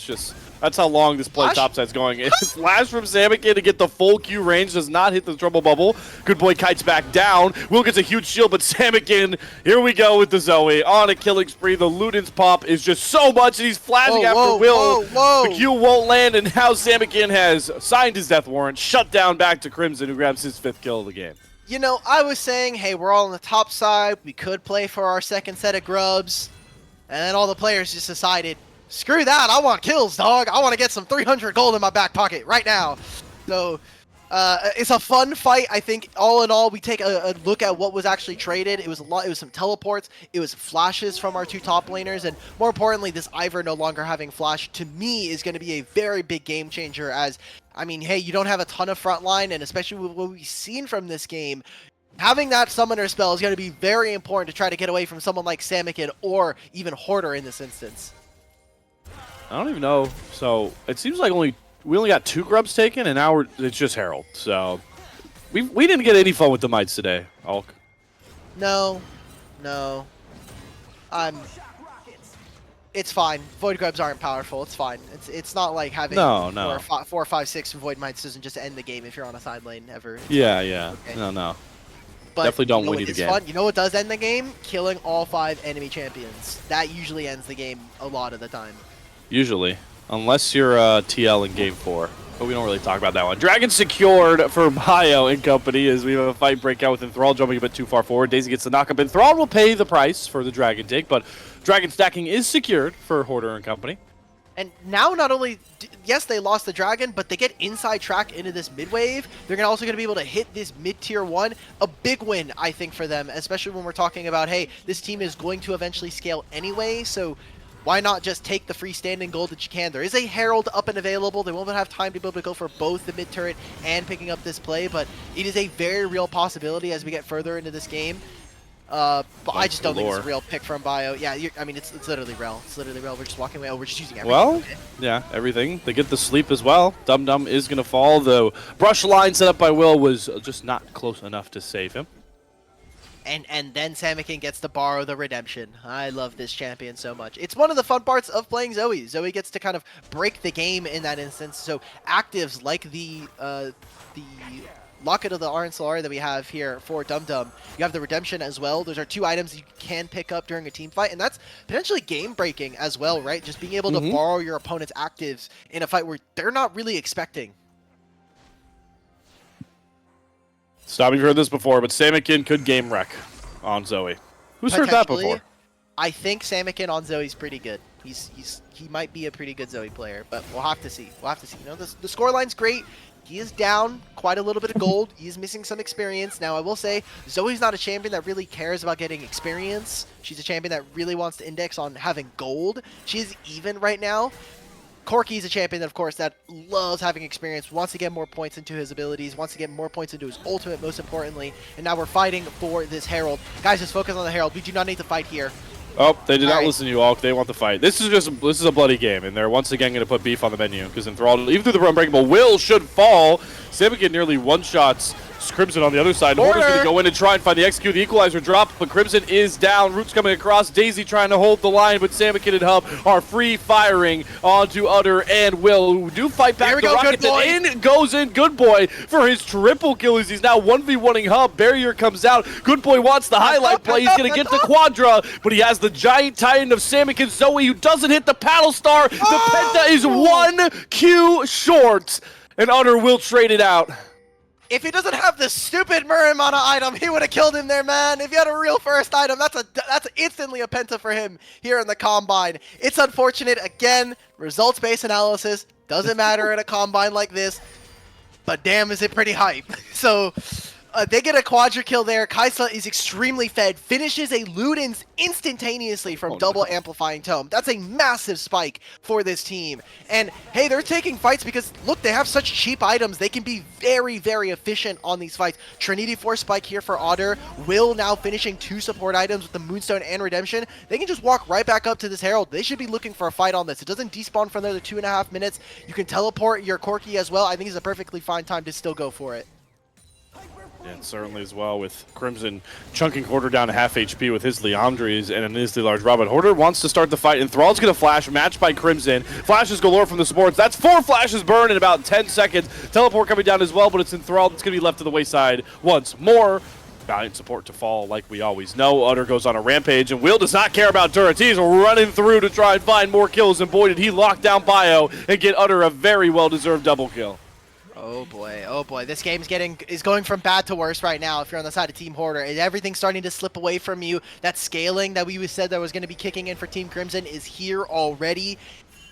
that's how long this play topside's going. Flash from Samikin to get the full Q range, does not hit the trouble bubble. Good Boy kites back down. Will gets a huge shield, but Samikin, here we go with the Zoe, on a killing spree. The Ludens pop is just so much, and he's flashing after Will. The Q won't land, and now Samikin has signed his death warrant, shut down back to Crimson, who grabs his 5th kill of the game. You know, I was saying, hey, we're all on the top side. We could play for our second set of grubs. And then all the players just decided, screw that, I want kills, dog. I want to get some 300 gold in my back pocket right now. So, it's a fun fight. I think all in all, we take a look at what was actually traded. It was a lot. It was some teleports. It was flashes from our 2 top laners. And more importantly, this Ivern no longer having flash, to me, is going to be a very big game changer as, I mean, hey, you don't have a ton of frontline, and especially with what we've seen from this game, having that summoner spell is going to be very important to try to get away from someone like Samikin or even Hoarder in this instance. I don't even know. So it seems like we only got 2 grubs taken, and now it's just Herald. So we didn't get any fun with the mites today, Hulk. No. It's fine. Void grubs aren't powerful. It's fine. It's not like having 4, 5, 6 Void mites doesn't just end the game if you're on a side lane ever. Yeah. Okay. No. But definitely don't win the game. Fun? You know what does end the game? Killing all 5 enemy champions. That usually ends the game a lot of the time. Usually. Unless you're TL in Game 4. But we don't really talk about that one. Dragon secured for Bio and company as we have a fight break out with Enthrall jumping a bit too far forward. Daisy gets the knockup. Enthrall will pay the price for the Dragon take, but Dragon stacking is secured for Hoarder and company. And now not only, yes, they lost the Dragon, but they get inside track into this mid-wave. They're also going to be able to hit this mid-tier 1. A big win, I think, for them, especially when we're talking about, hey, this team is going to eventually scale anyway, so why not just take the freestanding gold that you can? There is a Herald up and available. They won't have time to be able to go for both the mid-turret and picking up this play, but it is a very real possibility as we get further into this game. But I just don't think it's a real pick from Bio. Yeah, I mean, it's literally Rel. It's literally Rel. We're just walking away. Oh, we're just using everything. Well, yeah, everything. They get the sleep as well. Dum Dum is going to fall, though. Brush line set up by Will was just not close enough to save him. And then Samikin gets to borrow the redemption. I love this champion so much. It's one of the fun parts of playing Zoe. Zoe gets to kind of break the game in that instance. So actives like the Locket of the Aran Solari that we have here for Dum Dum. You have the Redemption as well. Those are 2 items you can pick up during a team fight, and that's potentially game breaking as well, right? Just being able to borrow your opponent's actives in a fight where they're not really expecting. Stop, you've heard this before, but Samikin could game wreck on Zoe. Who's heard that before? I think Samikin on Zoe's pretty good. He might be a pretty good Zoe player, but we'll have to see. We'll have to see. You know, the scoreline's great. He is down quite a little bit of gold. He is missing some experience. Now, I will say, Zoe's not a champion that really cares about getting experience. She's a champion that really wants to index on having gold. She is even right now. Corki is a champion that, of course, that loves having experience, wants to get more points into his abilities, wants to get more points into his ultimate, most importantly. And now we're fighting for this Herald. Guys, just focus on the Herald. We do not need to fight here. Oh, they did not listen to you all. They want the fight. This is a bloody game, and they're once again going to put beef on the menu because Enthralled, even through the Unbreakable, will should fall. Samikin nearly one-shots Crimson on the other side. Hoarder's going to go in and try and find the execute. The equalizer drop, but Crimson is down. Root's coming across. Daisy trying to hold the line, but Samikin and Hub are free firing onto Utter and Will, who do fight back. The Rockets, and in goes in Good Boy for his triple kill as he's now 1v1ing Hub. Barrier comes out. Good Boy wants the highlight play. He's going to get the Quadra, but he has the giant Titan of Samikin Zoe, who doesn't hit the paddle star. The Penta is 1 Q short, and Utter will trade it out. If he doesn't have the stupid Muramana item, he would have killed him there, man. If he had a real first item, that's instantly a penta for him here in the Combine. It's unfortunate. Again, results-based analysis doesn't matter in a Combine like this, but damn, is it pretty hype. So they get a quadra kill there. Kaisa is extremely fed, finishes a Ludens instantaneously from double amplifying tome. That's a massive spike for this team. And hey, they're taking fights because look, they have such cheap items. They can be very, very efficient on these fights. Trinity Force spike here for Otter. Will now finishing 2 support items with the Moonstone and Redemption. They can just walk right back up to this Herald. They should be looking for a fight on this. It doesn't despawn for another 2.5 minutes. You can teleport your Corki as well. I think it's a perfectly fine time to still go for it. And certainly as well with Crimson chunking Hoarder down to half HP with his Leandres and an instantly large Robin. Hoarder wants to start the fight, and Thrall's going to flash, matched by Crimson. Flashes galore from the supports. That's 4 flashes burned in about 10 seconds. Teleport coming down as well, but it's Enthralled. It's going to be left to the wayside once more. Valiant support to fall like we always know. Utter goes on a rampage, and Will does not care about turrets. He's running through to try and find more kills, and boy, did he lock down Bio and get Utter a very well-deserved double kill. Oh boy, this game's going from bad to worse right now if you're on the side of Team Hoarder. Everything's starting to slip away from you. That scaling that we said that was going to be kicking in for Team Crimson is here already.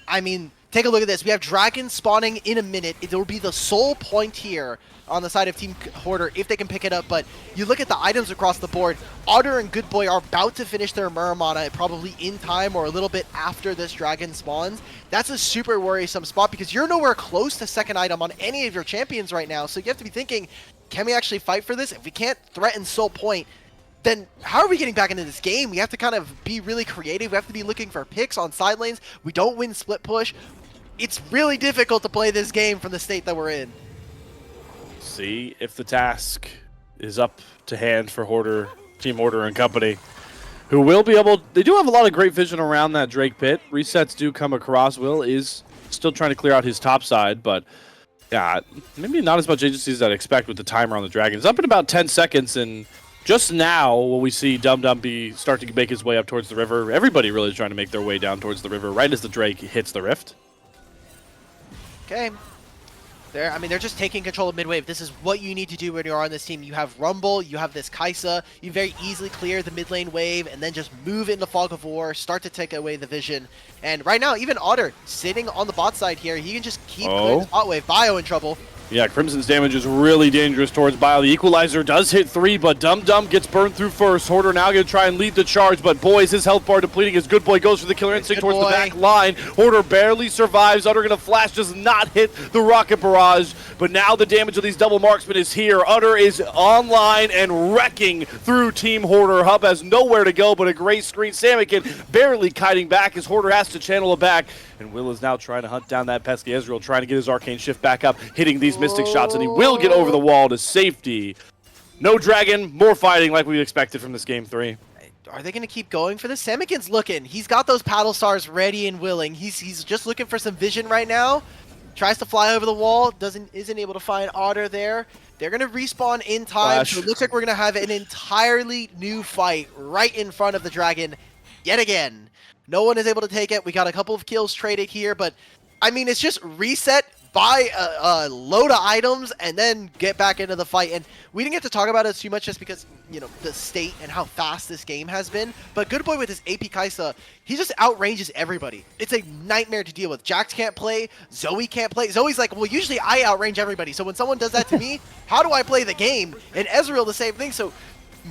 I mean, take a look at this. We have dragons spawning in a minute. It will be the sole point here on the side of Team Hoarder if they can pick it up, but you look at the items across the board. Otter and Good Boy are about to finish their Muramana probably in time or a little bit after this dragon spawns. That's a super worrisome spot because you're nowhere close to second item on any of your champions right now, so you have to be thinking, can we actually fight for this? If we can't threaten sole point, then how are we getting back into this game? We have to kind of be really creative. We have to be looking for picks on side lanes. We don't win split push. It's really difficult to play this game from the state that we're in. See if the task is up to hand for Hoarder, Team Hoarder and company, who will be able... They do have a lot of great vision around that Drake pit. Resets do come across. Will is still trying to clear out his top side, but yeah, maybe not as much agency as I'd expect with the timer on the Dragon. It's up in about 10 seconds, and just now will we see Dum Dum start to make his way up towards the river. Everybody really is trying to make their way down towards the river right as the Drake hits the rift. Okay. They're just taking control of mid-wave. This is what you need to do when you're on this team. You have Rumble, you have this Kaisa. You very easily clear the mid-lane wave and then just move into Fog of War, start to take away the vision. And right now, even Otter sitting on the bot side here, he can just keep clearing the bot wave. Bio in trouble. Yeah, Crimson's damage is really dangerous towards Bio. The Equalizer does hit 3, but Dum Dum gets burned through first. Hoarder now going to try and lead the charge, but boys, his health bar depleting as Good Boy goes for the killer instinct towards the back line. Hoarder barely survives. Utter going to flash, does not hit the rocket barrage, but now the damage of these double marksmen is here. Utter is online and wrecking through Team Hoarder. Hub has nowhere to go but a great screen. Samikin barely kiting back as Hoarder has to channel it back, and Will is now trying to hunt down that pesky Ezreal, trying to get his arcane shift back up, hitting these Mystic shots, and he will get over the wall to safety. No dragon, more fighting like we expected from this game 3. Are they going to keep going for this? Samikin's looking. He's got those paddle stars ready and willing. He's just looking for some vision right now. Tries to fly over the wall, isn't able to find Otter there. They're going to respawn in time, so it looks like we're going to have an entirely new fight right in front of the Dragon yet again. No one is able to take it. We got a couple of kills traded here, but I mean, it's just reset, buy a load of items, and then get back into the fight. And we didn't get to talk about it too much just because, you know, the state and how fast this game has been. But Good Boy with his AP Kaisa, he just outranges everybody. It's a nightmare to deal with. Jax can't play. Zoe can't play. Zoe's like, well, usually I outrange everybody. So when someone does that to me, how do I play the game? And Ezreal, the same thing. So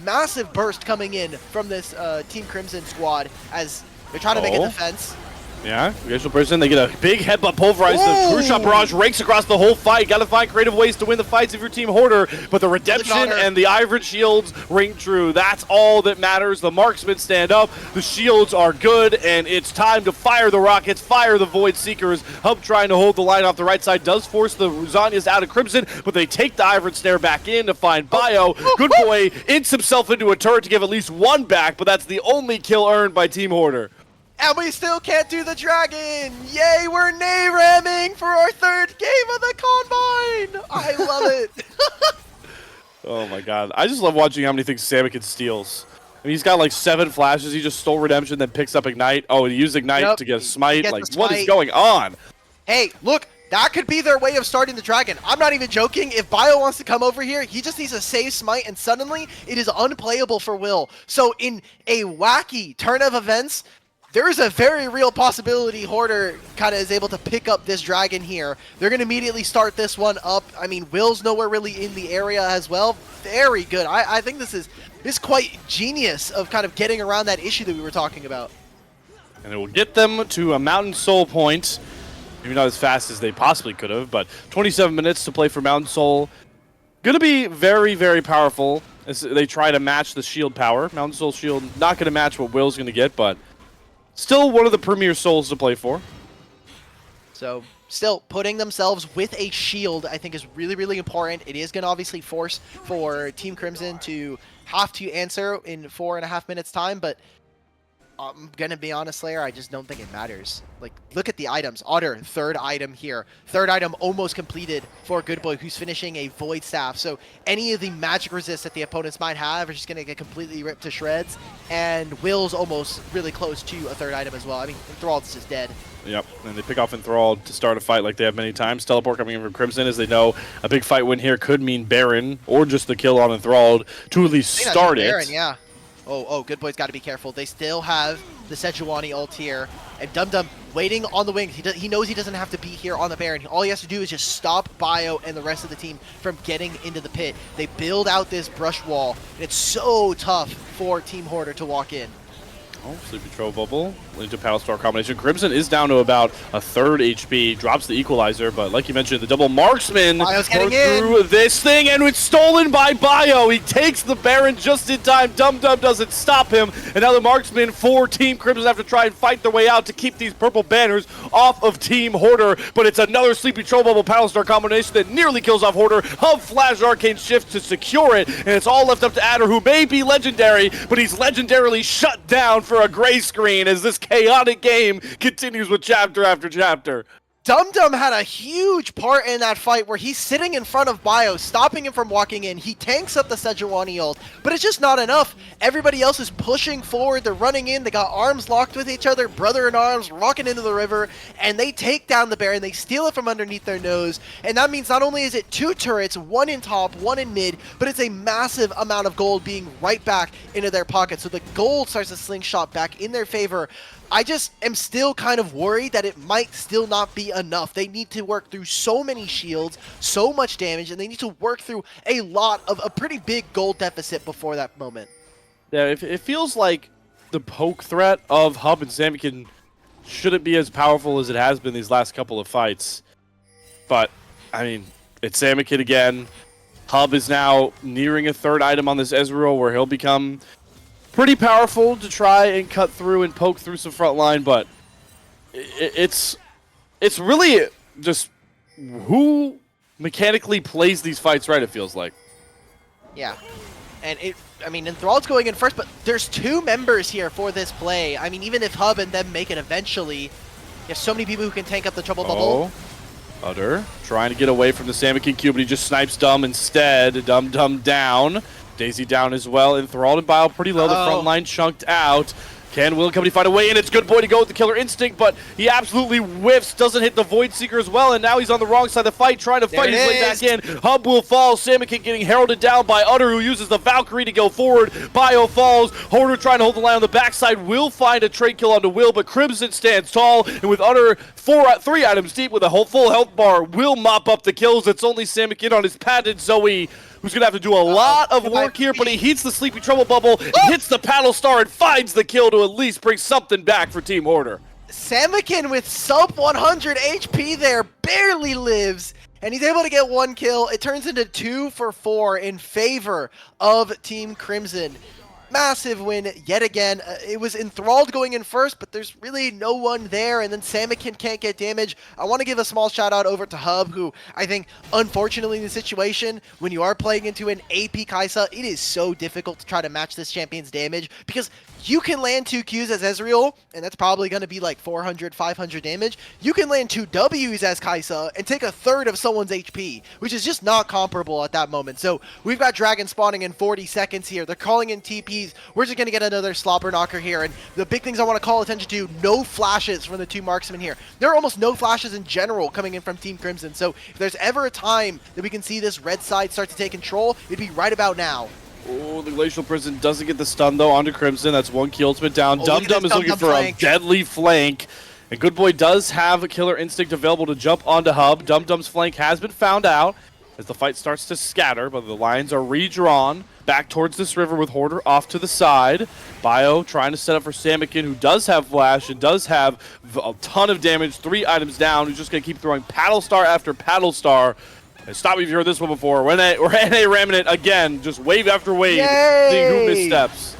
massive burst coming in from this Team Crimson squad as they're trying to make a defense. Yeah, initial person, they get a big headbutt pulverized. The Crucial Barrage rakes across the whole fight. Gotta find creative ways to win the fights if you're Team Hoarder, but the Redemption and the Ivory Shields ring true. That's all that matters. The marksmen stand up, the shields are good, and it's time to fire the rockets, fire the Void Seekers. Hub trying to hold the line off the right side does force the Zanyas out of Crimson, but they take the Ivory Snare back in to find Bio. Good Boy ints himself into a turret to give at least one back, but that's the only kill earned by Team Hoarder. And we still can't do the Dragon! Yay, we're nay-ramming for our third game of the Combine! I love it! Oh my god. I just love watching how many things Samikin steals. I mean, he's got like 7 flashes. He just stole Redemption, then picks up Ignite. Oh, he used Ignite to get a Smite. Like, what is going on? Hey, look, that could be their way of starting the Dragon. I'm not even joking. If Bio wants to come over here, he just needs to save Smite, and suddenly it is unplayable for Will. So in a wacky turn of events, there is a very real possibility Hoarder kind of is able to pick up this Dragon here. They're going to immediately start this one up. I mean, Will's nowhere really in the area as well. Very good. I think this is quite genius of kind of getting around that issue that we were talking about. And it will get them to a Mountain Soul point. Maybe not as fast as they possibly could have, but 27 minutes to play for Mountain Soul. Going to be very, very powerful as they try to match the shield power. Mountain Soul shield not going to match what Will's going to get, but still one of the premier souls to play for. So still putting themselves with a shield, I think, is really, really important. It is going to obviously force for Team Crimson to have to answer in 4.5 minutes time, but I'm going to be honest, Slayer, I just don't think it matters. Like, look at the items. Otter, third item here. Third item almost completed for Good Boy, who's finishing a Void Staff. So any of the magic resists that the opponents might have are just going to get completely ripped to shreds. And Will's almost really close to a third item as well. I mean, Enthralled's just dead. Yep, and they pick off Enthralled to start a fight like they have many times. Teleport coming in from Crimson as they know a big fight win here could mean Baron or just the kill on Enthralled to at least start it. Baron, yeah. Oh, Good Boy's got to be careful. They still have the Sejuani ult here. And Dum Dum waiting on the wings. He knows he doesn't have to be here on the Baron. All he has to do is just stop Bio and the rest of the team from getting into the pit. They build out this brush wall, and it's so tough for Team Hoarder to walk in. Oh, Sleepy Troll Bubble into Battlestar combination. Crimson is down to about a third HP, drops the equalizer, but like you mentioned, the double marksman goes through this thing, and it's stolen by Bio. He takes the Baron just in time. Dum Dum doesn't stop him, and now the marksman for Team Crimson have to try and fight their way out to keep these purple banners off of Team Hoarder, but it's another Sleepy Troll Bubble Battlestar combination that nearly kills off Hoarder. Hub Flash Arcane Shift to secure it, and it's all left up to Adder, who may be legendary, but he's legendarily shut down for a gray screen as this chaotic game continues with chapter after chapter. Dum Dum had a huge part in that fight where he's sitting in front of Bio, stopping him from walking in. He tanks up the Sejuani ult, but it's just not enough. Everybody else is pushing forward. They're running in. They got arms locked with each other, brother in arms, rocking into the river, and they take down the Baron. They steal it from underneath their nose, and that means not only is it 2 turrets, 1 in top, 1 in mid, but it's a massive amount of gold being right back into their pocket. So the gold starts to slingshot back in their favor. I just am still kind of worried that it might still not be enough. They need to work through so many shields, so much damage, and they need to work through a lot of a pretty big gold deficit before that moment. Yeah, it feels like the poke threat of Hub and Samikin shouldn't be as powerful as it has been these last couple of fights. But, I mean, it's Samikin again. Hub is now nearing a third item on this Ezreal where he'll become pretty powerful to try and cut through and poke through some front line, but it's really just who mechanically plays these fights right, it feels like. Yeah. And I mean, Enthralled's going in first, but there's 2 members here for this play. I mean, even if Hub and them make it eventually, there's so many people who can tank up the Trouble Bubble. Utter trying to get away from the Samikin Q, but he just snipes Dumb instead. Dumb down. Daisy down as well. Enthralled and Bile pretty low. The front line chunked out. Can Will and Company find a way in? It's Good Boy to go with the Killer Instinct, but he absolutely whiffs, doesn't hit the Void Seeker as well, and now he's on the wrong side of the fight, trying to fight his way back in. Hub will fall. Samikin getting heralded down by Utter, who uses the Valkyrie to go forward. Bio falls. Hoarder trying to hold the line on the backside. Will find a trade kill onto Will, but Crimson stands tall, and with Utter 3 items deep with a whole full health bar, Will mop up the kills. It's only Samikin on his patented Zoe, who's going to have to do a lot of work here, but he heats the Sleepy Trouble Bubble, hits the Paddle Star, and finds the kill to at least bring something back for Team Hoarder. Samikin with sub 100 HP there, barely lives, and he's able to get 1 kill. It turns into 2 for 4 in favor of Team Crimson. Massive win yet again. It was Enthralled going in first, but there's really no one there, and then Samikin can't get damage. I want to give a small shout out over to Hub, who I think, unfortunately, in the situation, when you are playing into an AP Kaisa, it is so difficult to try to match this champion's damage, because you can land 2 Qs as Ezreal, and that's probably going to be like 400, 500 damage. You can land 2 Ws as Kaisa and take a third of someone's HP, which is just not comparable at that moment. So we've got Dragon spawning in 40 seconds here. They're calling in TPs. We're just going to get another slobber knocker here. And the big things I want to call attention to, no flashes from the 2 marksmen here. There are almost no flashes in general coming in from Team Crimson. So if there's ever a time that we can see this red side start to take control, it'd be right about now. Oh, the Glacial Prison doesn't get the stun, though, onto Crimson. That's 1 key ultimate down. Dum Dum is looking for a deadly flank. And Good Boy does have a Killer Instinct available to jump onto Hub. Dum Dum's flank has been found out as the fight starts to scatter, but the lines are redrawn back towards this river with Hoarder off to the side. Bio trying to set up for Samikin, who does have Flash and does have a ton of damage. 3 items down. Who's just going to keep throwing Paddle Star after Paddle Star. Stop me if you heard this one before. We're NA Remnant again, just wave after wave, seeing who missteps.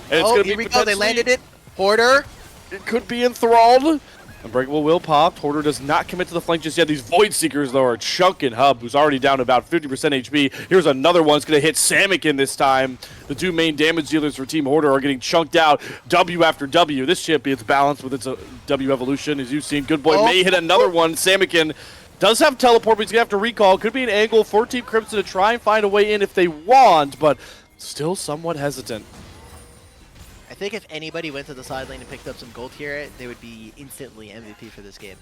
And it's gonna be here we go. They landed it. Hoarder. It could be Enthralled. Unbreakable will popped. Hoarder does not commit to the flank just yet. These Void Seekers, though, are chunking Hub, who's already down to about 50% HP. Here's another one. It's going to hit Samikin this time. The 2 main damage dealers for Team Hoarder are getting chunked out W after W. This champion's balanced with its W evolution. As you've seen, Good Boy may hit another one. Samikin does have teleport, but he's going to have to recall. Could be an angle for Team Crimson to try and find a way in if they want, but still somewhat hesitant. I think if anybody went to the side lane and picked up some gold here, they would be instantly MVP for this game.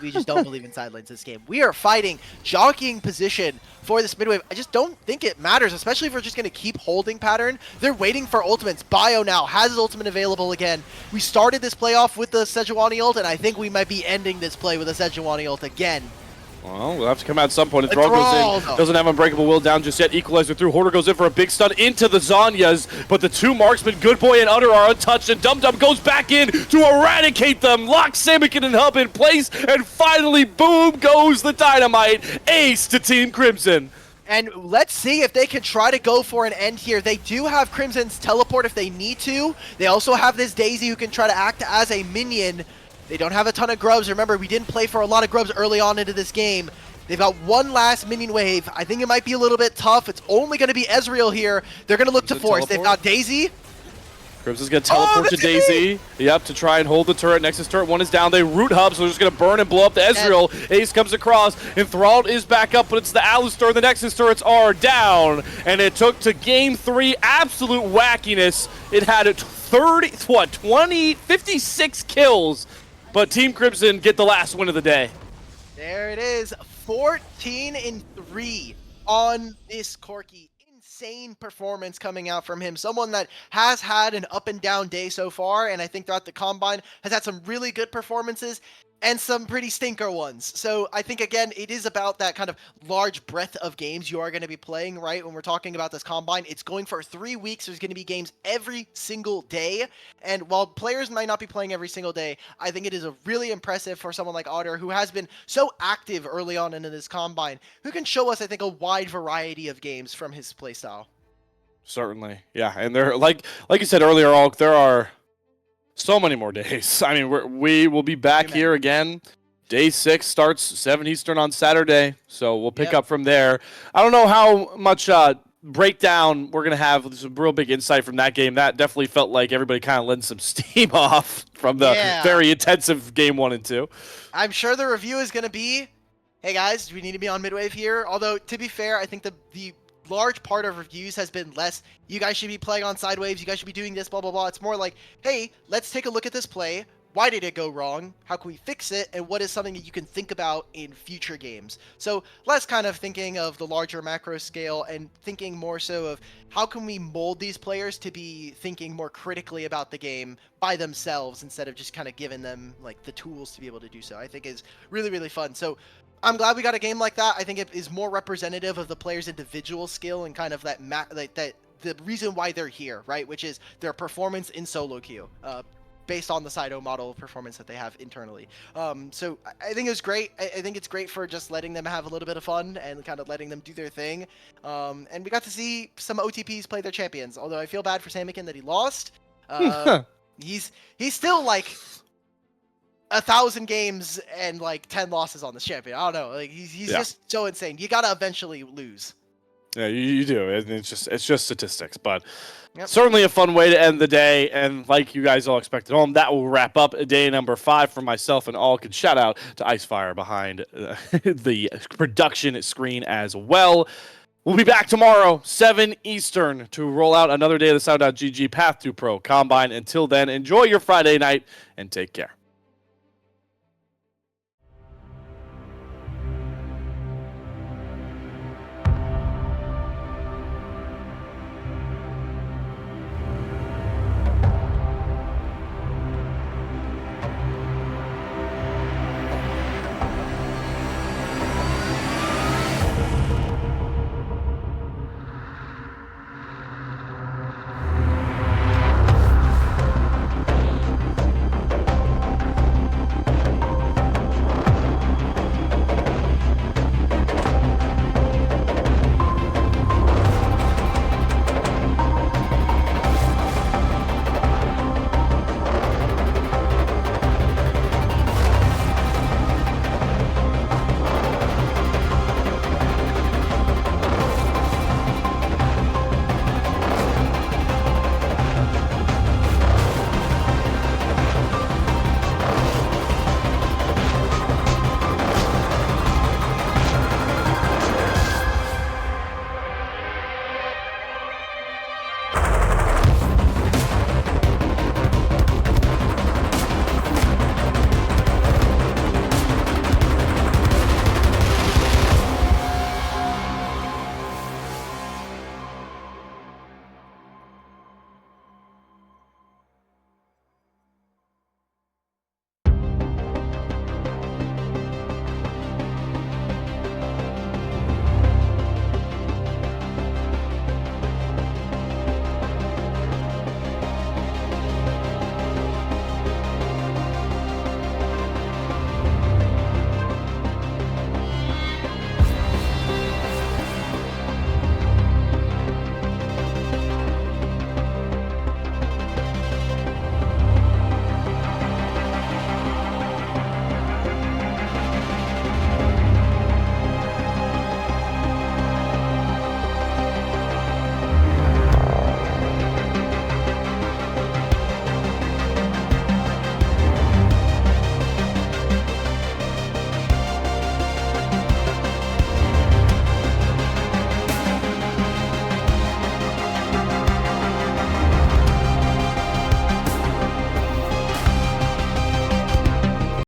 We just don't believe in side lanes this game. We are fighting, jockeying position for this mid wave. I just don't think it matters, especially if we're just going to keep holding pattern. They're waiting for ultimates. Bio now has his ultimate available again. We started this playoff with the Sejuani ult, and I think we might be ending this play with a Sejuani ult again. Well, we'll have to come out at some point. Enthrall goes in. Doesn't have Unbreakable Will down just yet. Equalizer through. Hoarder goes in for a big stun into the Zanyas, but the 2 marksmen, Good Boy and Utter, are untouched, and Dum Dum goes back in to eradicate them. Locks Samikin and Hub in place, and finally, boom, goes the dynamite. Ace to Team Crimson. And let's see if they can try to go for an end here. They do have Crimson's teleport if they need to. They also have this Daisy who can try to act as a minion. They don't have a ton of grubs. Remember, we didn't play for a lot of grubs early on into this game. They've got 1 last minion wave. I think it might be a little bit tough. It's only going to be Ezreal here. They're going to look to force. They've got Daisy. Crimson's going to teleport to Daisy. Yep, to try and hold the turret. Nexus turret 1 is down. They root Hub, so they're just going to burn and blow up the Ezreal. Ace comes across. Enthralled is back up, but it's the Alistar. The Nexus turrets are down. And it took to game 3 absolute wackiness. It had 56 kills. But Team Crimson get the last win of the day. There it is. 14-3 on this Corki. Insane performance coming out from him. Someone that has had an up and down day so far, and I think throughout the Combine has had some really good performances and some pretty stinker ones. So I think, again, it is about that kind of large breadth of games you are going to be playing, right? When we're talking about this Combine, it's going for 3 weeks. There's going to be games every single day. And while players might not be playing every single day, I think it is a really impressive for someone like Otter, who has been so active early on into this Combine, who can show us, I think, a wide variety of games from his playstyle. Certainly. Yeah, and there, like you said earlier, Alk, there are so many more days. I mean, we will be back here again. Day 6 starts 7 Eastern on Saturday, so we'll pick up from there. I don't know how much breakdown we're going to have. Some real big insight from that game. That definitely felt like everybody kind of let some steam off from the very intensive game 1 and 2. I'm sure the review is going to be hey guys, do we need to be on midwave here? Although, to be fair, I think the large part of reviews has been less, you guys should be playing on side waves, you guys should be doing this, blah, blah, blah. It's more like, hey, let's take a look at this play. Why did it go wrong? How can we fix it? And what is something that you can think about in future games? So less kind of thinking of the larger macro scale and thinking more so of how can we mold these players to be thinking more critically about the game by themselves instead of just kind of giving them like the tools to be able to do so. I think is really, really fun. So I'm glad we got a game like that. I think it is more representative of the player's individual skill and kind of that the reason why they're here, right? Which is their performance in solo queue, based on the Sido model of performance that they have internally. So I think it was great. I think it's great for just letting them have a little bit of fun and kind of letting them do their thing. And we got to see some OTPs play their champions. Although I feel bad for Samikin that he lost. He's still like 1,000 games and like 10 losses on this champion. I don't know. Like he's just so insane. You gotta eventually lose. Yeah, you do. It's just statistics, but certainly a fun way to end the day. And like you guys all expected home, that will wrap up day number 5 for myself and all. Could shout out to Icefire behind the production screen as well. We'll be back tomorrow, 7 Eastern, to roll out another day of the Sound.GG Path2Pro Combine. Until then, enjoy your Friday night and take care.